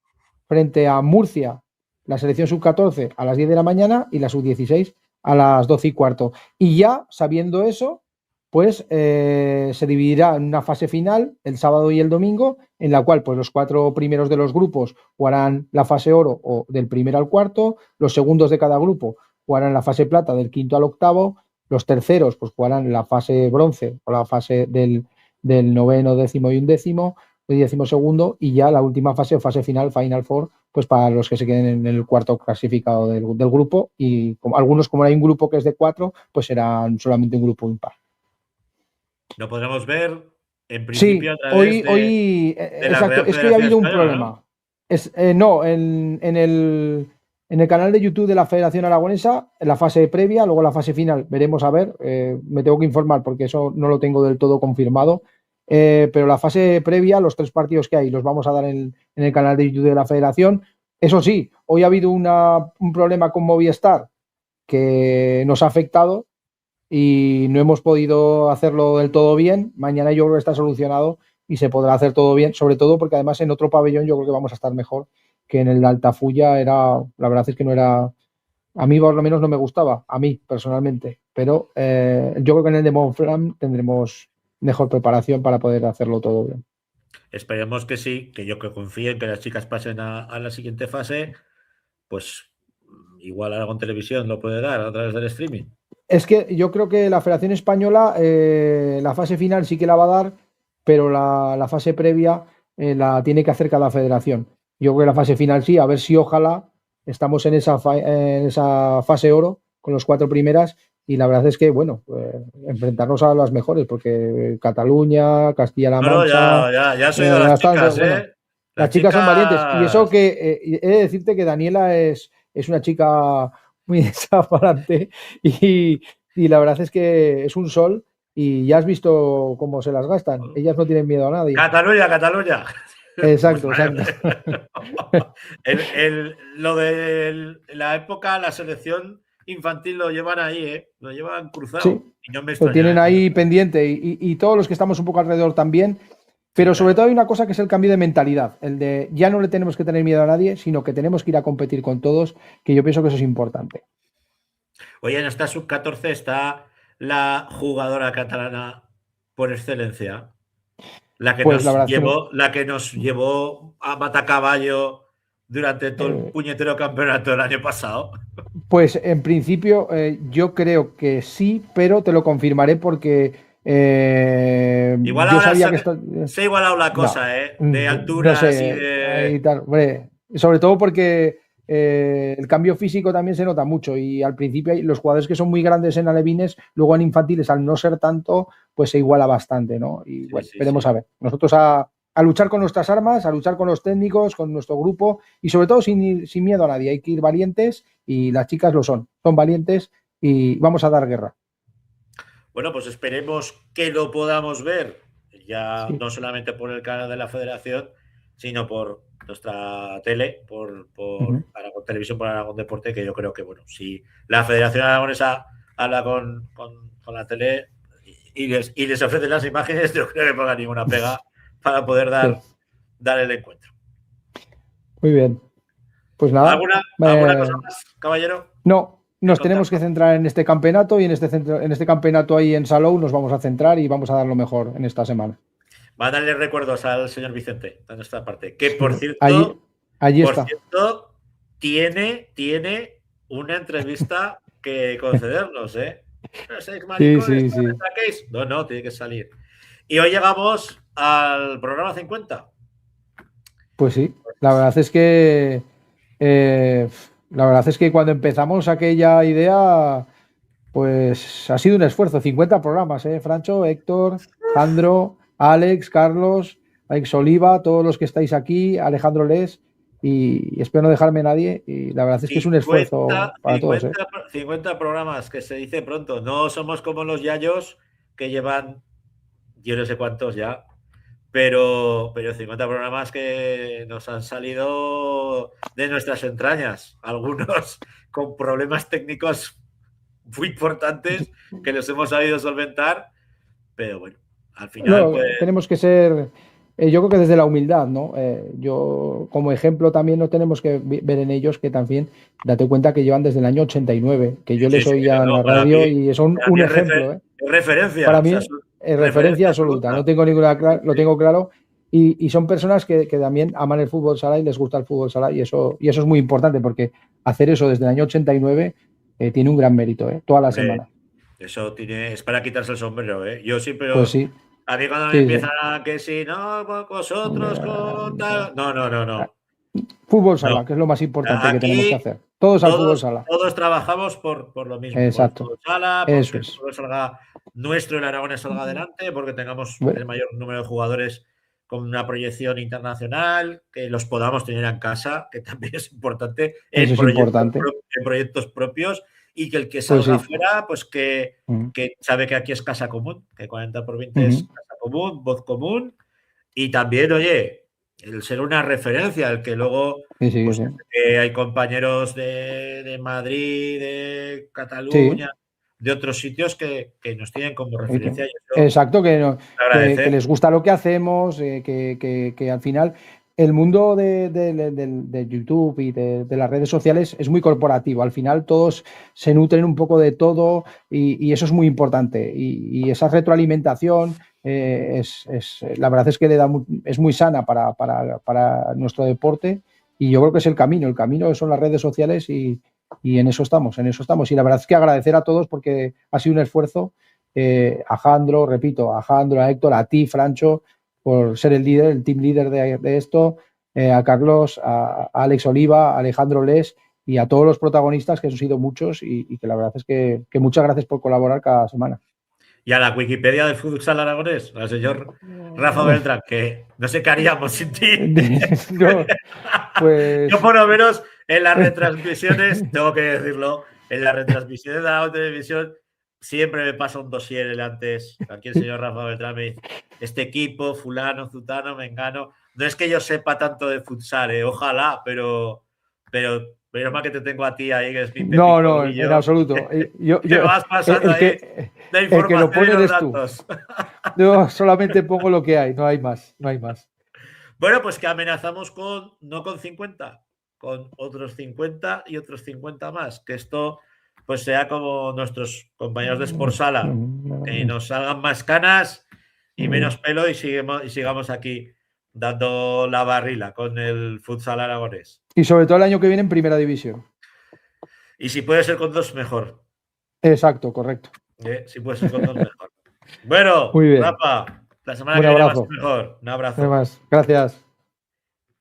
frente a Murcia, la selección sub-14 a las 10 de la mañana y la sub-16 a las 12:15. Y ya sabiendo eso, pues se dividirá en una fase final el sábado y el domingo, en la cual pues los 4 primeros de los grupos jugarán la fase oro o del primero al cuarto, los segundos de cada grupo jugarán la fase plata del quinto al octavo, los terceros pues jugarán la fase bronce o la fase del noveno, décimo y undécimo, el 12º, y ya la última fase o fase final, Final Four, pues para los que se queden en el cuarto clasificado del grupo, y algunos, como hay un grupo que es de 4, pues serán solamente un grupo impar. Lo podremos ver en principio a través hoy de exacto, es que hoy ha habido un problema. ¿No? En el canal de YouTube de la Federación Aragonesa, en la fase previa, luego la fase final, veremos a ver, me tengo que informar porque eso no lo tengo del todo confirmado, pero la fase previa, los 3 partidos que hay, los vamos a dar en el canal de YouTube de la Federación. Eso sí, hoy ha habido un problema con Movistar que nos ha afectado y no hemos podido hacerlo del todo bien. Mañana yo creo que está solucionado y se podrá hacer todo bien, sobre todo porque además en otro pabellón yo creo que vamos a estar mejor que en el de Altafulla. La verdad es que no era, a mí por lo menos no me gustaba, a mí personalmente, pero yo creo que en el de Montfland tendremos mejor preparación para poder hacerlo todo bien. Esperemos que sí, que yo que confío en que las chicas pasen a la siguiente fase, pues igual Aragón Televisión lo puede dar a través del streaming. Es que yo creo que la Federación Española la fase final sí que la va a dar, pero la fase previa la tiene que hacer cada federación. Yo creo que la fase final sí, a ver si ojalá estamos en esa fase oro con los 4 primeras, y la verdad es que, bueno, enfrentarnos a las mejores, porque Cataluña, Castilla-La Mancha... ya has oído las chicas, bueno, las chicas son valientes. Y eso que he de decirte que Daniela es una chica muy desaparante y la verdad es que es un sol, y ya has visto cómo se las gastan. Ellas no tienen miedo a nadie. Cataluña. Exacto, Pues, exacto. Lo de la época, la selección infantil lo llevan ahí, lo llevan cruzado. Sí, y no me lo tienen extraña, ahí pendiente, y todos los que estamos un poco alrededor también. Pero sobre todo hay una cosa que es el cambio de mentalidad, el de ya no le tenemos que tener miedo a nadie, sino que tenemos que ir a competir con todos, que yo pienso que eso es importante. Oye, en esta sub-14 está la jugadora catalana por excelencia, la que, Pues la que nos llevó a matacaballo durante todo el puñetero campeonato del año pasado. Pues en principio yo creo que sí, pero te lo confirmaré porque igual yo ahora sabía que se ha igualado la cosa, de alturas no sé, y de... y tal. Hombre, sobre todo porque el cambio físico también se nota mucho, y al principio los jugadores que son muy grandes en alevines, luego en infantiles, al no ser tanto, pues se iguala bastante, ¿no? Y bueno, veremos a ver. Nosotros a luchar con nuestras armas, a luchar con los técnicos, con nuestro grupo, y sobre todo sin miedo a nadie. Hay que ir valientes, y las chicas lo son valientes, y vamos a dar guerra. Bueno, pues esperemos que lo podamos ver, ya no solamente por el canal de la Federación, sino por nuestra tele, por Aragón Televisión, por Aragón Deporte, que yo creo que, bueno, si la Federación Aragonesa habla con la tele y les ofrece las imágenes, yo creo que ponga ninguna pega para poder dar el encuentro. Muy bien. Pues nada. ¿Alguna cosa más, caballero? No. Nos tenemos que centrar en este campeonato, y en este campeonato ahí en Salou nos vamos a centrar y vamos a dar lo mejor en esta semana. Va a darle recuerdos al señor Vicente de nuestra parte, que por cierto, tiene una entrevista que concedernos, ¿No seis maricones? Sí. No, tiene que salir. Y hoy llegamos al programa 50. Pues sí, la verdad es que cuando empezamos aquella idea, pues ha sido un esfuerzo. 50 programas, Francho, Héctor, Jandro, Alex, Carlos, Alex Oliva, todos los que estáis aquí, Alejandro Les, y espero no dejarme nadie. Y la verdad es que es un esfuerzo para todos. 50 programas, que se dice pronto. No somos como los yayos que llevan yo no sé cuántos ya. Pero 50 programas que nos han salido de nuestras entrañas, algunos con problemas técnicos muy importantes que los hemos sabido solventar, pero bueno, al final tenemos que ser, yo creo que desde la humildad, ¿no? Yo como ejemplo también no tenemos que ver en ellos que también, date cuenta que llevan desde el año 89, que yo les oía en la radio, y son un ejemplo. Referencia. Para mí es referencia absoluta, no tengo lo tengo claro. Y son personas que también aman el fútbol sala y les gusta el fútbol sala, y eso es muy importante, porque hacer eso desde el año 89 tiene un gran mérito, toda la semana. Eso es para quitarse el sombrero, Yo siempre... Pues sí. A mí cuando me empiezan a que si no, vosotros con tal... No. Fútbol sala, que es lo más importante que tenemos que hacer. Todos al fútbol sala. Todos trabajamos por lo mismo. Exacto. Por fútbol sala, porque el fútbol salga nuestro, el Aragonés salga adelante, porque tengamos el mayor número de jugadores con una proyección internacional, que los podamos tener en casa, que también es importante, en proyectos propios, y que el que salga afuera, pues que sabe que aquí es casa común, que 40x20 es casa común, voz común, y también, oye, el ser una referencia, el que luego que hay compañeros de Madrid, de Cataluña, de otros sitios que nos tienen como referencia. Exacto, que les gusta lo que hacemos, que al final el mundo de YouTube y de las redes sociales es muy corporativo. Al final todos se nutren un poco de todo y eso es muy importante. Y esa retroalimentación la verdad es que es muy sana para nuestro deporte, y yo creo que es el camino. El camino son las redes sociales y en eso estamos. Y la verdad es que agradecer a todos porque ha sido un esfuerzo. A Jandro, repito, a Jandro, a Héctor, a ti, Francho, por ser el líder, el team líder de esto, a Carlos, a Alex Oliva, a Alejandro Les y a todos los protagonistas, que han sido muchos, y que la verdad es que muchas gracias por colaborar cada semana. Y a la Wikipedia del futsal aragonés, al señor Rafa Beltrán, que no sé qué haríamos sin ti. No, pues... Yo por lo menos en las retransmisiones, tengo que decirlo, en las retransmisiones de la televisión siempre me pasa un dossier el antes. Aquí el señor Rafa Beltrán me dice, este equipo, fulano, zutano, mengano. No es que yo sepa tanto de futsal, ojalá, pero menos mal que te tengo a ti ahí, que es mi Pepi No, Corbillo. en absoluto. Te vas pasando ahí la información, el que lo pone y los eres datos. tú. Yo solamente pongo lo que hay, no hay más. Bueno, pues que amenazamos no con 50, con otros 50 y otros 50 más. Que esto pues sea como nuestros compañeros de Sportsala, que nos salgan más canas y menos pelo y sigamos aquí dando la barrila con el futsal aragonés. Y sobre todo el año que viene en Primera División. Y si puede ser con 2, mejor. Exacto, correcto. Si puede ser con 2, mejor. Bueno, muy bien. Rafa, la semana que viene más mejor. Un abrazo. Gracias.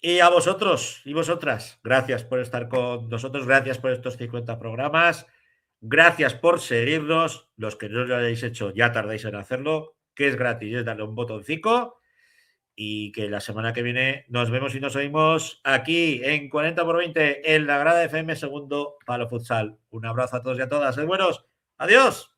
Y a vosotros y vosotras, gracias por estar con nosotros, gracias por estos 50 programas, gracias por seguirnos. Los que no lo hayáis hecho, ya tardáis en hacerlo, que es gratis, es darle un botoncito. Y que la semana que viene nos vemos y nos oímos aquí en 40x20 en la Grada FM, segundo Palo Futsal. Un abrazo a todos y a todas. Buenos, adiós.